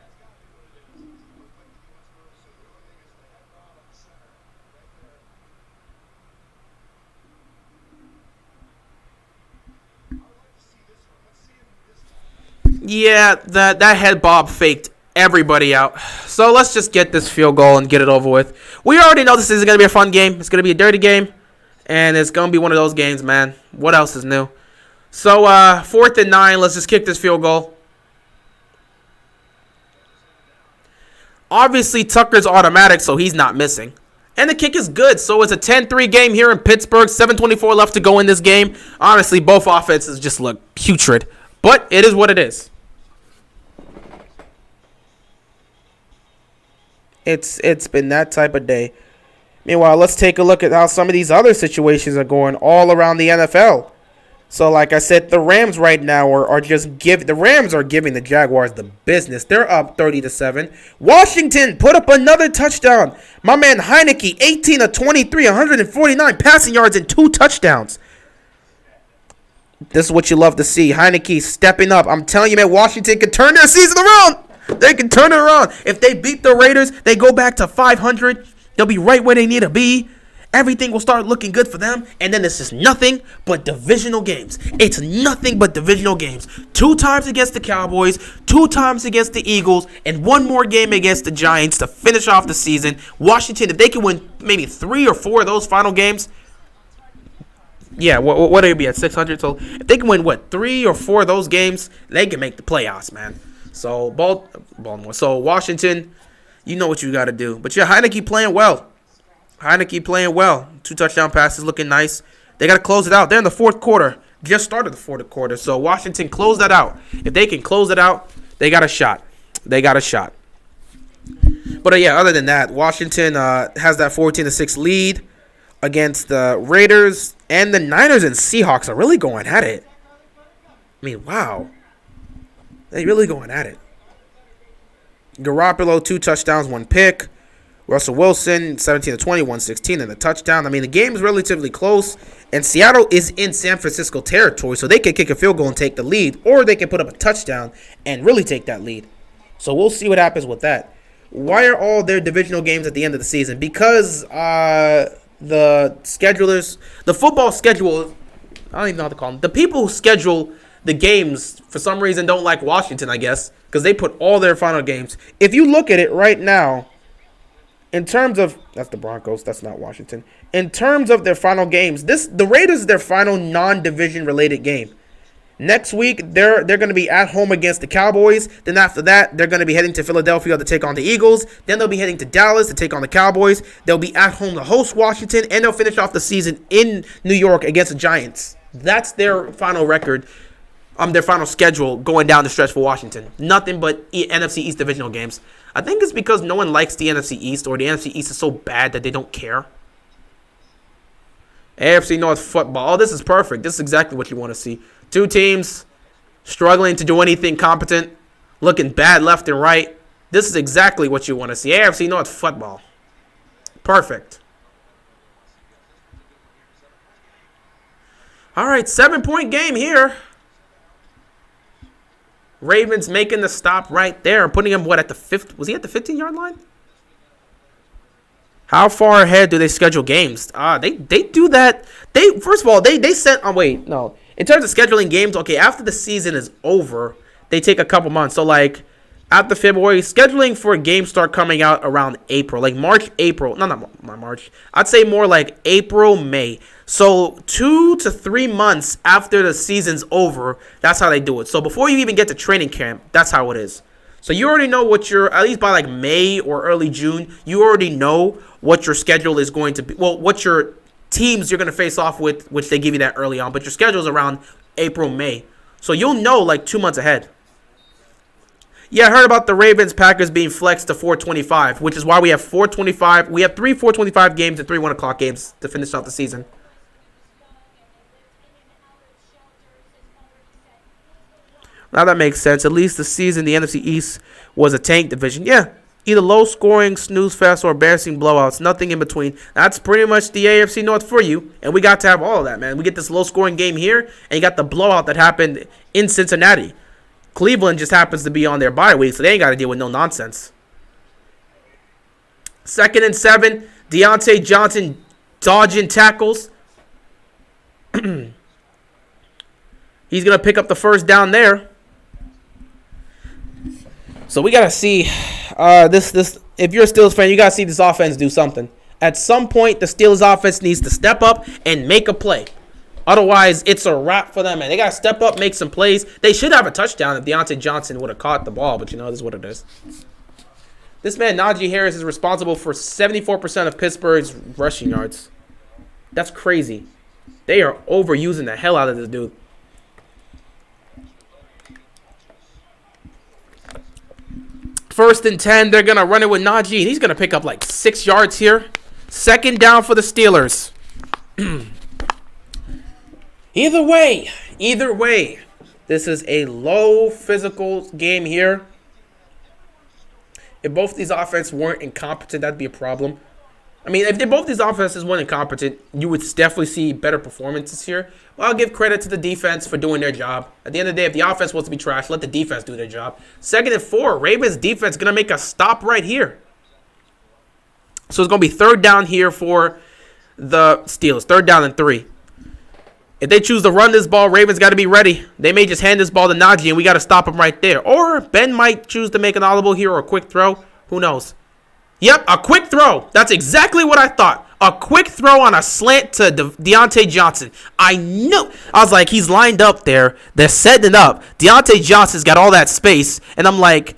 A: Yeah, that head bob faked everybody out. So let's just get this field goal and get it over with. We already know this isn't going to be a fun game. It's going to be a dirty game. And it's going to be one of those games, man. What else is new? So, 4th and 9. Let's just kick this field goal. Obviously, Tucker's automatic, so he's not missing. And the kick is good. So, it's a 10-3 game here in Pittsburgh. 7:24 left to go in this game. Honestly, both offenses just look putrid. But it is what it is. It's been that type of day. Meanwhile, let's take a look at how some of these other situations are going all around the NFL. So, like I said, the Rams right now are just giving the Jaguars the business. They're up 30-7. Washington put up another touchdown. My man Heineke, 18 of 23, 149 passing yards and 2 touchdowns. This is what you love to see. Heineke stepping up. I'm telling you, man, Washington can turn their season around. They can turn it around. If they beat the Raiders, they go back to 500. They'll be right where they need to be. Everything will start looking good for them. And then it's just nothing but divisional games. It's nothing but divisional games. 2 times against the Cowboys, 2 times against the Eagles, and 1 more game against the Giants to finish off the season. Washington, if they can win maybe 3 or 4 of those final games, yeah, what would they be at 600? So if they can win, 3 or 4 of those games, they can make the playoffs, man. So, Baltimore. So, Washington, you know what you got to do. But, yeah, Heineke playing well. 2 touchdown passes looking nice. They got to close it out. They're in the 4th quarter. Just started the 4th quarter. So, Washington closed that out. If they can close it out, they got a shot. But, yeah, other than that, Washington has that 14-6 lead against the Raiders. And the Niners and Seahawks are really going at it. I mean, wow. They're really going at it. Garoppolo, 2 touchdowns, 1 pick. Russell Wilson, 17-20, 116, and a touchdown. I mean, the game is relatively close, and Seattle is in San Francisco territory, so they can kick a field goal and take the lead, or they can put up a touchdown and really take that lead. So we'll see what happens with that. Why are all their divisional games at the end of the season? Because the schedulers, the football schedule, I don't even know how to call them. The people who schedule the games, for some reason, don't like Washington, I guess, because they put all their final games. If you look at it right now, in terms of, that's the Broncos, that's not Washington. In terms of their final games, the Raiders is their final non-division related game. Next week, they're going to be at home against the Cowboys. Then after that, they're going to be heading to Philadelphia to take on the Eagles. Then they'll be heading to Dallas to take on the Cowboys. They'll be at home to host Washington, and they'll finish off the season in New York against the Giants. That's their final record. Their final schedule going down the stretch for Washington. Nothing but NFC East divisional games. I think it's because no one likes the NFC East, or the NFC East is so bad that they don't care. AFC North football. Oh, this is perfect. This is exactly what you want to see. 2 teams struggling to do anything competent, looking bad left and right. This is exactly what you want to see. AFC North football. Perfect. All right, 7-point game here. Ravens making the stop right there, putting him, what, at the 5th? Was he at the 15-yard line? How far ahead do they schedule games? They do that. First of all, they sent. Oh wait, no. In terms of scheduling games, okay, after the season is over, they take a couple months. So like after February, scheduling for games start coming out around April, like March, April. No, not March. I'd say more like April, May. So 2 to 3 months after the season's over, that's how they do it. So before you even get to training camp, that's how it is. So you already know what at least by like May or early June, you already know what your schedule is going to be. Well, what your teams you're going to face off with, which they give you that early on. But your schedule is around April, May. So you'll know like 2 months ahead. Yeah, I heard about the Ravens-Packers being flexed to 425, which is why we have 425. We have 3 425 games and 3 1 o'clock games to finish out the season. Now that makes sense. At least the season, the NFC East was a tank division. Yeah, either low-scoring, snooze-fest, or embarrassing blowouts. Nothing in between. That's pretty much the AFC North for you. And we got to have all of that, man. We get this low-scoring game here, and you got the blowout that happened in Cincinnati. Cleveland just happens to be on their bye week, so they ain't got to deal with no nonsense. 2nd and 7. Deontay Johnson dodging tackles. He's going to pick up the first down there. So we got to see this. If you're a Steelers fan, you got to see this offense do something. At some point, the Steelers offense needs to step up and make a play. Otherwise, it's a wrap for them, man. They got to step up, make some plays. They should have a touchdown if Deontay Johnson would have caught the ball, but you know, this is what it is. This man, Najee Harris, is responsible for 74% of Pittsburgh's rushing yards. That's crazy. They are overusing the hell out of this dude. First and 10, they're going to run it with Najee, and he's going to pick up like 6 yards here. 2nd down for the Steelers. Either way, this is a low physical game here. If both these offenses weren't incompetent, that'd be a problem. I mean, if both these offenses weren't incompetent, you would definitely see better performances here. Well, I'll give credit to the defense for doing their job. At the end of the day, if the offense wants to be trash, let the defense do their job. 2nd and 4, Ravens defense going to make a stop right here. So it's going to be 3rd down here for the Steelers. 3rd down and 3. If they choose to run this ball, Ravens got to be ready. They may just hand this ball to Najee, and we got to stop him right there. Or Ben might choose to make an audible here or a quick throw. Who knows? Yep, a quick throw. That's exactly what I thought. A quick throw on a slant to Deontay Johnson. I knew. I was like, he's lined up there. They're setting it up. Deontay Johnson's got all that space. And I'm like,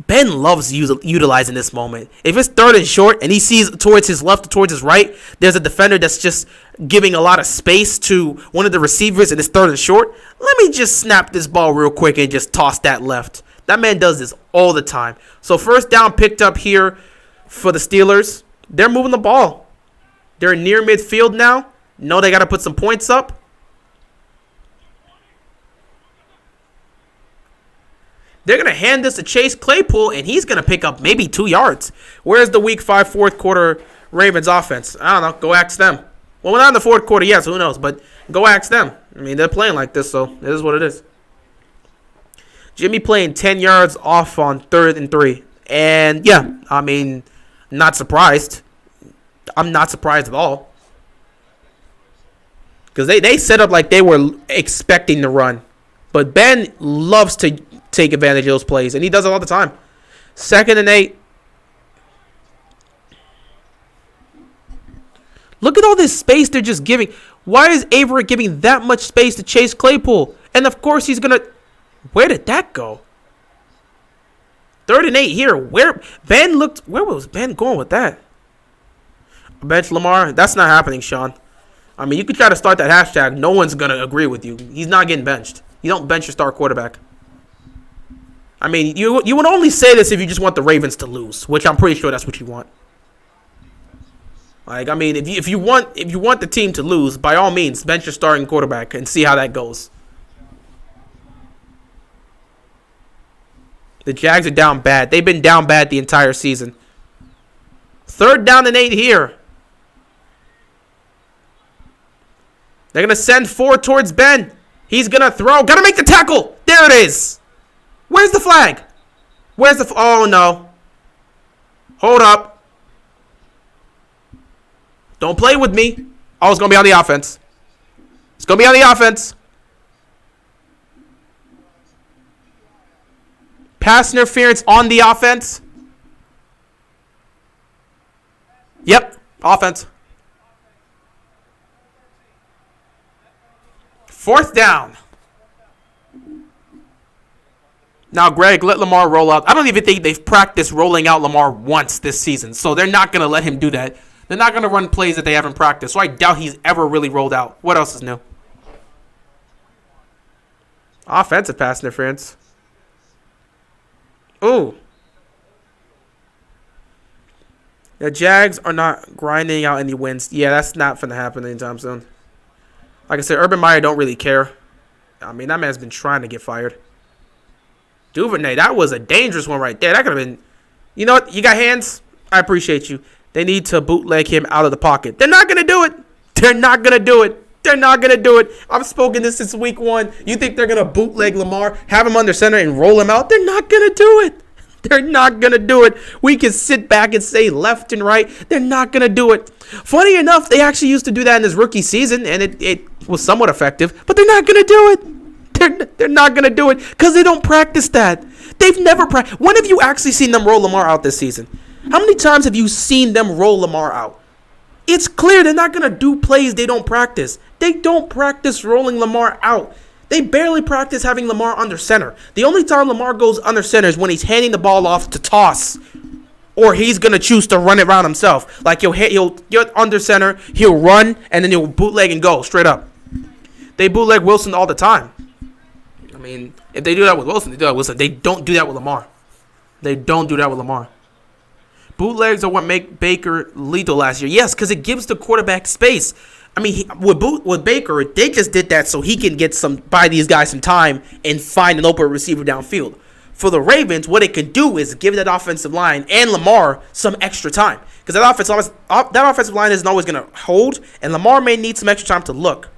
A: Ben loves utilizing this moment. If it's 3rd and short and he sees towards his left or towards his right, there's a defender that's just giving a lot of space to one of the receivers and it's 3rd and short. Let me just snap this ball real quick and just toss that left. That man does this all the time. So 1st down picked up here for the Steelers. They're moving the ball. They're near midfield now. No, they got to put some points up. They're going to hand this to Chase Claypool, and he's going to pick up maybe 2 yards. Where's the Week 5 4th quarter Ravens offense? I don't know. Go ask them. Well, we're not in the 4th quarter yet, so who knows? But go ask them. I mean, they're playing like this, so it is what it is. Jimmy playing 10 yards off on 3rd and 3. And, yeah, I mean, not surprised. I'm not surprised at all. Because they set up like they were expecting to run. But Ben loves to take advantage of those plays, and he does it all the time. 2nd and 8. Look at all this space they're just giving. Why is Averett giving that much space to Chase Claypool? And, of course, he's going to... Where did that go? 3rd and 8 here. Where was Ben going with that? Bench Lamar? That's not happening, Sean. I mean, you could try to start that hashtag. No one's going to agree with you. He's not getting benched. You don't bench your star quarterback. I mean, you would only say this if you just want the Ravens to lose, which I'm pretty sure that's what you want. Like, I mean, if you want the team to lose, by all means, bench your starting quarterback and see how that goes. The Jags are down bad. They've been down bad the entire season. 3rd down and 8 here. They're going to send 4 towards Ben. He's going to throw. Got to make the tackle. There it is. Where's the flag? Where's the... Oh, no. Hold up. Don't play with me. Oh, it's going to be on the offense. It's going to be on the offense. Pass interference on the offense. Yep, offense. 4th down. Now, Greg, let Lamar roll out. I don't even think they've practiced rolling out Lamar once this season, so they're not going to let him do that. They're not going to run plays that they haven't practiced, so I doubt he's ever really rolled out. What else is new? Offensive pass interference. Ooh. The Jags are not grinding out any wins. Yeah, that's not going to happen anytime soon. Like I said, Urban Meyer don't really care. I mean, that man's been trying to get fired. Duvernay, that was a dangerous one right there. That could have been... You know what? You got hands? I appreciate you. They need to bootleg him out of the pocket. They're not going to do it. They're not going to do it. They're not going to do it. I've spoken this since week 1. You think they're going to bootleg Lamar, have him under center, and roll him out? They're not going to do it. They're not going to do it. We can sit back and say left and right. They're not going to do it. Funny enough, they actually used to do that in his rookie season, and it was somewhat effective. But they're not going to do it. They're not going to do it because they don't practice that. They've never practiced. When have you actually seen them roll Lamar out this season? How many times have you seen them roll Lamar out? It's clear they're not going to do plays they don't practice. They don't practice rolling Lamar out. They barely practice having Lamar under center. The only time Lamar goes under center is when he's handing the ball off to toss. Or he's going to choose to run it around himself. Like he'll get under center, he'll run, and then he'll bootleg and go straight up. They bootleg Wilson all the time. I mean, if they do that with Wilson, they do that with Wilson. They don't do that with Lamar. They don't do that with Lamar. Bootlegs are what make Baker lethal last year. Yes, because it gives the quarterback space. I mean, with Baker, they just did that so he can buy these guys some time and find an open receiver downfield. For the Ravens, what it can do is give that offensive line and Lamar some extra time. Because that offensive line isn't always going to hold, and Lamar may need some extra time to look.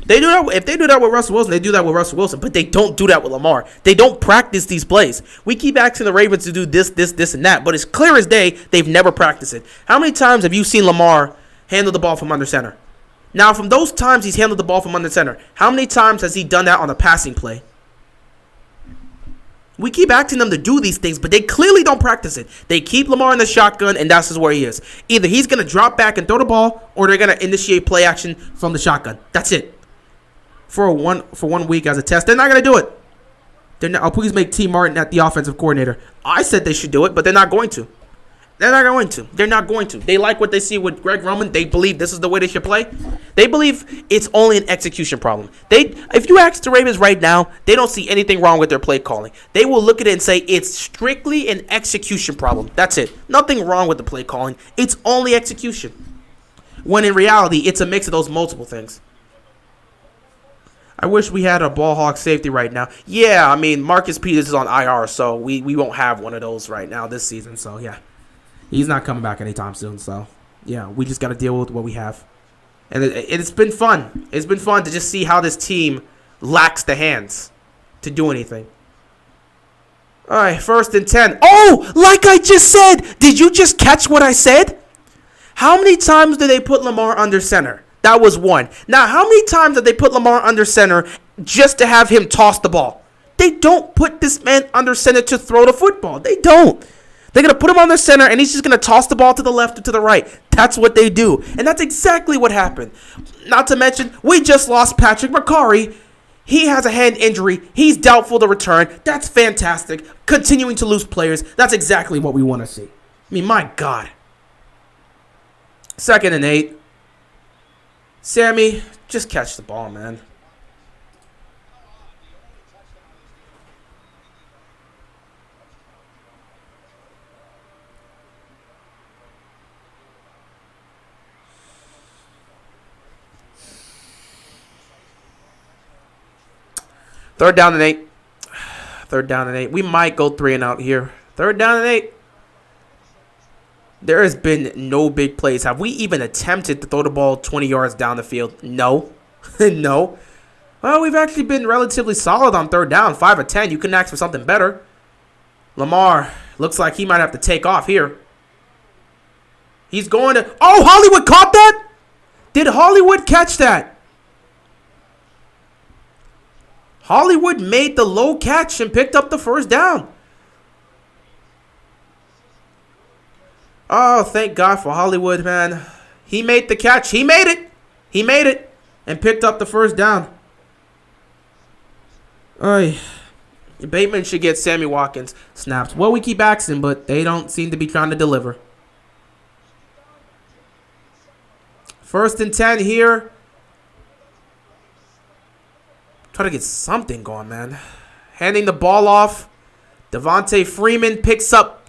A: They do that. If they do that with Russell Wilson, they do that with Russell Wilson. But they don't do that with Lamar. They don't practice these plays. We keep asking the Ravens to do this, and that. But it's clear as day, they've never practiced it. How many times have you seen Lamar handle the ball from under center? Now, from those times he's handled the ball from under center, how many times has he done that on a passing play? We keep asking them to do these things, but they clearly don't practice it. They keep Lamar in the shotgun, and that's just where he is. Either he's going to drop back and throw the ball, or they're going to initiate play action from the shotgun. That's it. For 1 week as a test, they're not going to do it. They're not. Oh, please make T. Martin at the offensive coordinator. I said they should do it, but they're not going to. They're not going to. They're not going to. They like what they see with Greg Roman. They believe this is the way they should play. They believe it's only an execution problem. If you ask the Ravens right now, they don't see anything wrong with their play calling. They will look at it and say it's strictly an execution problem. That's it. Nothing wrong with the play calling. It's only execution. When in reality, it's a mix of those multiple things. I wish we had a ball hawk safety right now. Yeah, I mean, Marcus Peters is on IR, so we won't have one of those right now this season. So, yeah. He's not coming back anytime soon, so, yeah, we just got to deal with what we have. And it's been fun. It's been fun to just see how this team lacks the hands to do anything. All right, 1st and 10. Oh, like I just said, did you just catch what I said? How many times did they put Lamar under center? That was 1. Now, how many times did they put Lamar under center just to have him toss the ball? They don't put this man under center to throw the football. They don't. They're going to put him on the center, and he's just going to toss the ball to the left or to the right. That's what they do. And that's exactly what happened. Not to mention, we just lost Patrick McCarry. He has a hand injury. He's doubtful to return. That's fantastic. Continuing to lose players. That's exactly what we want to see. I mean, my God. 2nd and 8. Sammy, just catch the ball, man. Third down and 8. Third down and 8. We might go 3 and out here. Third down and 8. There has been no big plays. Have we even attempted to throw the ball 20 yards down the field? No. No. Well, we've actually been relatively solid on third down. 5 of 10. You couldn't ask for something better. Lamar looks like he might have to take off here. He's going to... Oh, Hollywood caught that? Did Hollywood catch that? Hollywood made the low catch and picked up the first down. Oh, thank God for Hollywood, man. He made the catch. He made it. He made it and picked up the first down. Oy. Bateman should get Sammy Watkins snaps. Well, we keep asking, but they don't seem to be trying to deliver. First and 10 here. Try to get something going, man. Handing the ball off. Devontae Freeman picks up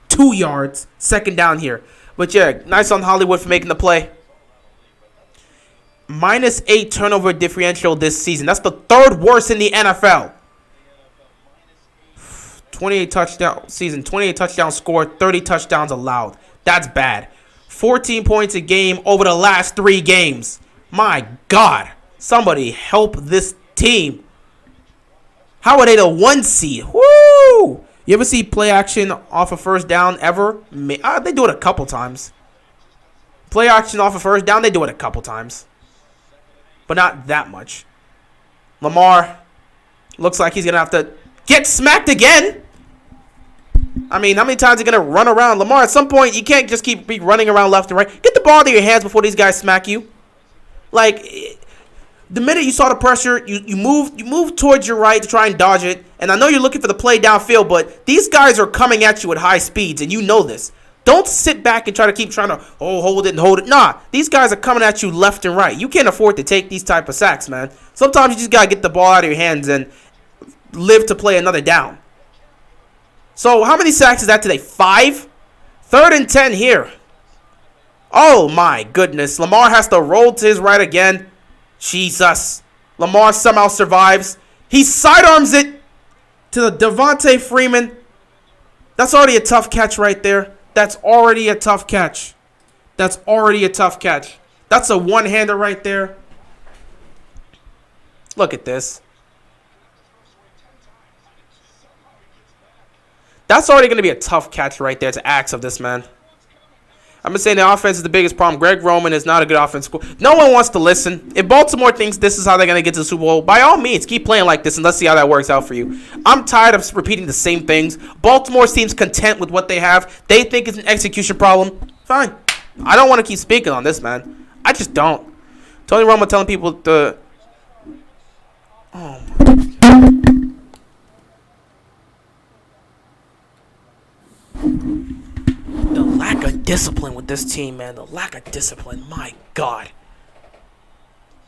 A: 2 yards. Second down here. But yeah, nice on Hollywood for making the play. -8 turnover differential this season. That's the 3rd worst in the NFL. 28 touchdown season, 28 touchdowns scored, 30 touchdowns allowed. That's bad. 14 points a game over the last 3 games. My God. Somebody help this team. How are they the 1 seed? Woo! You ever see play action off a first down ever? They do it a couple times. Play action off a first down, they do it a couple times. But not that much. Lamar looks like he's going to have to get smacked again. I mean, how many times are you going to run around? Lamar, at some point, you can't just keep running around left and right. Get the ball out of your hands before these guys smack you. Like, the minute you saw the pressure, you move towards your right to try and dodge it. And I know you're looking for the play downfield, but these guys are coming at you at high speeds, and you know this. Don't sit back and try to keep trying to, hold it and hold it. Nah, these guys are coming at you left and right. You can't afford to take these type of sacks, man. Sometimes you just got to get the ball out of your hands and live to play another down. So, how many sacks is that today? 5? 3rd and 10 here. Oh, my goodness. Lamar has to roll to his right again. Jesus. Lamar somehow survives. He sidearms it to the Devontae Freeman. That's already a tough catch right there. That's already a tough catch. That's already a tough catch. That's a one-hander right there. Look at this. That's already going to be a tough catch right there to axe of this man. I'm going to say the offense is the biggest problem. Greg Roman is not a good offense. No one wants to listen. If Baltimore thinks this is how they're going to get to the Super Bowl, by all means, keep playing like this and let's see how that works out for you. I'm tired of repeating the same things. Baltimore seems content with what they have. They think it's an execution problem. Fine. I don't want to keep speaking on this, man. I just don't. Tony Romo telling people to... Oh, my God. The lack of discipline with this team, man. The lack of discipline. My God.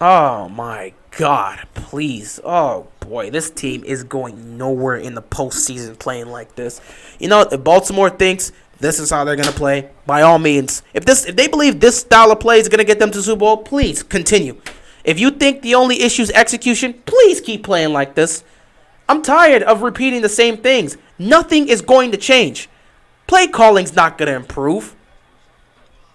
A: Oh, my God. Please. Oh, boy. This team is going nowhere in the postseason playing like this. You know, if Baltimore thinks this is how they're going to play, by all means. If they believe this style of play is going to get them to the Super Bowl, please continue. If you think the only issue is execution, please keep playing like this. I'm tired of repeating the same things. Nothing is going to change. Play calling's not going to improve.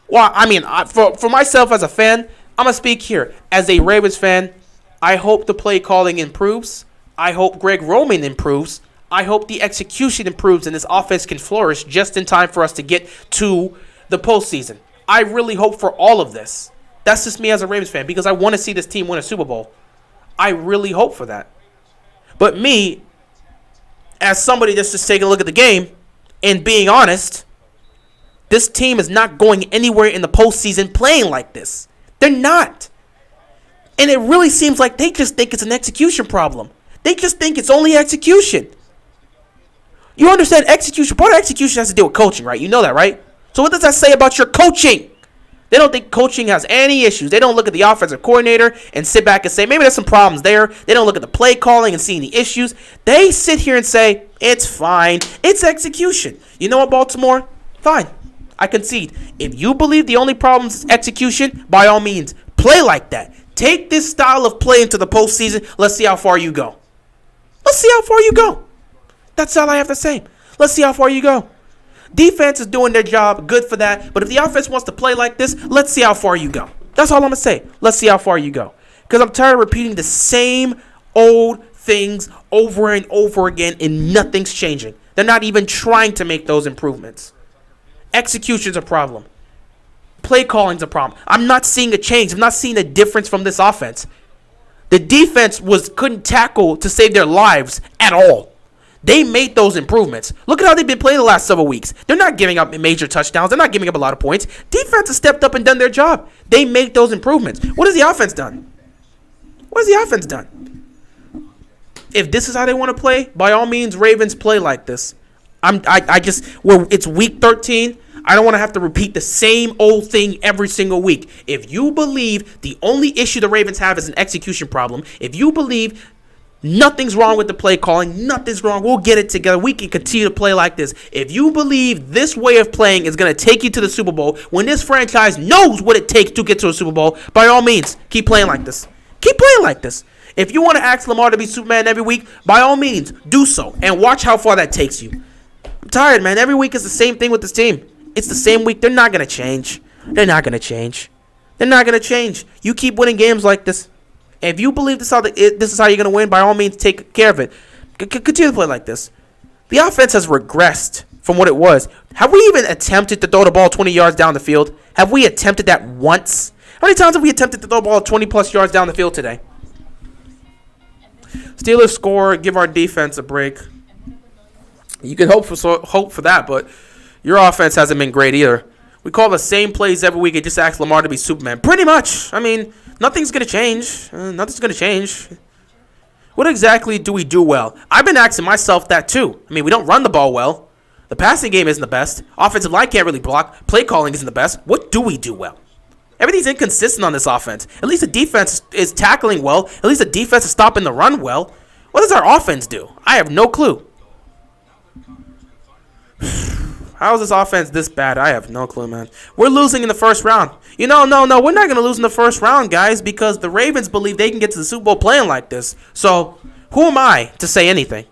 A: Well, I mean, for myself as a fan, I'm going to speak here. As a Ravens fan, I hope the play calling improves. I hope Greg Roman improves. I hope the execution improves and this offense can flourish just in time for us to get to the postseason. I really hope for all of this. That's just me as a Ravens fan because I want to see this team win a Super Bowl. I really hope for that. But me, as somebody that's just taking a look at the game, and being honest, this team is not going anywhere in the postseason playing like this. They're not. And it really seems like they just think it's an execution problem. They just think it's only execution. You understand execution? Part of execution has to do with coaching, right? You know that, right? So what does that say about your coaching? They don't think coaching has any issues. They don't look at the offensive coordinator and sit back and say, maybe there's some problems there. They don't look at the play calling and see any issues. They sit here and say, it's fine. It's execution. You know what, Baltimore? Fine. I concede. If you believe the only problem is execution, by all means, play like that. Take this style of play into the postseason. Let's see how far you go. Let's see how far you go. That's all I have to say. Let's see how far you go. Defense is doing their job. Good for that. But if the offense wants to play like this, let's see how far you go. That's all I'm going to say. Let's see how far you go. Because I'm tired of repeating the same old things over and over again and nothing's changing. They're not even trying to make those improvements. Execution's a problem. Play calling's a problem. I'm not seeing a change. I'm not seeing a difference from this offense. The defense couldn't tackle to save their lives at all. They made those improvements. Look at how they've been playing the last several weeks. They're not giving up major touchdowns. They're not giving up a lot of points. Defense has stepped up and done their job. They made those improvements. What has the offense done? What has the offense done? If this is how they want to play, by all means, Ravens play like this. It's week 13. I don't want to have to repeat the same old thing every single week. If you believe the only issue the Ravens have is an execution problem, if you believe nothing's wrong with the play calling, nothing's wrong, we'll get it together, we can continue to play like this. If you believe this way of playing is going to take you to the Super Bowl, when this franchise knows what it takes to get to a Super Bowl, by all means, keep playing like this. Keep playing like this. If you want to ask Lamar to be Superman every week, by all means, do so. And watch how far that takes you. I'm tired, man. Every week is the same thing with this team. It's the same week. They're not going to change. They're not going to change. They're not going to change. You keep winning games like this. If you believe this is how you're going to win, by all means, take care of it. Continue to play like this. The offense has regressed from what it was. Have we even attempted to throw the ball 20 yards down the field? Have we attempted that once? How many times have we attempted to throw the ball 20-plus yards down the field today? Steelers score, give our defense a break. You can hope for that, but your offense hasn't been great either. We call the same plays every week and just ask Lamar to be Superman. Pretty much. I mean, nothing's going to change. Nothing's going to change. What exactly do we do well? I've been asking myself that too. I mean, we don't run the ball well. The passing game isn't the best. Offensive line can't really block. Play calling isn't the best. What do we do well? Everything's inconsistent on this offense. At least the defense is tackling well. At least the defense is stopping the run well. What does our offense do? I have no clue. How is this offense this bad? I have no clue, man. We're losing in the first round. No, we're not going to lose in the first round, guys, because the Ravens believe they can get to the Super Bowl playing like this. So, who am I to say anything?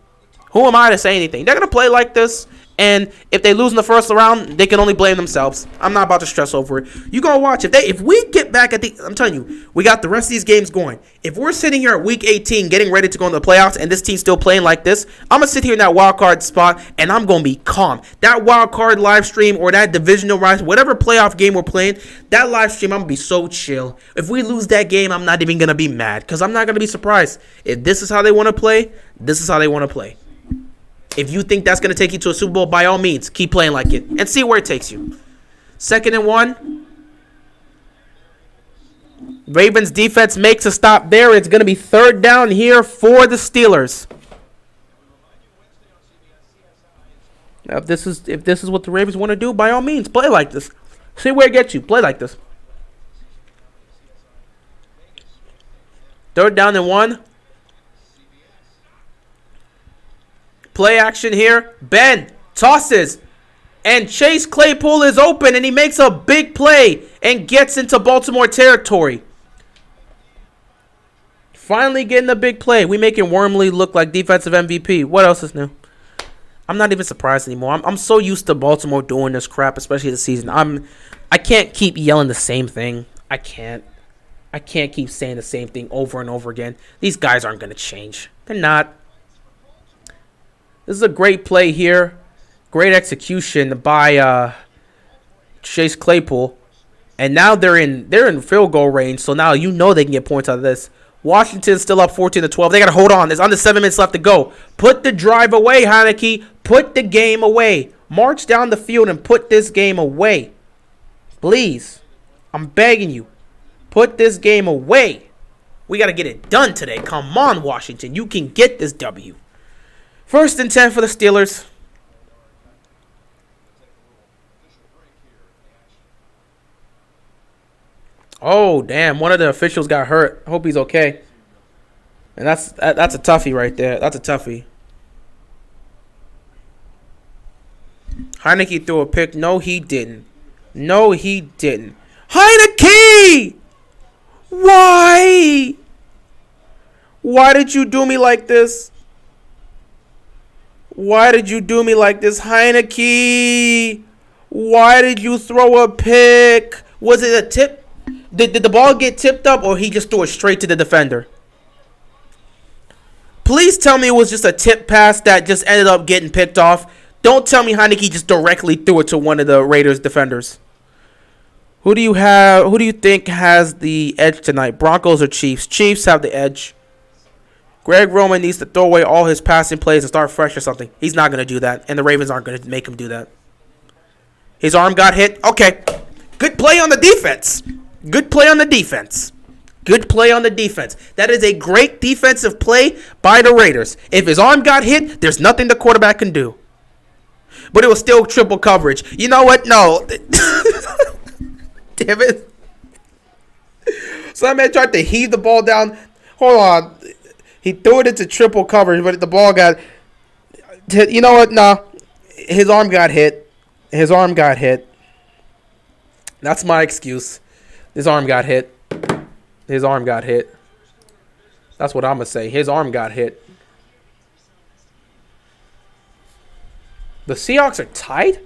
A: Who am I to say anything? They're going to play like this, and if they lose in the first round, they can only blame themselves. I'm not about to stress over it. You go watch. If we get back I'm telling you, we got the rest of these games going. If we're sitting here at week 18 getting ready to go into the playoffs and this team's still playing like this, I'm going to sit here in that wild card spot and I'm going to be calm. That wild card live stream or that divisional rise, whatever playoff game we're playing, that live stream, I'm going to be so chill. If we lose that game, I'm not even going to be mad because I'm not going to be surprised. If this is how they want to play, this is how they want to play. If you think that's going to take you to a Super Bowl, by all means, keep playing like it and see where it takes you. 2nd and 1. Ravens defense makes a stop there. It's going to be 3rd down here for the Steelers. Now, if this is what the Ravens want to do, by all means, play like this. See where it gets you. Play like this. 3rd down and 1. Play action here. Ben tosses. And Chase Claypool is open. And he makes a big play. And gets into Baltimore territory. Finally getting a big play. We making Wormley look like defensive MVP. What else is new? I'm not even surprised anymore. I'm so used to Baltimore doing this crap, especially this season. I can't keep yelling the same thing. I can't keep saying the same thing over and over again. These guys aren't going to change. They're not. This is a great play here. Great execution by Chase Claypool. And now they're in field goal range, so now you know they can get points out of this. Washington's still up 14-12. They got to hold on. There's under 7 minutes left to go. Put the drive away, Heineke. Put the game away. March down the field and put this game away. Please. I'm begging you. Put this game away. We got to get it done today. Come on, Washington. You can get this W. 1st and 10 for the Steelers. Oh, damn. One of the officials got hurt. Hope he's okay. And that's a toughie right there. That's a toughie. Heineke threw a pick. No, he didn't. No, he didn't. Heineke! Why? Why did you do me like this? Why did you do me like this, Heineke? Why did you throw a pick? Was it a tip? Did the ball get tipped up or he just threw it straight to the defender? Please tell me it was just a tip pass that just ended up getting picked off. Don't tell me Heineke just directly threw it to one of the Raiders defenders. Who do you have? Who do you think has the edge tonight? Broncos or Chiefs? Chiefs have the edge. Greg Roman needs to throw away all his passing plays and start fresh or something. He's not going to do that, and the Ravens aren't going to make him do that. His arm got hit. Okay. Good play on the defense. Good play on the defense. Good play on the defense. That is a great defensive play by the Raiders. If his arm got hit, there's nothing the quarterback can do. But it was still triple coverage. You know what? No. Damn it. So that man tried to heave the ball down. Hold on. He threw it into triple coverage, but the ball got... You know what? No. His arm got hit. His arm got hit. That's my excuse. His arm got hit. His arm got hit. That's what I'm going to say. His arm got hit. The Seahawks are tied?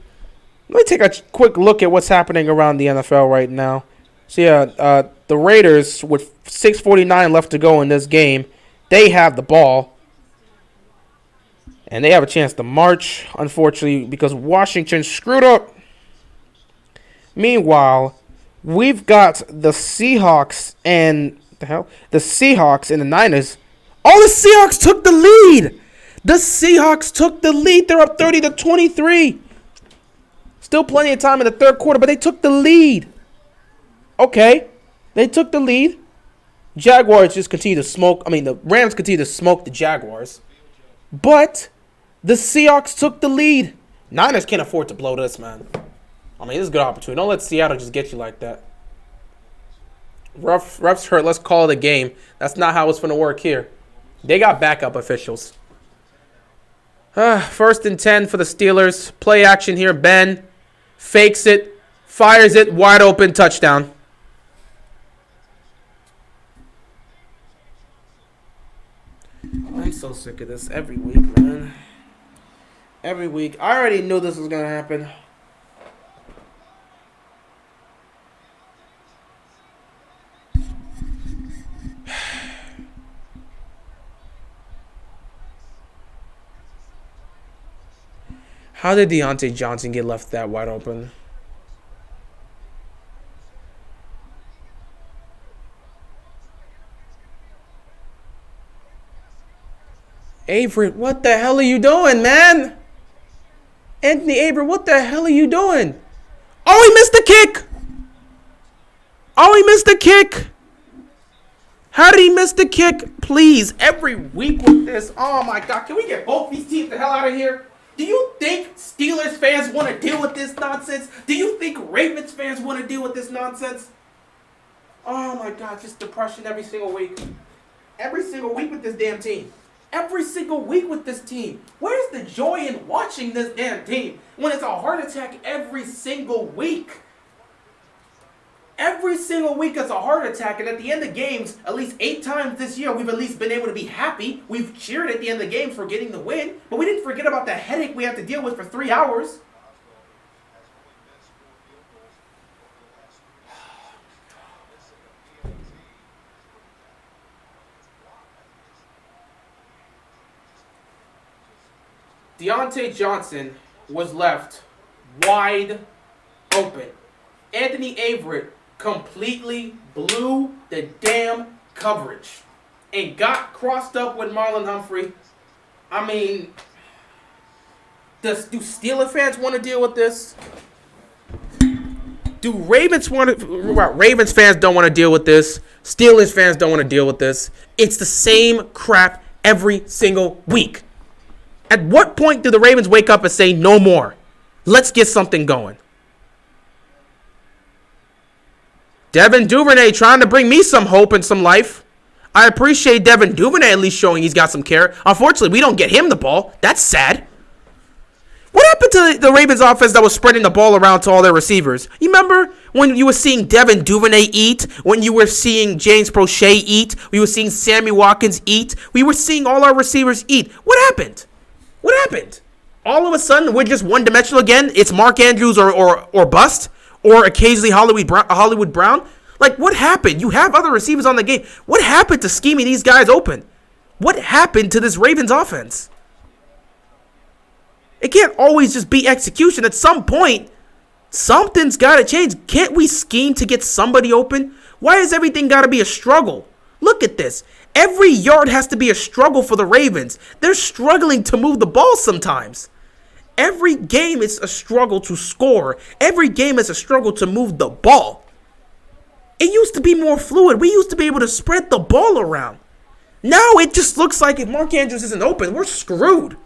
A: Let me take a quick look at what's happening around the NFL right now. So, yeah, the Raiders, with 6:49 left to go in this game, they have the ball. And they have a chance to march, unfortunately, because Washington screwed up. Meanwhile, we've got the Seahawks and the Seahawks and the Niners. Oh, the Seahawks took the lead. The Seahawks took the lead. They're up 30-23. Still plenty of time in the third quarter, but they took the lead. Okay, they took the lead. Jaguars just continue to smoke. I mean, the Rams continue to smoke the Jaguars. But the Seahawks took the lead. Niners can't afford to blow this, man. I mean, this is a good opportunity. Don't let Seattle just get you like that. Refs hurt. Let's call it a game. That's not how it's going to work here. They got backup officials. 1st and 10 for the Steelers. Play action here. Ben fakes it, fires it, wide open, touchdown. I'm so sick of this every week, man. Every week. I already knew this was going to happen. How did Deontay Johnson get left that wide open? Averett, what the hell are you doing, man? Anthony Averett, what the hell are you doing? Oh, he missed the kick. Oh, he missed the kick. How did he miss the kick? Please, every week with this. Oh, my God. Can we get both these teams the hell out of here? Do you think Steelers fans want to deal with this nonsense? Do you think Ravens fans want to deal with this nonsense? Oh, my God. Just depression every single week. Every single week with this damn team. Every single week with this team. Where's the joy in watching this damn team when it's a heart attack every single week? Every single week it's a heart attack, and at the end of games, at least 8 times this year, we've at least been able to be happy. We've cheered at the end of the games for getting the win, but we didn't forget about the headache we have to deal with for 3 hours. Deontay Johnson was left wide open. Anthony Averett completely blew the damn coverage and got crossed up with Marlon Humphrey. I mean, do Steelers fans want to deal with this? Do Ravens fans don't want to deal with this? Steelers fans don't want to deal with this. It's the same crap every single week. At what point do the Ravens wake up and say, no more? Let's get something going. Devin Duvernay trying to bring me some hope and some life. I appreciate Devin Duvernay at least showing he's got some care. Unfortunately, we don't get him the ball. That's sad. What happened to the Ravens offense that was spreading the ball around to all their receivers? You remember when you were seeing Devin Duvernay eat? When you were seeing James Prochet eat? We were seeing Sammy Watkins eat? We were seeing all our receivers eat. What happened? What happened? All of a sudden, we're just one-dimensional again. It's Mark Andrews or bust, or occasionally Hollywood Brown. Like, what happened? You have other receivers on the game. What happened to scheming these guys open? What happened to this Ravens offense? It can't always just be execution. At some point, something's got to change. Can't we scheme to get somebody open? Why has everything got to be a struggle? Look at this. Every yard has to be a struggle for the Ravens. They're struggling to move the ball sometimes. Every game is a struggle to score. Every game is a struggle to move the ball. It used to be more fluid. We used to be able to spread the ball around. Now it just looks like if Mark Andrews isn't open, we're screwed.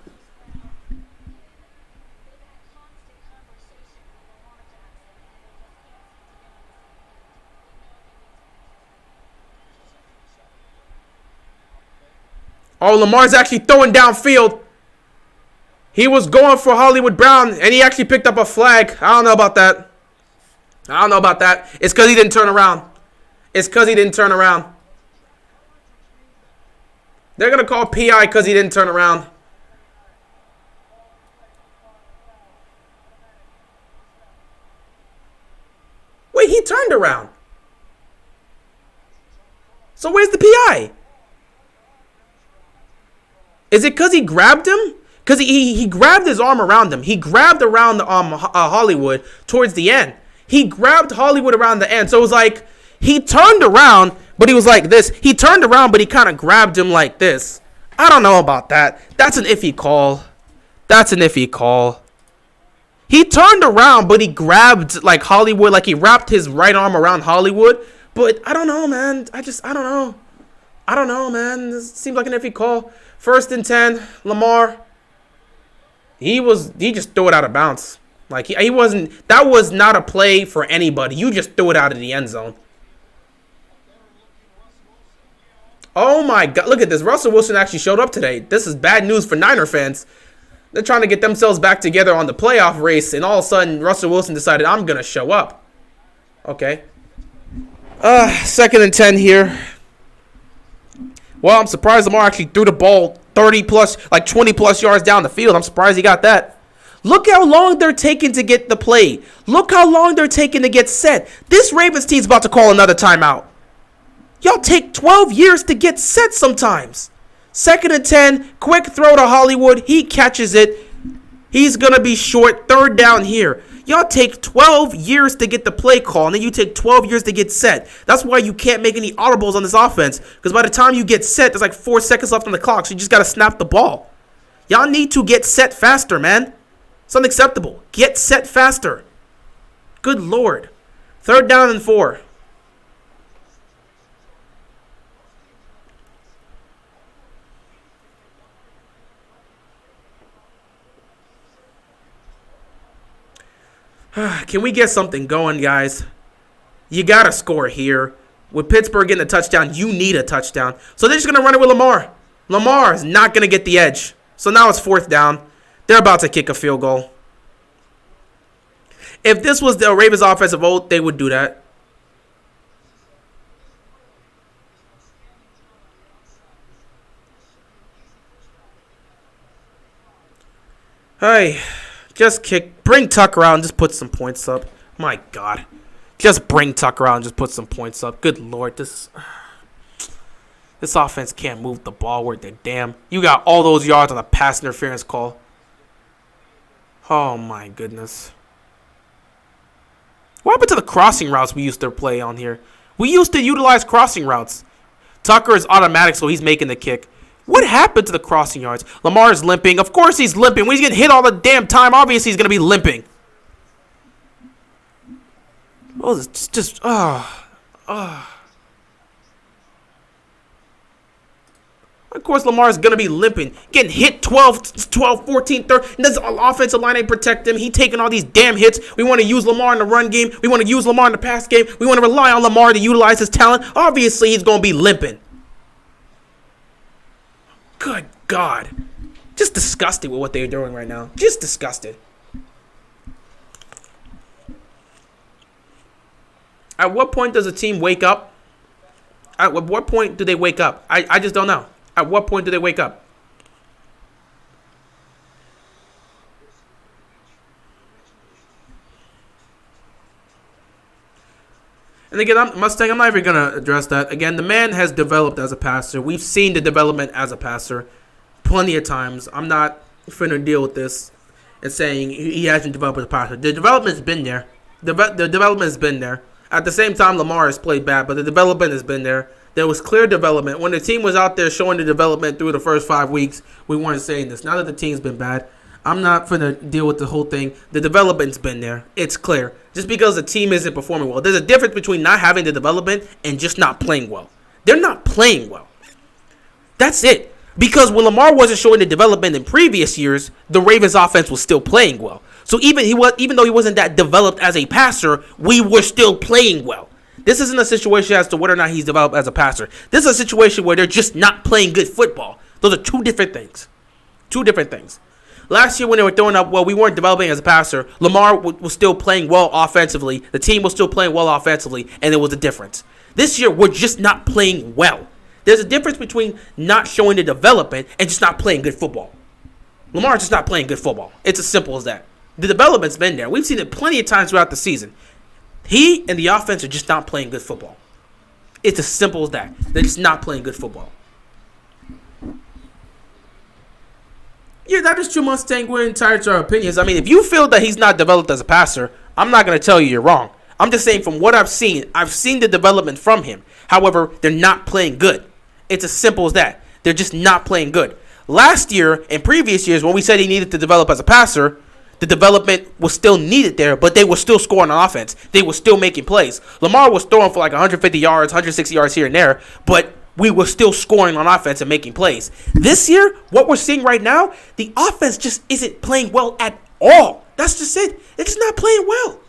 A: Oh, Lamar's actually throwing downfield. He was going for Hollywood Brown, and he actually picked up a flag. I don't know about that. It's because he didn't turn around. They're going to call PI because he didn't turn around. Wait, he turned around. So where's the PI? Is it because he grabbed him? Because he grabbed his arm around him. He grabbed around Hollywood towards the end. He grabbed Hollywood around the end. So it was like he turned around, but he was like this. He turned around, but he kind of grabbed him like this. I don't know about that. That's an iffy call. He turned around, but he grabbed like Hollywood, like he wrapped his right arm around Hollywood. But I don't know, man. I don't know, man. This seems like an iffy call. 1st and 10, Lamar. He just threw it out of bounds. Like he wasn't. That was not a play for anybody. You just threw it out of the end zone. Oh my God! Look at this. Russell Wilson actually showed up today. This is bad news for Niner fans. They're trying to get themselves back together on the playoff race, and all of a sudden, Russell Wilson decided, I'm gonna show up. Okay. 2nd and 10 here. Well, I'm surprised Lamar actually threw the ball 30 plus, like 20 plus yards down the field. I'm surprised he got that. Look how long they're taking to get the play. Look how long they're taking to get set. This Ravens team's about to call another timeout. Y'all take 12 years to get set sometimes. 2nd and 10, quick throw to Hollywood. He catches it. He's going to be short. 3rd down here. Y'all take 12 years to get the play call, and then you take 12 years to get set. That's why you can't make any audibles on this offense, because by the time you get set, there's like 4 seconds left on the clock, so you just got to snap the ball. Y'all need to get set faster, man. It's unacceptable. Get set faster. Good Lord. 3rd down and 4. Can we get something going, guys? You got to score here. With Pittsburgh getting a touchdown, you need a touchdown. So they're just going to run it with Lamar. Lamar is not going to get the edge. So now it's 4th down. They're about to kick a field goal. If this was the Ravens offense of old, they would do that. Hey, just kick. Bring Tucker out and just put some points up. My God. Just bring Tucker out and just put some points up. Good Lord. This offense can't move the ball worth a damn. You got all those yards on a pass interference call. Oh, my goodness. What happened to the crossing routes we used to play on here? We used to utilize crossing routes. Tucker is automatic, so he's making the kick. What happened to the crossing yards? Lamar is limping. Of course he's limping. When he's getting hit all the damn time, obviously he's going to be limping. Oh, it's just, Of course, Lamar is going to be limping. Getting hit 12, 14, 13. And this offensive line ain't protect him. He taking all these damn hits. We want to use Lamar in the run game. We want to use Lamar in the pass game. We want to rely on Lamar to utilize his talent. Obviously, he's going to be limping. Good God. Just disgusted with what they're doing right now. Just disgusted. At what point does a team wake up? At what point do they wake up? I just don't know. At what point do they wake up? And again, Mustang, I'm not even going to address that. Again, the man has developed as a passer. We've seen the development as a passer plenty of times. I'm not finna deal with this and saying he hasn't developed as a passer. The development's been there. The development's been there. At the same time, Lamar has played bad, but the development has been there. There was clear development. When the team was out there showing the development through the first 5 weeks, we weren't saying this. Now that the team's been bad, I'm not finna deal with the whole thing. The development's been there. It's clear. Just because the team isn't performing well. There's a difference between not having the development and just not playing well. They're not playing well. That's it. Because when Lamar wasn't showing the development in previous years, the Ravens offense was still playing well. So even though he wasn't that developed as a passer, we were still playing well. This isn't a situation as to whether or not he's developed as a passer. This is a situation where they're just not playing good football. Those are two different things. Two different things. Last year when they were throwing up, well, we weren't developing as a passer. Lamar was still playing well offensively. The team was still playing well offensively, and there was a difference. This year, we're just not playing well. There's a difference between not showing the development and just not playing good football. Lamar's just not playing good football. It's as simple as that. The development's been there. We've seen it plenty of times throughout the season. He and the offense are just not playing good football. It's as simple as that. They're just not playing good football. Yeah, that is true, Mustang. We're entitled to our opinions. I mean, if you feel that he's not developed as a passer, I'm not going to tell you you're wrong. I'm just saying from what I've seen the development from him. However, they're not playing good. It's as simple as that. They're just not playing good. Last year and previous years, when we said he needed to develop as a passer, the development was still needed there, but they were still scoring on offense. They were still making plays. Lamar was throwing for like 150 yards, 160 yards here and there, but we were still scoring on offense and making plays. This year, what we're seeing right now, the offense just isn't playing well at all. That's just it. It's just not playing well.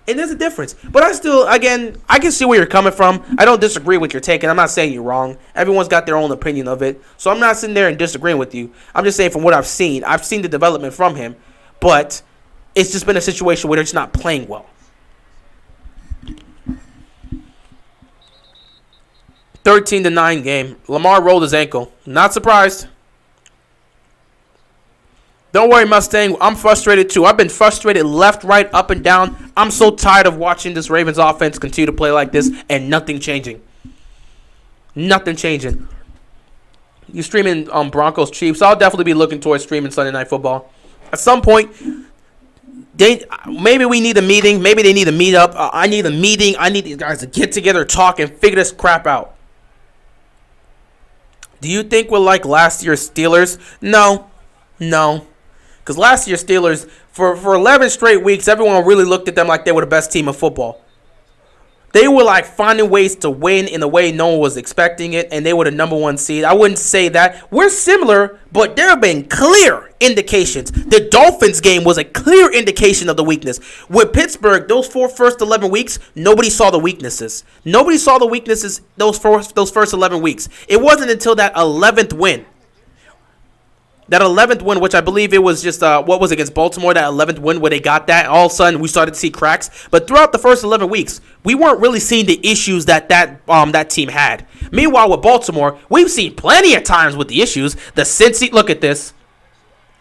A: And there's a difference. But I can see where you're coming from. I don't disagree with your take, and I'm not saying you're wrong. Everyone's got their own opinion of it. So I'm not sitting there and disagreeing with you. I'm just saying from what I've seen the development from him. But it's just been a situation where they're just not playing well. 13-9 game. Lamar rolled his ankle. Not surprised. Don't worry, Mustang. I'm frustrated too. I've been frustrated left, right, up, and down. I'm so tired of watching this Ravens offense continue to play like this and nothing changing. Nothing changing. You streaming Broncos Chiefs. I'll definitely be looking towards streaming Sunday Night Football. At some point, maybe we need a meeting. Maybe they need a meet up. I need a meeting. I need these guys to get together, talk, and figure this crap out. Do you think we're like last year's Steelers? No. Because last year's Steelers, for 11 straight weeks, everyone really looked at them like they were the best team in football. They were like finding ways to win in a way no one was expecting it, and they were the number one seed. I wouldn't say that. We're similar, but there have been clear indications. The Dolphins game was a clear indication of the weakness. With Pittsburgh, those first 11 weeks, nobody saw the weaknesses. Nobody saw the weaknesses those first 11 weeks. It wasn't until that 11th win. That 11th win, which I believe it was just, what was against Baltimore, that 11th win where they got that, all of a sudden we started to see cracks. But throughout the first 11 weeks, we weren't really seeing the issues that team had. Meanwhile, with Baltimore, we've seen plenty of times with the issues. The Cincy, look at this.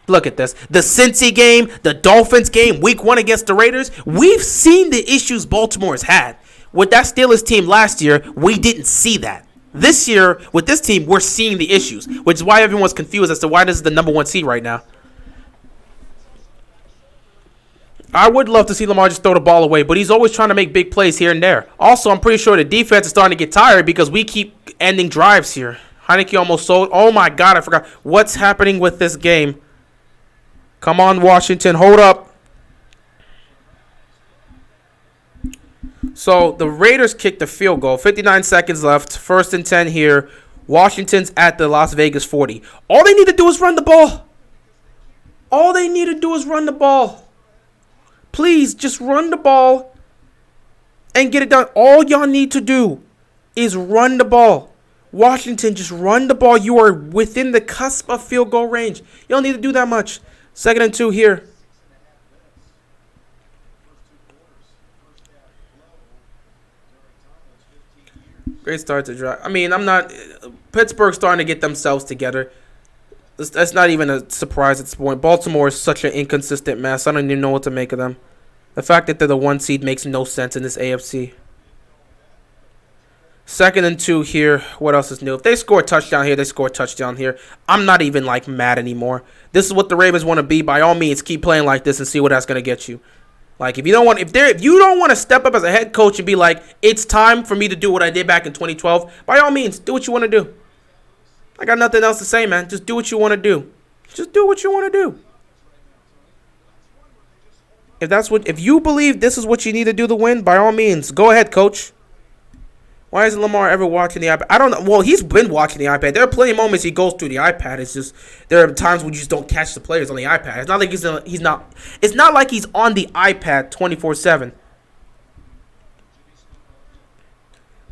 A: The Cincy game, the Dolphins game, week 1 against the Raiders. We've seen the issues Baltimore has had. With that Steelers team last year, we didn't see that. This year, with this team, we're seeing the issues, which is why everyone's confused as to why this is the number 1 seed right now. I would love to see Lamar just throw the ball away, but he's always trying to make big plays here and there. Also, I'm pretty sure the defense is starting to get tired because we keep ending drives here. Heineke almost sold. Oh, my God, I forgot. What's happening with this game? Come on, Washington. Hold up. So the Raiders kicked the field goal. 59 seconds left. 1st and 10 here. Washington's at the Las Vegas 40. All they need to do is run the ball. Please, just run the ball and get it done. All y'all need to do is run the ball. Washington, just run the ball. You are within the cusp of field goal range. You don't need to do that much. 2nd and 2 here. Great start to drive. I mean, Pittsburgh's starting to get themselves together. That's not even a surprise at this point. Baltimore is such an inconsistent mess. I don't even know what to make of them. The fact that they're the 1 seed makes no sense in this AFC. 2nd and 2 here. What else is new? If they score a touchdown here, they score a touchdown here. I'm not even, like, mad anymore. This is what the Ravens want to be. By all means, keep playing like this and see what that's going to get you. Like, if you don't want to step up as a head coach and be like, it's time for me to do what I did back in 2012, by all means, do what you want to do. I got nothing else to say, man. Just do what you want to do. Just do what you want to do. If you believe this is what you need to do to win, by all means, go ahead, coach. Why isn't Lamar ever watching the iPad? I don't know. Well, he's been watching the iPad. There are plenty of moments he goes through the iPad. It's just there are times when you just don't catch the players on the iPad. It's not like It's not like he's on the iPad 24/7.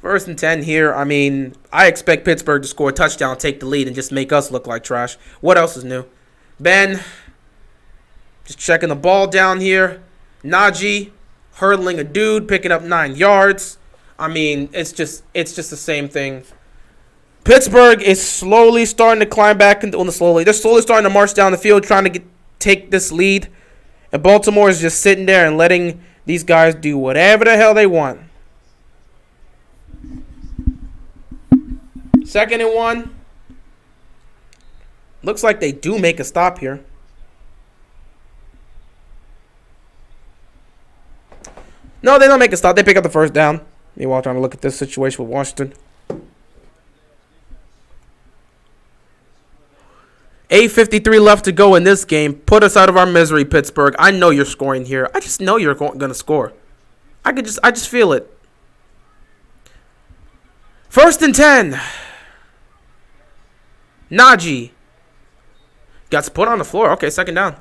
A: 1st and 10 here. I mean, I expect Pittsburgh to score a touchdown, take the lead, and just make us look like trash. What else is new? Ben, just checking the ball down here. Najee, hurdling a dude, picking up 9 yards. I mean, it's just the same thing. Pittsburgh is slowly starting to climb back into They're slowly starting to march down the field, trying to take this lead. And Baltimore is just sitting there and letting these guys do whatever the hell they want. 2nd and 1. Looks like they do make a stop here. No, they don't make a stop. They pick up the 1st down. Meanwhile, trying to look at this situation with Washington. 8:53 left to go in this game. Put us out of our misery, Pittsburgh. I know you're scoring here. I just know you're going to score. I just feel it. 1st and 10. Najee. Got put on the floor. Okay, 2nd down.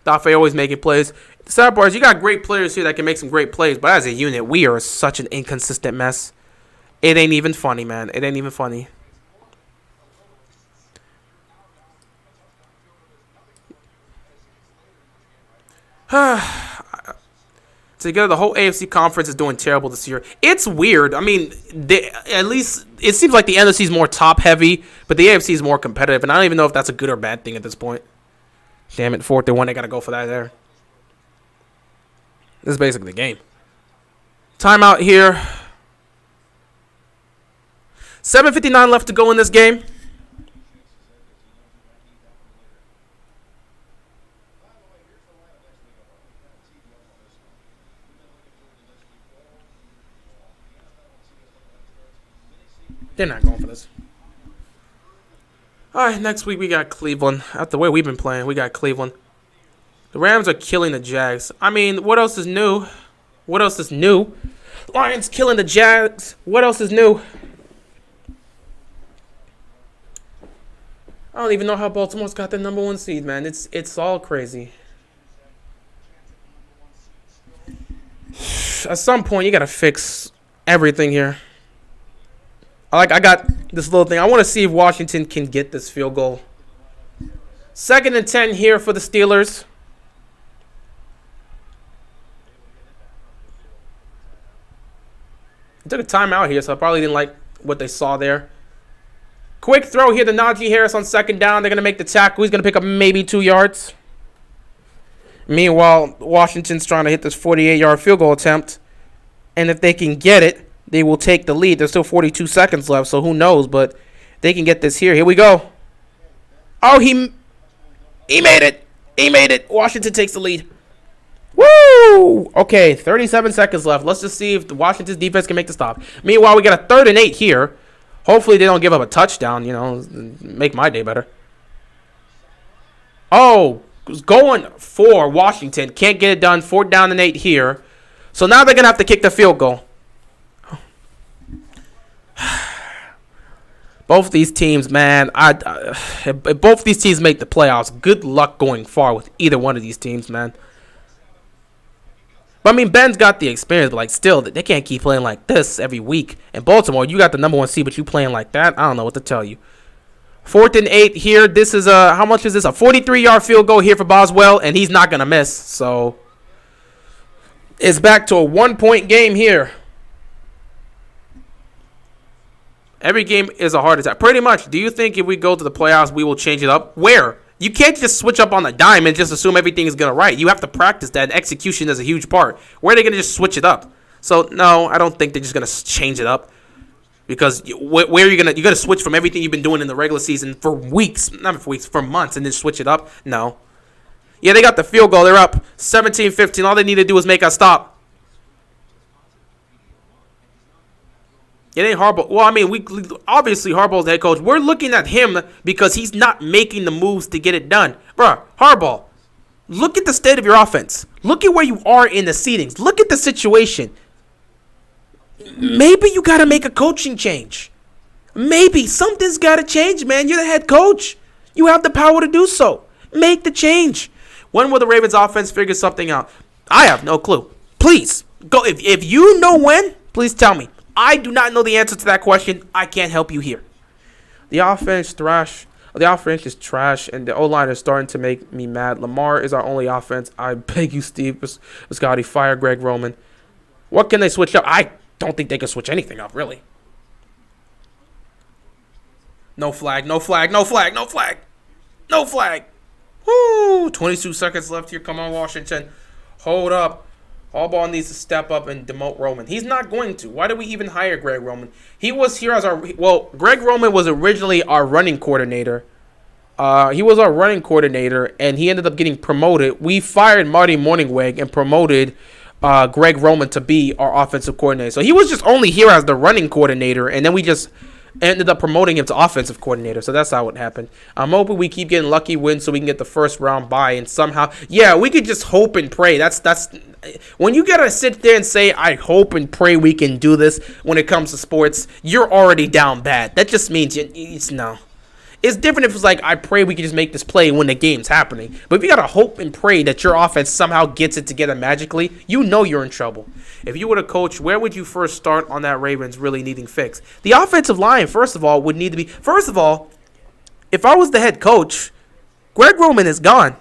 A: Dafe always making plays. The sad part is you got great players here that can make some great plays, but as a unit, we are such an inconsistent mess. It ain't even funny, man. It ain't even funny. Together, the whole AFC conference is doing terrible this year. It's weird. I mean, at least it seems like the NFC is more top-heavy, but the AFC is more competitive, and I don't even know if that's a good or bad thing at this point. Damn it, 4th and 1, they got to go for that there. This is basically the game. Timeout here. 7:59 left to go in this game. They're not going for this. All right, next week we got Cleveland. After the way we've been playing, we got Cleveland. The Rams are killing the Jags. I mean, what else is new? What else is new? Lions killing the Jags. What else is new? I don't even know how Baltimore's got the number 1 seed, man. It's all crazy. At some point, you got to fix everything here. I got this little thing. I want to see if Washington can get this field goal. 2nd and 10 here for the Steelers. They took a timeout here, so I probably didn't like what they saw there. Quick throw here to Najee Harris on 2nd down. They're going to make the tackle. He's going to pick up maybe 2 yards. Meanwhile, Washington's trying to hit this 48-yard field goal attempt. And if they can get it, they will take the lead. There's still 42 seconds left, so who knows? But they can get this here. Here we go. Oh, he made it. He made it. Washington takes the lead. Woo! Okay, 37 seconds left. Let's just see if the Washington's defense can make the stop. Meanwhile, we got a 3rd and 8 here. Hopefully they don't give up a touchdown, make my day better. Oh, going for Washington. Can't get it done. 4th down and 8 here. So now they're going to have to kick the field goal. Both these teams, man, if both these teams make the playoffs, good luck going far with either one of these teams, man. But, I mean, Ben's got the experience, but, still, they can't keep playing like this every week. In Baltimore, you got the number 1 seed, but you playing like that? I don't know what to tell you. 4th and 8 here. This is how much is this? A 43-yard field goal here for Boswell, and he's not going to miss. So, it's back to a 1-point game here. Every game is a heart attack. Pretty much. Do you think if we go to the playoffs, we will change it up? Where? You can't just switch up on the dime and just assume everything is going to right. You have to practice that, and execution is a huge part. Where are they going to just switch it up? So, no, I don't think they're just going to change it up. Because where are you going to switch from everything you've been doing in the regular season for weeks, not for weeks, for months, and then switch it up? No. Yeah, they got the field goal. They're up 17-15. All they need to do is make us stop. It ain't Harbaugh. Well, I mean, obviously Harbaugh's the head coach. We're looking at him because he's not making the moves to get it done. Bruh, Harbaugh, look at the state of your offense. Look at where you are in the seedings. Look at the situation. Maybe you got to make a coaching change. Maybe something's got to change, man. You're the head coach. You have the power to do so. Make the change. When will the Ravens offense figure something out? I have no clue. Please, go. If you know when, please tell me. I do not know the answer to that question. I can't help you here. The offense is trash, and the O-line is starting to make me mad. Lamar is our only offense. I beg you, Steve Scotty, fire Greg Roman. What can they switch up? I don't think they can switch anything up, really. No flag, no flag, no flag, no flag. No flag. Woo! 22 seconds left here. Come on, Washington. Hold up. Harbaugh needs to step up and demote Roman. He's not going to. Why did we even hire Greg Roman? He was here as our... Well, Greg Roman was originally our running coordinator. He was our running coordinator, and he ended up getting promoted. We fired Marty Morningweg and promoted Greg Roman to be our offensive coordinator. So he was just only here as the running coordinator, and then we just ended up promoting him to offensive coordinator. So that's how it happened. I'm hoping we keep getting lucky wins so we can get the first round bye, and somehow, yeah, we could just hope and pray. That's when you gotta sit there and say, I hope and pray we can do this when it comes to sports, you're already down bad. That just means it's no. It's different if it's like, I pray we can just make this play when the game's happening. But if you gotta hope and pray that your offense somehow gets it together magically, you know you're in trouble. If you were a coach, where would you first start on that Ravens really needing fix? The offensive line, first of all, would need to be... First of all, if I was the head coach, Greg Roman is gone.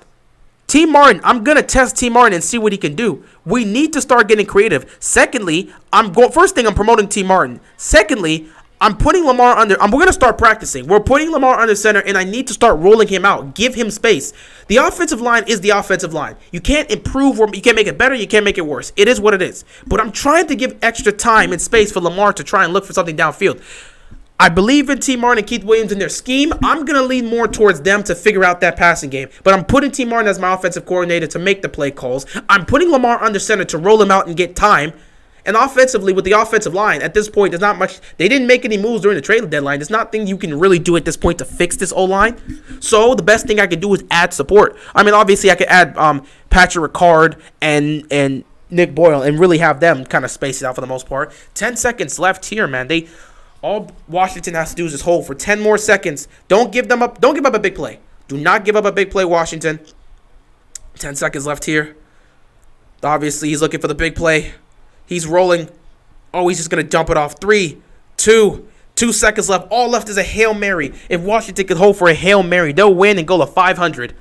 A: T. Martin, I'm going to test T. Martin and see what he can do. We need to start getting creative. Secondly, first thing, I'm promoting T. Martin. Secondly, I'm putting Lamar under. We're going to start practicing. We're putting Lamar under center, and I need to start rolling him out. Give him space. The offensive line is the offensive line. You can't improve or you can't make it better. You can't make it worse. It is what it is. But I'm trying to give extra time and space for Lamar to try and look for something downfield. I believe in T. Martin and Keith Williams in their scheme. I'm going to lean more towards them to figure out that passing game. But I'm putting T. Martin as my offensive coordinator to make the play calls. I'm putting Lamar under center to roll him out and get time. And offensively, with the offensive line, at this point, there's not much. They didn't make any moves during the trade deadline. There's nothing you can really do at this point to fix this O-line. So the best thing I could do is add support. I mean, obviously, I could add Patrick Ricard and Nick Boyle and really have them kind of space it out for the most part. 10 seconds left here, man. All Washington has to do is just hold for 10 more seconds. Don't give them up. Don't give up a big play. Do not give up a big play, Washington. 10 seconds left here. Obviously, he's looking for the big play. He's rolling. Oh, he's just going to dump it off. 3, 2 seconds left. All left is a Hail Mary. If Washington could hold for a Hail Mary, they'll win and go to 500.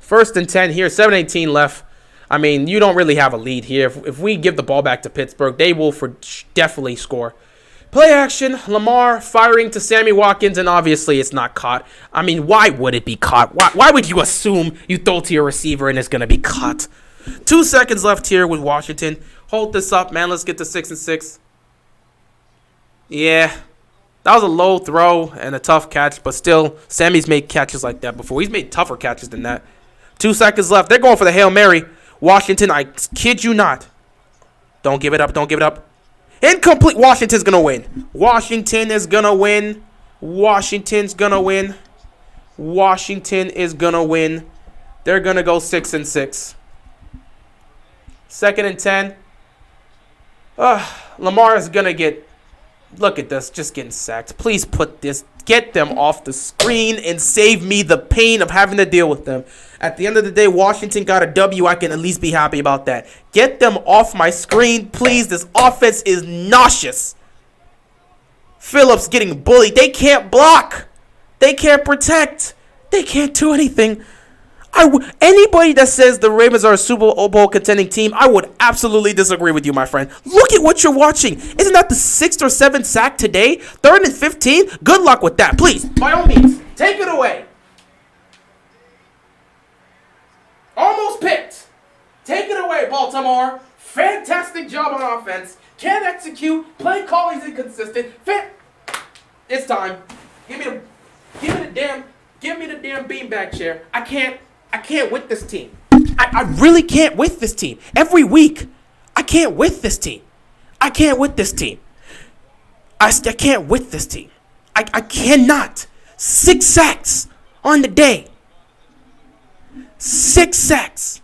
A: 1st and 10 here. 7:18 left. I mean, you don't really have a lead here. If we give the ball back to Pittsburgh, they will definitely score. Play action, Lamar firing to Sammy Watkins, and obviously it's not caught. I mean, why would it be caught? Why would you assume you throw to your receiver and it's going to be caught? 2 seconds left here with Washington. Hold this up, man. Let's get to 6-6. Yeah, that was a low throw and a tough catch, but still, Sammy's made catches like that before. He's made tougher catches than that. 2 seconds left. They're going for the Hail Mary. Washington, I kid you not. Don't give it up. Don't give it up. Incomplete. Washington's going to win. Washington is going to win. Washington's going to win. Washington is going to win. They're going to go 6-6. 2nd and 10. Lamar is going to get... Look at this. Just getting sacked. Please put this... Get them off the screen and save me the pain of having to deal with them. At the end of the day, Washington got a W. I can at least be happy about that. Get them off my screen, please. This offense is nauseous. Phillips getting bullied. They can't block. They can't protect. They can't do anything. Anybody that says the Ravens are a Super Bowl contending team, I would absolutely disagree with you, my friend. Look at what you're watching. Isn't that the 6th or 7th sack today? 3rd and 15? Good luck with that. Please, by all means, take it away. Almost picked. Take it away, Baltimore. Fantastic job on offense. Can't execute. Play calling's inconsistent. It's time. Give me the damn beanbag chair. I can't with this team. I really can't with this team. Every week, I can't with this team. I can't with this team. I can't with this team. I cannot. 6 sacks on the day. 6 sacks.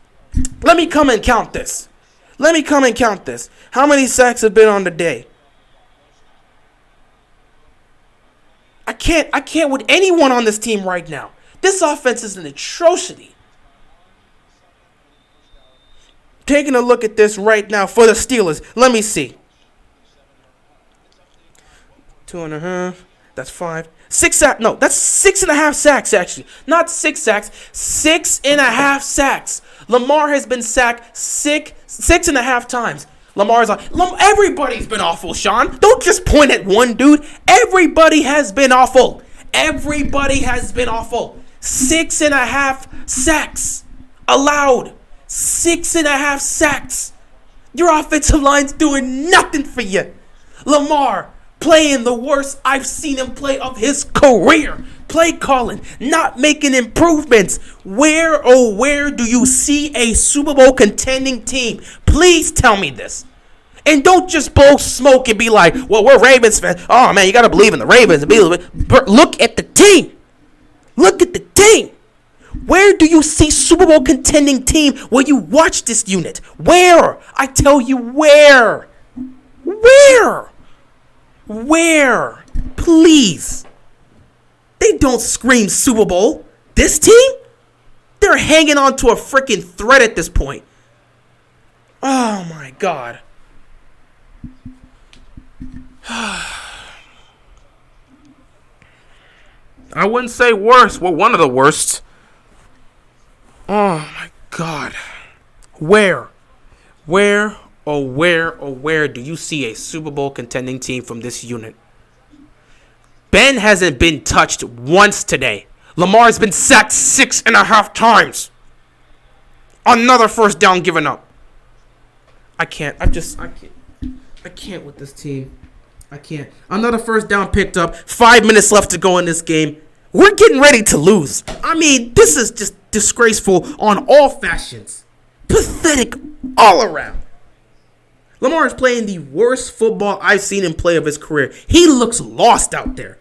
A: Let me come and count this. How many sacks have been on the day? I can't with anyone on this team right now. This offense is an atrocity. Taking a look at this right now for the Steelers. Let me see. 2.5. That's 5. 6 sacks. No, that's 6.5 sacks, actually. Not 6 sacks. 6.5 sacks. Lamar has been sacked 6.5 times. Lamar's like, everybody's been awful, Sean. Don't just point at one dude. Everybody has been awful. 6.5 sacks allowed. 6.5 sacks. Your offensive line's doing nothing for you. Lamar playing the worst I've seen him play of his career. Play calling, not making improvements. Where do you see a Super Bowl contending team? Please tell me this. And don't just blow smoke and be like, well, we're Ravens fans. Oh, man, you got to believe in the Ravens. Look at the team. Where do you see Super Bowl contending team when you watch this unit? Where? I tell you where. Where? Please. They don't scream Super Bowl. This team? They're hanging on to a freaking thread at this point. Oh, my God. I wouldn't say worst. Well, one of the worst. Oh, my God. Where do you see a Super Bowl contending team from this unit? Ben hasn't been touched once today. Lamar's been sacked 6.5 times. Another first down given up. I can't with this team. I can't. Another first down picked up. 5 minutes left to go in this game. We're getting ready to lose. I mean, this is just disgraceful on all fashions. Pathetic all around. Lamar is playing the worst football I've seen him play of his career. He looks lost out there.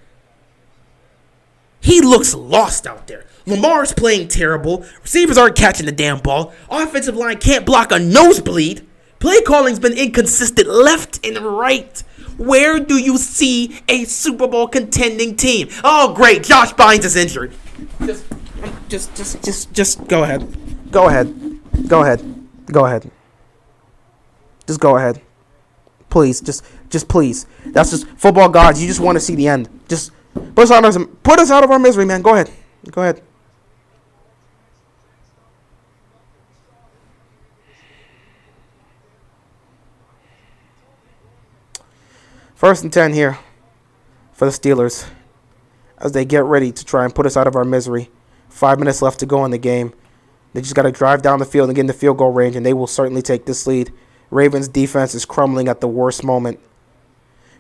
A: Lamar's playing terrible. Receivers aren't catching the damn ball. Offensive line can't block a nosebleed. Play calling's been inconsistent left and right. Where do you see a Super Bowl contending team? Oh, great. Josh Bynes is injured. Just go ahead. Go ahead. Just go ahead. Please. Just please. That's just football gods. You just want to see the end. Just put us out of our misery, man. Go ahead. First and 10 here for the Steelers as they get ready to try and put us out of our misery. 5 minutes left to go in the game. They just got to drive down the field and get in the field goal range, and they will certainly take this lead. Ravens defense is crumbling at the worst moment.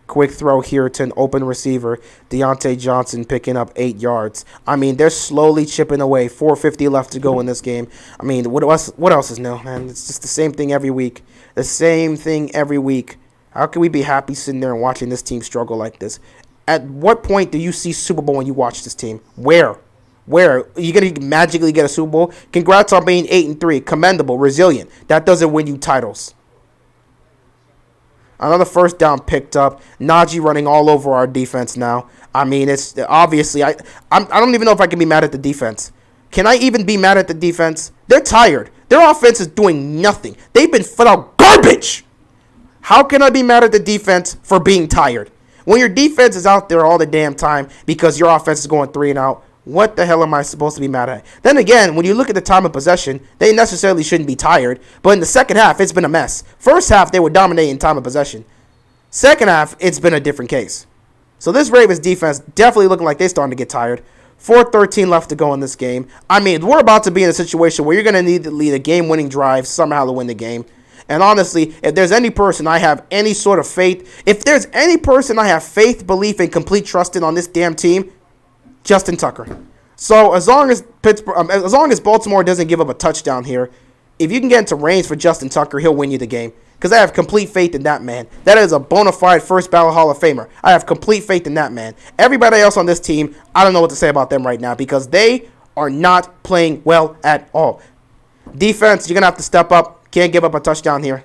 A: Quick throw here to an open receiver. Deontay Johnson picking up 8 yards. I mean, they're slowly chipping away. 4:50 left to go in this game. I mean, what else is new, man? It's just the same thing every week. How can we be happy sitting there and watching this team struggle like this? At what point do you see Super Bowl when you watch this team? Where? Are you going to magically get a Super Bowl? Congrats on being 8-3. Commendable, resilient. That doesn't win you titles. Another first down picked up. Najee running all over our defense now. I mean, it's obviously, I don't even know if I can be mad at the defense. Can I even be mad at the defense? They're tired. Their offense is doing nothing. They've been flat out garbage. How can I be mad at the defense for being tired? When your defense is out there all the damn time because your offense is going 3 and out, what the hell am I supposed to be mad at? Then again, when you look at the time of possession, they necessarily shouldn't be tired. But in the second half, it's been a mess. First half, they were dominating time of possession. Second half, it's been a different case. So this Ravens defense definitely looking like they're starting to get tired.
B: 4:13 left to go in this game. I mean, we're about to be in a situation where you're going to need to lead a game-winning drive somehow to win the game. And honestly, if there's any person I have any sort of faith, if there's any person I have faith, belief, and complete trust in on this damn team, Justin Tucker. So as long as Baltimore doesn't give up a touchdown here, if you can get into range for Justin Tucker, he'll win you the game. Because I have complete faith in that man. That is a bona fide first ballot Hall of Famer. I have complete faith in that man. Everybody else on this team, I don't know what to say about them right now because they are not playing well at all. Defense, you're going to have to step up. Can't give up a touchdown here.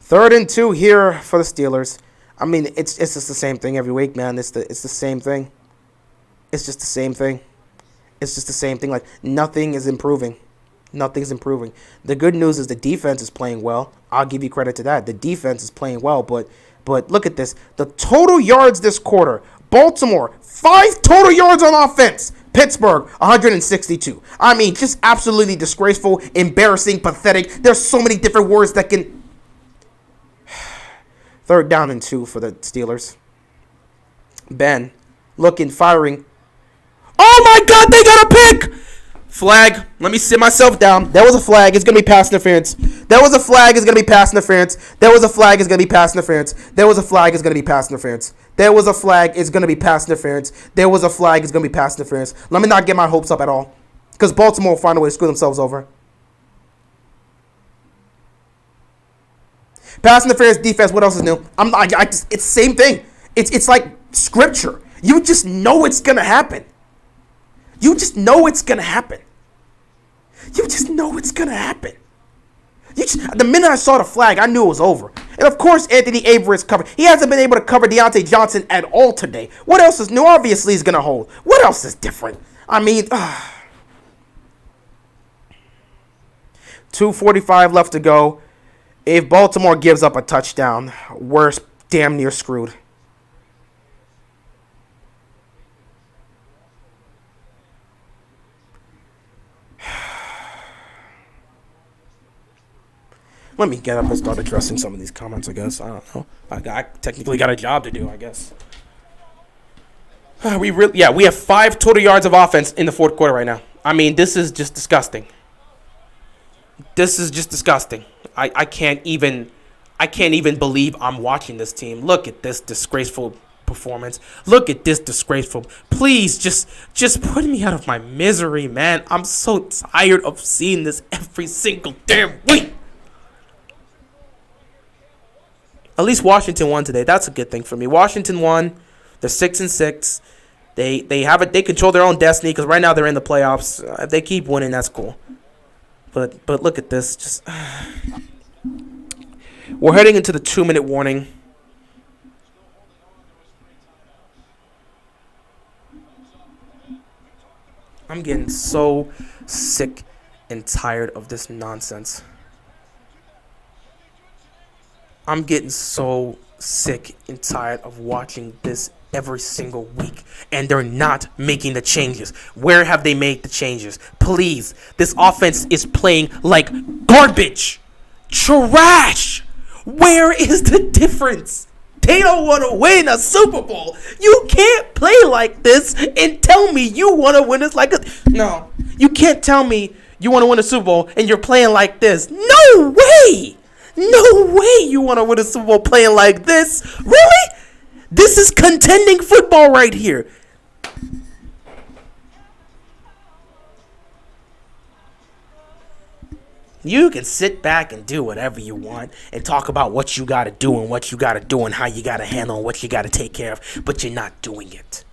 B: Third and 2 here for the Steelers. I mean, it's just the same thing every week, man. It's the same thing. It's just the same thing. It's just the same thing. Like, nothing is improving. Nothing's improving. The good news is the defense is playing well. I'll give you credit to that. The defense is playing well, but look at this. The total yards this quarter. Baltimore, 5 total yards on offense. Pittsburgh, 162. I mean, just absolutely disgraceful, embarrassing, pathetic. There's so many different words that can... Third down and 2 for the Steelers. Ben, looking, firing. Oh my God, they got a pick! Flag. Let me sit myself down. There was a flag. It's going to be pass interference. There was a flag. It's going to be pass interference. There was a flag. It's going to be pass interference. There was a flag. It's going to be pass interference. There was a flag. It's going to be pass interference. There was a flag. It's going to be pass interference. Let me not get my hopes up at all. Because Baltimore will find a way to screw themselves over. Pass interference, defense, what else is new? It's the same thing. It's like scripture. You just know it's going to happen. You just know it's going to happen. You just know it's going to happen. The minute I saw the flag, I knew it was over. And of course, Anthony Averett's covered. He hasn't been able to cover Deontay Johnson at all today. What else is new? Obviously, he's going to hold. What else is different? I mean, 2:45 left to go. If Baltimore gives up a touchdown, we're damn near screwed. Let me get up and start addressing some of these comments, I guess. I don't know. I technically got a job to do, I guess. We have 5 total yards of offense in the fourth quarter right now. I mean, this is just disgusting. This is just disgusting. I can't even believe I'm watching this team. Look at this disgraceful performance. Look at this disgraceful. Please just put me out of my misery, man. I'm so tired of seeing this every single damn week. At least Washington won today. That's a good thing for me. Washington won. They're 6-6. They control their own destiny because right now they're in the playoffs. If they keep winning, that's cool. But look at this. We're heading into the 2-minute warning. I'm getting so sick and tired of this nonsense. I'm getting so sick and tired of watching this every single week, and they're not making the changes. Where have they made the changes? Please, this offense is playing like garbage. Trash. Where is the difference? They don't want to win a Super Bowl. You can't play like this and tell me you want to win this like a... No, you can't tell me you want to win a Super Bowl and you're playing like this. No way. No way you want to win a Super Bowl playing like this. Really? This is contending football right here. You can sit back and do whatever you want and talk about what you got to do and what you got to do and how you got to handle and what you got to take care of, but you're not doing it.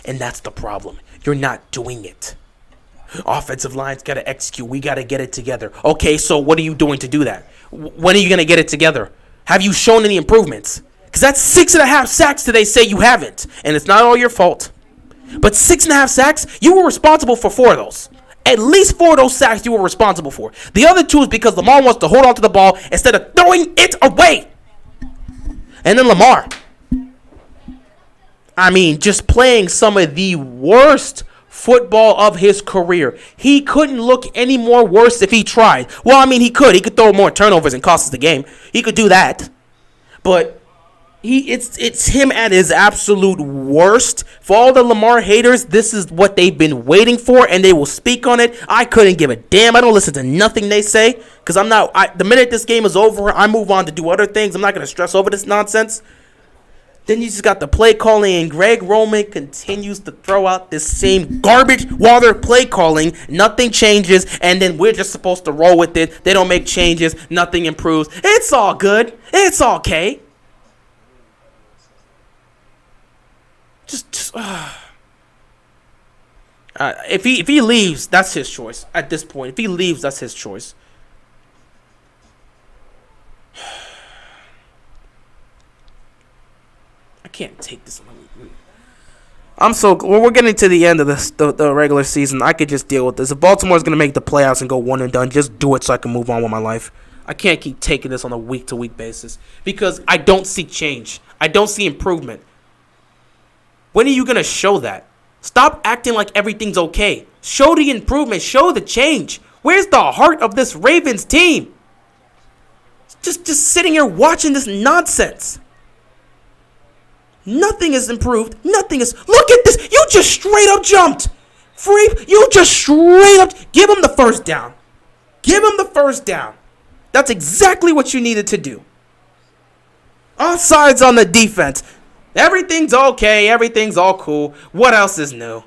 B: And that's the problem. You're not doing it. Offensive line's got to execute. We got to get it together. Okay, so what are you doing to do that? When are you going to get it together? Have you shown any improvements? Because that's 6.5 sacks today say you haven't. And it's not all your fault. But 6.5 sacks, you were responsible for 4 of those. At least 4 of those sacks you were responsible for. The other 2 is because Lamar wants to hold on to the ball instead of throwing it away. And then Lamar. I mean, just playing some of the worst football of his career. He couldn't look any more worse if he tried. Well, I mean, he could. He could throw more turnovers and cost us the game. He could do that.
A: but it's him at his absolute worst. For all the Lamar haters, this is what they've been waiting for, and they will speak on it. I couldn't give a damn. I don't listen to nothing they say, because the minute this game is over, I move on to do other things. I'm not going to stress over this nonsense. Then you just got the play calling, and Greg Roman continues to throw out this same garbage while they're play calling. Nothing changes, and then we're just supposed to roll with it. They don't make changes. Nothing improves. It's all good. It's okay. If he leaves, that's his choice. At this point, if he leaves, that's his choice. I can't take this. We're getting to the end of the regular season. I could just deal with this. If Baltimore's gonna make the playoffs and go one and done, just do it so I can move on with my life. I can't keep taking this on a week-to-week basis because I don't see change. I don't see improvement. When are you gonna show that? Stop acting like everything's okay. Show the improvement. Show the change. Where's the heart of this Ravens team? Just sitting here watching this nonsense. Nothing is improved. Nothing is. Look at this. You just straight up jumped. You just straight up. Give him the first down. Give him the first down. That's exactly what you needed to do. Offsides on the defense. Everything's okay. Everything's all cool. What else is new?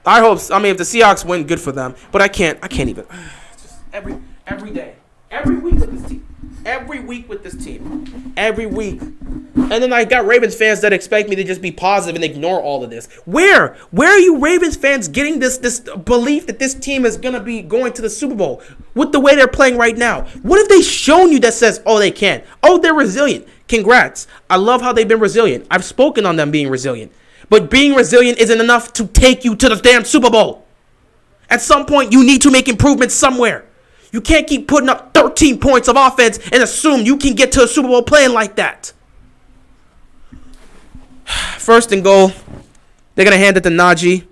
A: If the Seahawks win, good for them. But I can't even. Just every day. Every week with this team. Every week with this team. Every week. And then I got Ravens fans that expect me to just be positive and ignore all of this. Where are you Ravens fans getting this belief that this team is going to be going to the Super Bowl with the way they're playing right now? What have they shown you that says, oh, they can? Oh, they're resilient. Congrats. I love how they've been resilient. I've spoken on them being resilient. But being resilient isn't enough to take you to the damn Super Bowl. At some point, you need to make improvements somewhere. You can't keep putting up 13 points of offense and assume you can get to a Super Bowl playing like that. First and goal. They're going to hand it to Najee.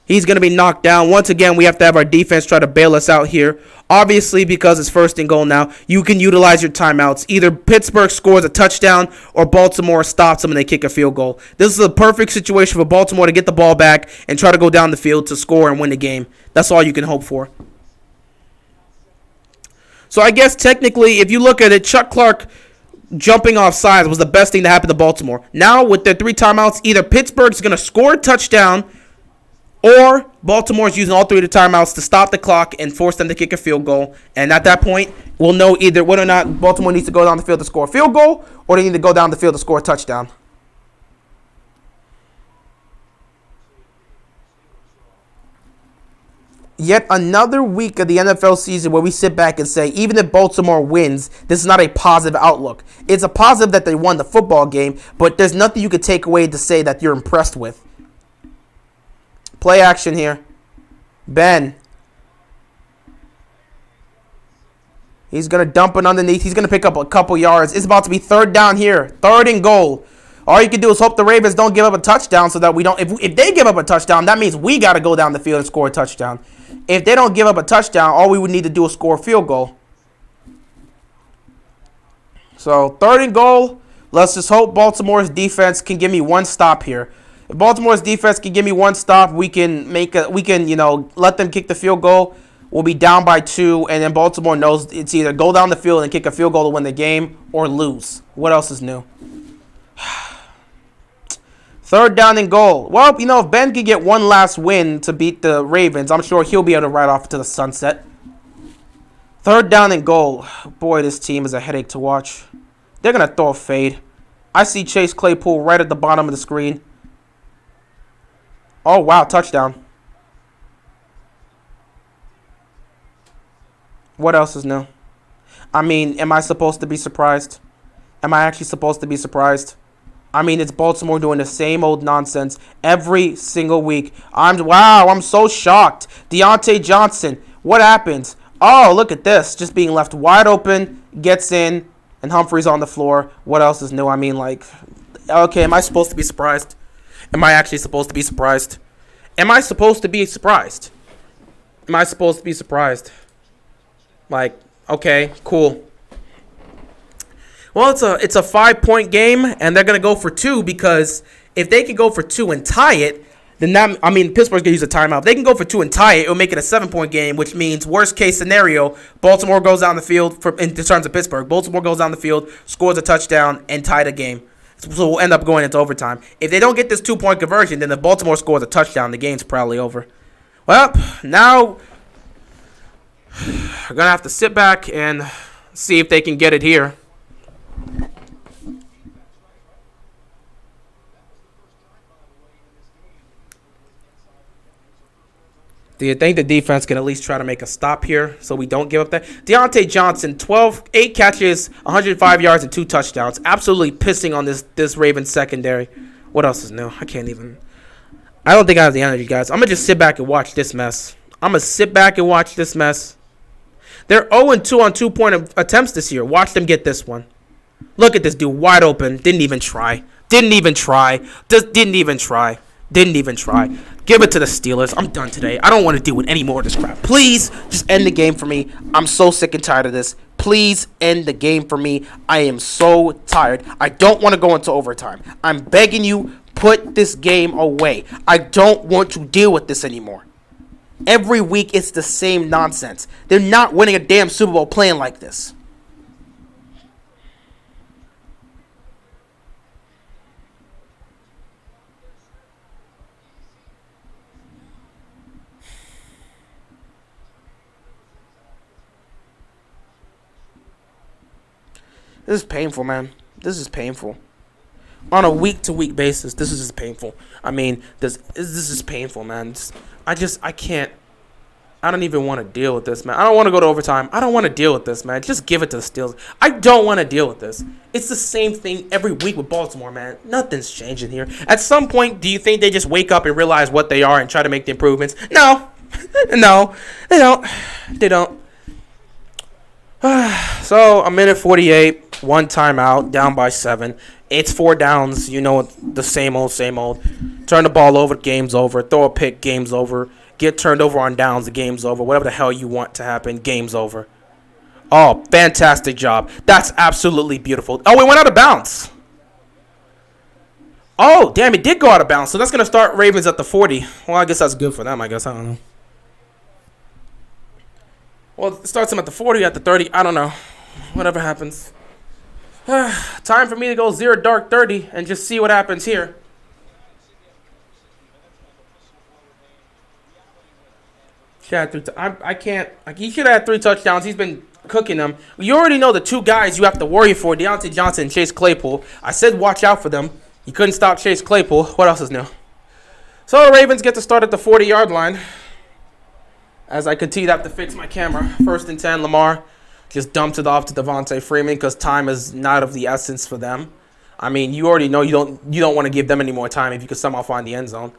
A: He's going to be knocked down. Once again, we have to have our defense try to bail us out here. Obviously, because it's first and goal now, you can utilize your timeouts. Either Pittsburgh scores a touchdown or Baltimore stops them and they kick a field goal. This is a perfect situation for Baltimore to get the ball back and try to go down the field to score and win the game. That's all you can hope for. So I guess technically, if you look at it, Chuck Clark jumping off sides was the best thing to happen to Baltimore. Now, with their 3 timeouts, either Pittsburgh's going to score a touchdown or Baltimore's using all 3 of the timeouts to stop the clock and force them to kick a field goal. And at that point, we'll know either whether or not Baltimore needs to go down the field to score a field goal or they need to go down the field to score a touchdown. Yet another week of the NFL season where we sit back and say, even if Baltimore wins, this is not a positive outlook. It's a positive that they won the football game, but there's nothing you could take away to say that you're impressed with. Play action here. Ben. He's going to dump it underneath. He's going to pick up a couple yards. It's about to be third down here. Third and goal. All you can do is hope the Ravens don't give up a touchdown so that we don't. If they give up a touchdown, that means we got to go down the field and score a touchdown. If they don't give up a touchdown, all we would need to do is score a field goal. So, third and goal. Let's just hope Baltimore's defense can give me one stop here. If Baltimore's defense can give me one stop, we can let them kick the field goal. We'll be down by 2, and then Baltimore knows it's either go down the field and kick a field goal to win the game or lose. What else is new? Third down and goal. Well, if Ben can get one last win to beat the Ravens, I'm sure he'll be able to ride off to the sunset. Third down and goal. Boy, this team is a headache to watch. They're going to throw a fade. I see Chase Claypool right at the bottom of the screen. Oh, wow, touchdown. What else is new? Am I supposed to be surprised? Am I actually supposed to be surprised? It's Baltimore doing the same old nonsense every single week. I'm so shocked. Deontay Johnson, what happened? Oh, look at this. Just being left wide open, gets in, and Humphrey's on the floor. What else is new? Okay, am I supposed to be surprised? Am I actually supposed to be surprised? Am I supposed to be surprised? Am I supposed to be surprised? Okay, cool. Well, it's a 5-point game, and they're gonna go for 2 because if they can go for 2 and tie it, then that, I mean, Pittsburgh's gonna use a timeout. If they can go for 2 and tie it, it'll make it a 7-point game, which means worst case scenario, Baltimore goes down the field in terms of Pittsburgh. Baltimore goes down the field, scores a touchdown, and tie the game. So we'll end up going into overtime. If they don't get this 2-point conversion, then if Baltimore scores a touchdown, the game's probably over. Well, now we're gonna have to sit back and see if they can get it here. Do you think the defense can at least try to make a stop here so we don't give up that? Deontay Johnson, 8 catches, 105 yards, and 2 touchdowns. Absolutely pissing on this Ravens secondary. What else is new? I can't even. I don't think I have the energy, guys. I'm going to just sit back and watch this mess. They're 0-2 on 2-point attempts this year. Watch them get this one. Look at this dude, wide open. Didn't even try. Give it to the Steelers. I'm done today. I don't want to deal with any more of this crap. Please, just end the game for me. I'm so sick and tired of this. Please end the game for me. I am so tired. I don't want to go into overtime. I'm begging you, put this game away. I don't want to deal with this anymore. Every week, it's the same nonsense. They're not winning a damn Super Bowl playing like this. This is painful, man. This is painful. On a week-to-week basis, this is just painful. I mean, this is painful, man. I can't. I don't even want to deal with this, man. I don't want to go to overtime. I don't want to deal with this, man. Just give it to the Steelers. I don't want to deal with this. It's the same thing every week with Baltimore, man. Nothing's changing here. At some point, do you think they just wake up and realize what they are and try to make the improvements? No. No. They don't. So, a minute 48, 1 timeout, down by 7. It's 4 downs, you know, the same old. Turn the ball over, game's over. Throw a pick, game's over. Get turned over on downs, the game's over. Whatever the hell you want to happen, game's over. Oh, fantastic job. That's absolutely beautiful. Oh, it went out of bounds. Oh, damn, it did go out of bounds. So that's going to start Ravens at the 40. Well, I guess that's good for them, I don't know. Well, it starts them at the 40, at the 30. I don't know. Whatever happens. Time for me to go 0 dark 30 and just see what happens here. I can't. He should have had 3 touchdowns. He's been cooking them. You already know the 2 guys you have to worry for, Deontay Johnson and Chase Claypool. I said watch out for them. You couldn't stop Chase Claypool. What else is new? So the Ravens get to start at the 40-yard line. As I continue to have to fix my camera. 1st and 10, Lamar just dumps it off to Devontae Freeman because time is not of the essence for them. I mean, you already know you don't want to give them any more time if you can somehow find the end zone.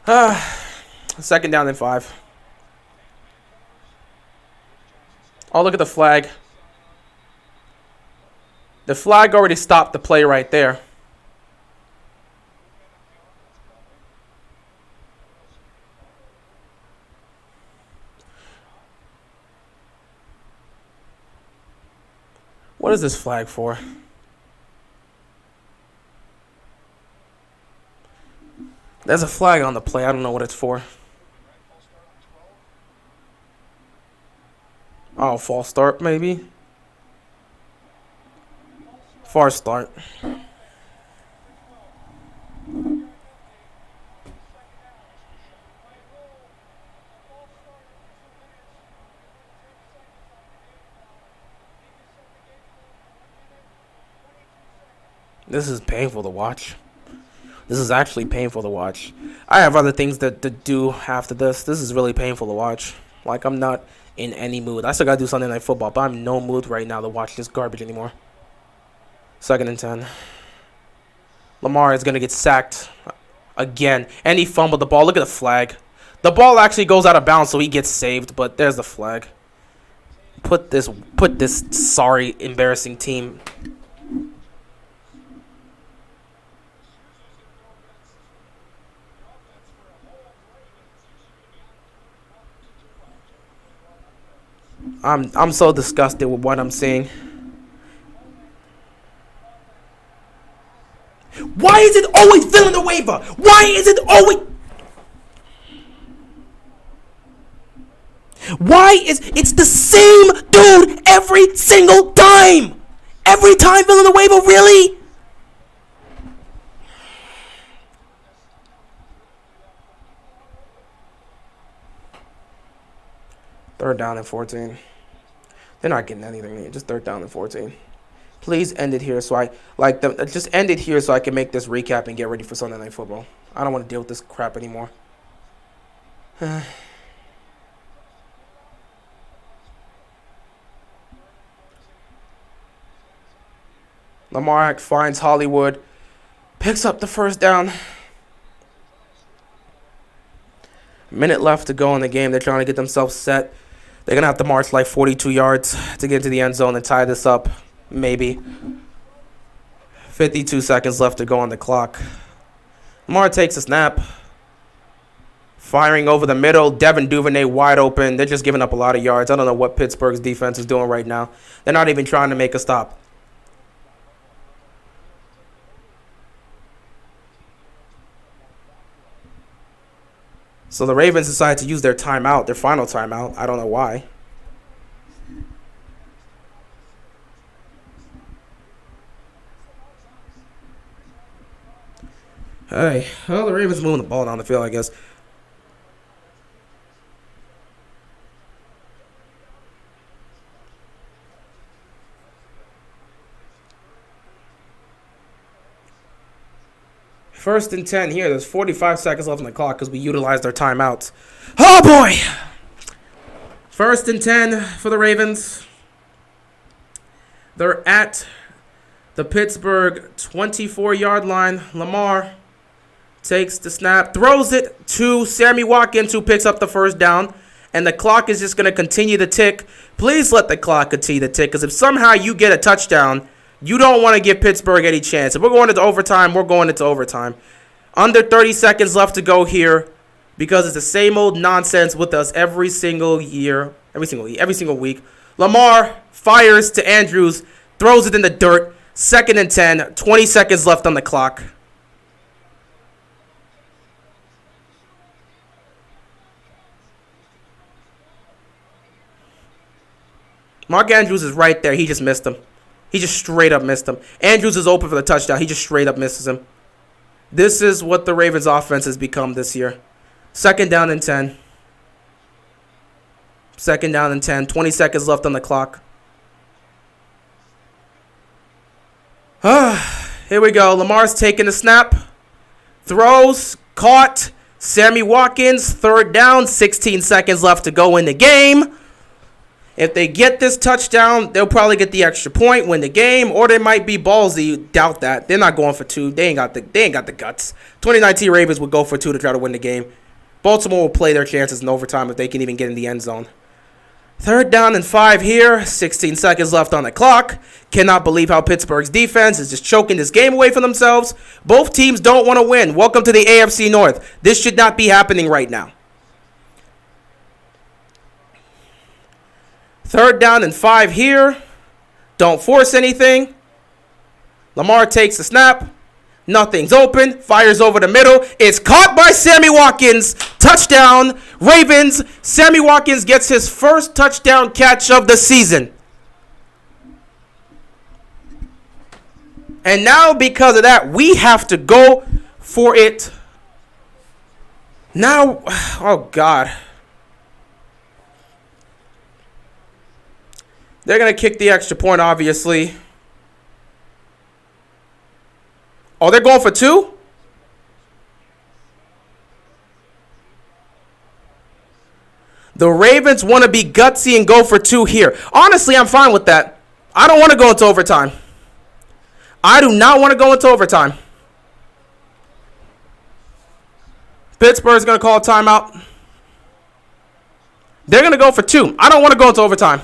A: 2nd down and 5. Oh, look at the flag. The flag already stopped the play right there. What is this flag for? There's a flag on the play. I don't know what it's for. Oh, false start maybe? False start. This is painful to watch. This is actually painful to watch. I have other things to do after this. This is really painful to watch. Like, I'm not in any mood. I still got to do Sunday Night Football, but I'm in no mood right now to watch this garbage anymore. 2nd and 10. Lamar is going to get sacked again. And he fumbled the ball. Look at the flag. The ball actually goes out of bounds, so he gets saved, but there's the flag. Put this sorry, embarrassing team. I'm so disgusted with what I'm seeing. Why is it always Villanueva? Why is it always... It's the same dude every single time? Every time Villanueva, really? Third down and 14. They're not getting anything here. Just third down and 14. Please end it here just end it here so I can make this recap and get ready for Sunday Night Football. I don't want to deal with this crap anymore. Lamar finds Hollywood, picks up the first down. Minute left to go in the game. They're trying to get themselves set. They're going to have to march like 42 yards to get into the end zone and tie this up. Maybe. 52 seconds left to go on the clock. Lamar takes a snap. Firing over the middle. Devin Duvernay wide open. They're just giving up a lot of yards. I don't know what Pittsburgh's defense is doing right now. They're not even trying to make a stop. So the Ravens decide to use their timeout, their final timeout. I don't know why. Hey, well, the Ravens moving the ball down the field, I guess. First and 10 here. There's 45 seconds left on the clock because we utilized our timeouts. Oh, boy! First and 10 for the Ravens. They're at the Pittsburgh 24-yard line. Lamar takes the snap, throws it to Sammy Watkins, who picks up the first down. And the clock is just going to continue to tick. Please let the clock continue to tick, because if somehow you get a touchdown, you don't want to give Pittsburgh any chance. If we're going into overtime, we're going into overtime. Under 30 seconds left to go here, because it's the same old nonsense with us every single year, every single week. Lamar fires to Andrews, throws it in the dirt. Second and 10, 20 seconds left on the clock. Mark Andrews is right there. He just missed him. He just straight up missed him. Andrews is open for the touchdown. He just straight up misses him. This is what the Ravens offense has become this year. Second down and 10. Second down and 10. 20 seconds left on the clock. Here we go. Lamar's taking the snap. Throws. Caught. Sammy Watkins. Third down. 16 seconds left to go in the game. If they get this touchdown, they'll probably get the extra point, win the game, or they might be ballsy. Doubt that. They're not going for two. They ain't got the guts. 2019 Ravens would go for two to try to win the game. Baltimore will play their chances in overtime if they can even get in the end zone. Third down and 5 here. 16 seconds left on the clock. Cannot believe how Pittsburgh's defense is just choking this game away from themselves. Both teams don't want to win. Welcome to the AFC North. This should not be happening right now. Third down and 5 here. Don't force anything. Lamar takes the snap. Nothing's open. Fires over the middle. It's caught by Sammy Watkins. Touchdown, Ravens. Sammy Watkins gets his first touchdown catch of the season. And now, because of that, we have to go for it. Now, oh, God. They're going to kick the extra point, obviously. Oh, they're going for two? The Ravens want to be gutsy and go for two here. Honestly, I'm fine with that. I don't want to go into overtime. I do not want to go into overtime. Pittsburgh's going to call a timeout. They're going to go for two. I don't want to go into overtime.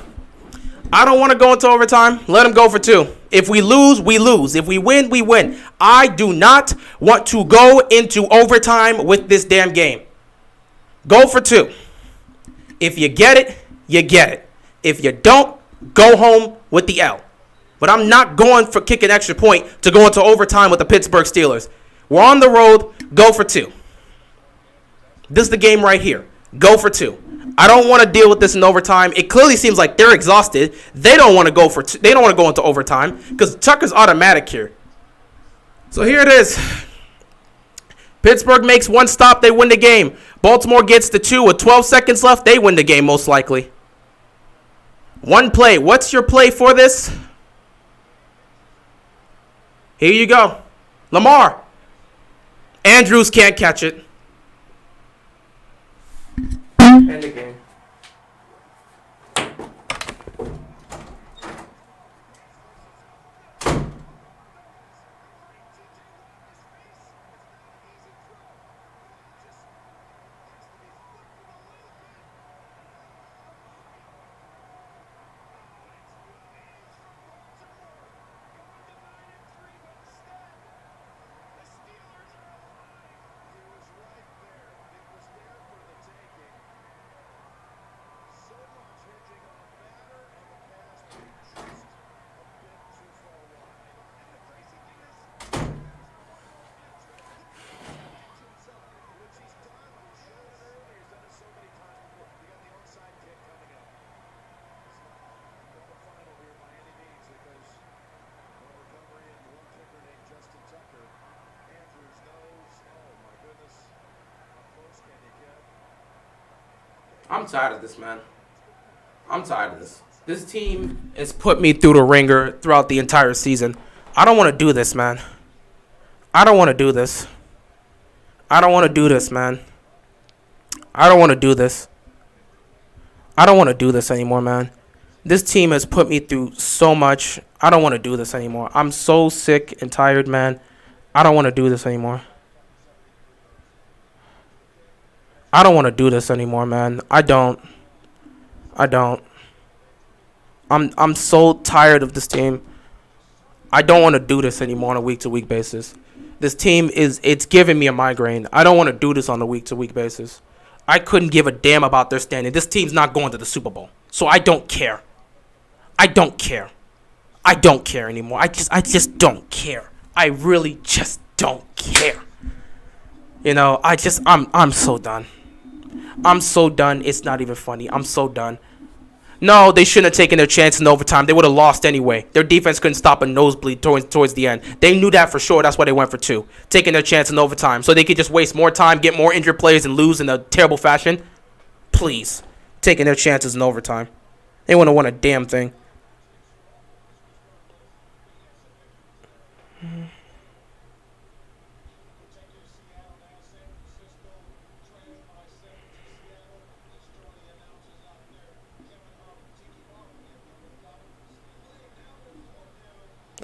A: I don't want to go into overtime. Let them go for two. If we lose, we lose. If we win, we win. I do not want to go into overtime with this damn game. Go for two. If you get it, you get it. If you don't, go home with the L. But I'm not going for kick an extra point to go into overtime with the Pittsburgh Steelers. We're on the road. Go for 2. This is the game right here. Go for 2. I don't want to deal with this in overtime. It clearly seems like they're exhausted. They don't want to go for they don't want to go into overtime because Tucker's automatic here. So here it is. Pittsburgh makes 1 stop. They win the game. Baltimore gets the 2 with 12 seconds left. They win the game most likely. 1 play. What's your play for this? Here you go. Lamar. Andrews can't catch it. End the game. I'm tired of this, man. I'm tired of this. This team has put me through the ringer throughout the entire season. I don't want to do this, man. I don't want to do this. I don't want to do this, man. I don't want to do this. I don't want to do this anymore, man. This team has put me through so much. I don't want to do this anymore. I'm so sick and tired, man. I don't want to do this anymore. I don't want to do this anymore, man. I don't. I'm so tired of this team. I don't want to do this anymore on a week-to-week basis. This team it's giving me a migraine. I don't want to do this on a week-to-week basis. I couldn't give a damn about their standing. This team's not going to the Super Bowl. So I don't care. I don't care. I don't care anymore. I just don't care. I really just don't care. You know, I'm so done. I'm so done. It's not even funny. I'm so done. No, they shouldn't have taken their chance in overtime. They would have lost anyway. Their defense couldn't stop a nosebleed towards the end. They knew that for sure. That's why they went for 2. Taking their chance in overtime. So they could just waste more time, get more injured players, and lose in a terrible fashion. Please. Taking their chances in overtime. They wouldn't have won a damn thing.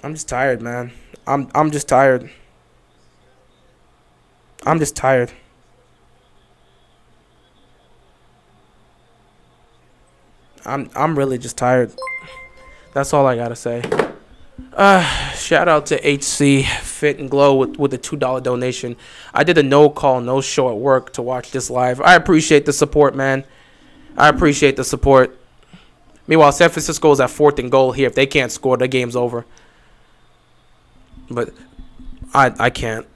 A: I'm just tired, man. I'm just tired. I'm just tired. I'm really just tired. That's all I gotta say. Shout out to HC Fit and Glow with a $2 donation. I did a no call, no show at work to watch this live. I appreciate the support, man. I appreciate the support. Meanwhile, San Francisco is at 4th and goal here. If they can't score, the game's over. But I can't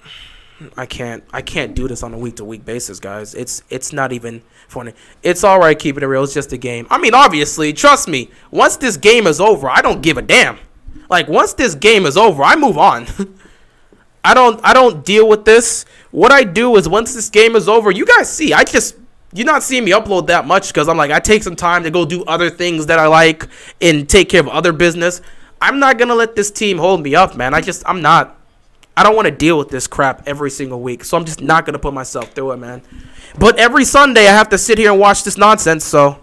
A: do this on a week-to-week basis, guys. It's not even funny. It's all right keeping it real. It's just a game. I mean, obviously, trust me. Once this game is over, I don't give a damn. Like, once this game is over, I move on. I don't deal with this. What I do is once this game is over, you guys see, you're not seeing me upload that much because I'm like, I take some time to go do other things that I like and take care of other business. I'm not going to let this team hold me up, man. I'm not. I don't want to deal with this crap every single week, so I'm just not going to put myself through it, man. But every Sunday, I have to sit here and watch this nonsense, so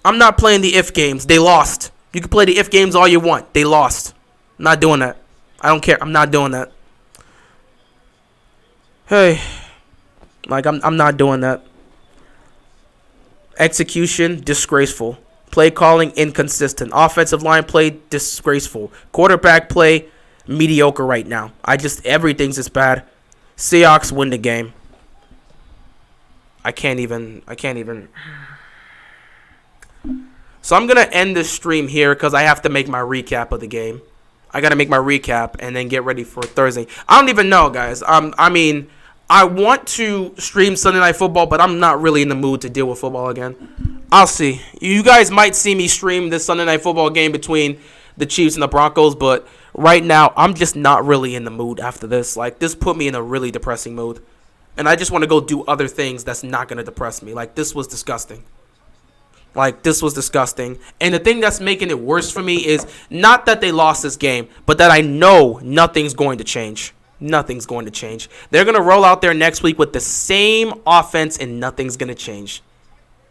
A: I'm not playing the if games. They lost. You can play the if games all you want. They lost. I'm not doing that. I don't care. I'm not doing that. Hey. Like, I'm not doing that. Execution, disgraceful. Play calling, inconsistent. Offensive line play, disgraceful. Quarterback play, mediocre right now. Everything's just bad. Seahawks win the game. I can't even. So I'm going to end this stream here because I have to make my recap of the game. I got to make my recap and then get ready for Thursday. I don't even know, guys. I mean, I want to stream Sunday Night Football, but I'm not really in the mood to deal with football again. I'll see. You guys might see me stream this Sunday Night Football game between the Chiefs and the Broncos, but right now I'm just not really in the mood after this. Like, this put me in a really depressing mood. And I just want to go do other things that's not going to depress me. Like, this was disgusting. And the thing that's making it worse for me is not that they lost this game, but that I know nothing's going to change. Nothing's going to change. They're going to roll out there next week with the same offense, and nothing's going to change.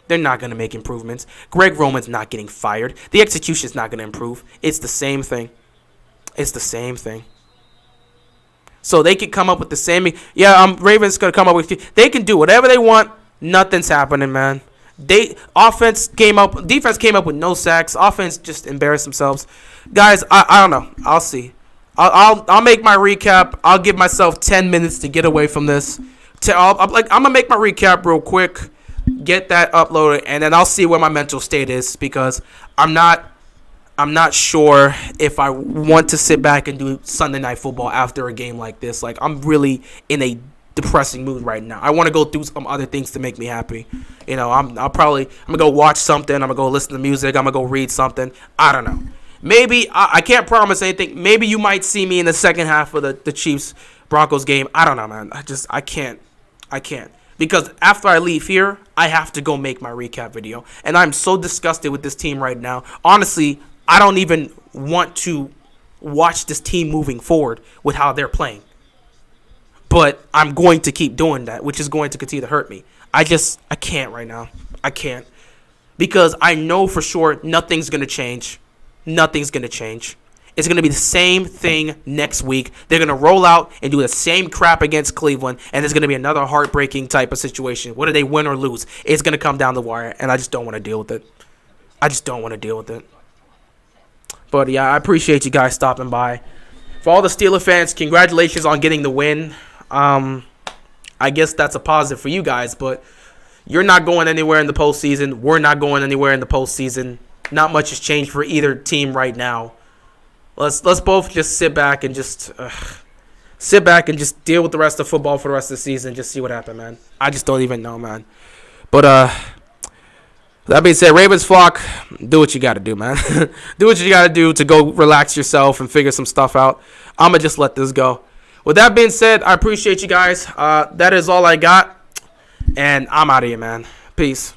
A: They're not going to make improvements. Greg Roman's not getting fired. The execution's not going to improve. It's the same thing. So they could come up with the same. Yeah, Ravens going to come up with. They can do whatever they want. Nothing's happening, man. Defense came up with no sacks. Offense just embarrassed themselves. Guys, I don't know. I'll see. I'll make my recap. I'll give myself 10 minutes to get away from this. I'm gonna make my recap real quick, get that uploaded, and then I'll see where my mental state is because I'm not sure if I want to sit back and do Sunday Night Football after a game like this. Like, I'm really in a depressing mood right now. I want to go do some other things to make me happy. You know, I'm gonna go watch something. I'm gonna go listen to music. I'm gonna go read something. I don't know. Maybe I can't promise anything. Maybe you might see me in the second half of the Chiefs Broncos game. I don't know, man. I can't because after I leave here, I have to go make my recap video, and I'm so disgusted with this team right now. Honestly, I don't even want to watch this team moving forward with how they're playing. But I'm going to keep doing that, which is going to continue to hurt me. I can't right now. I can't. Because I know for sure nothing's going to change. Nothing's going to change. It's going to be the same thing next week. They're going to roll out and do the same crap against Cleveland, and it's going to be another heartbreaking type of situation. Whether they win or lose, it's going to come down the wire, and I just don't want to deal with it. But, yeah, I appreciate you guys stopping by. For all the Steeler fans, congratulations on getting the win. I guess that's a positive for you guys, but you're not going anywhere in the postseason. We're not going anywhere in the postseason. Not much has changed for either team right now. Let's both just sit back and just deal with the rest of football for the rest of the season. Just see what happens, man. I just don't even know, man. But that being said, Ravens flock, do what you got to do, man. Do what you got to do to go relax yourself and figure some stuff out. I'm going to just let this go. With that being said, I appreciate you guys. That is all I got. And I'm out of here, man. Peace.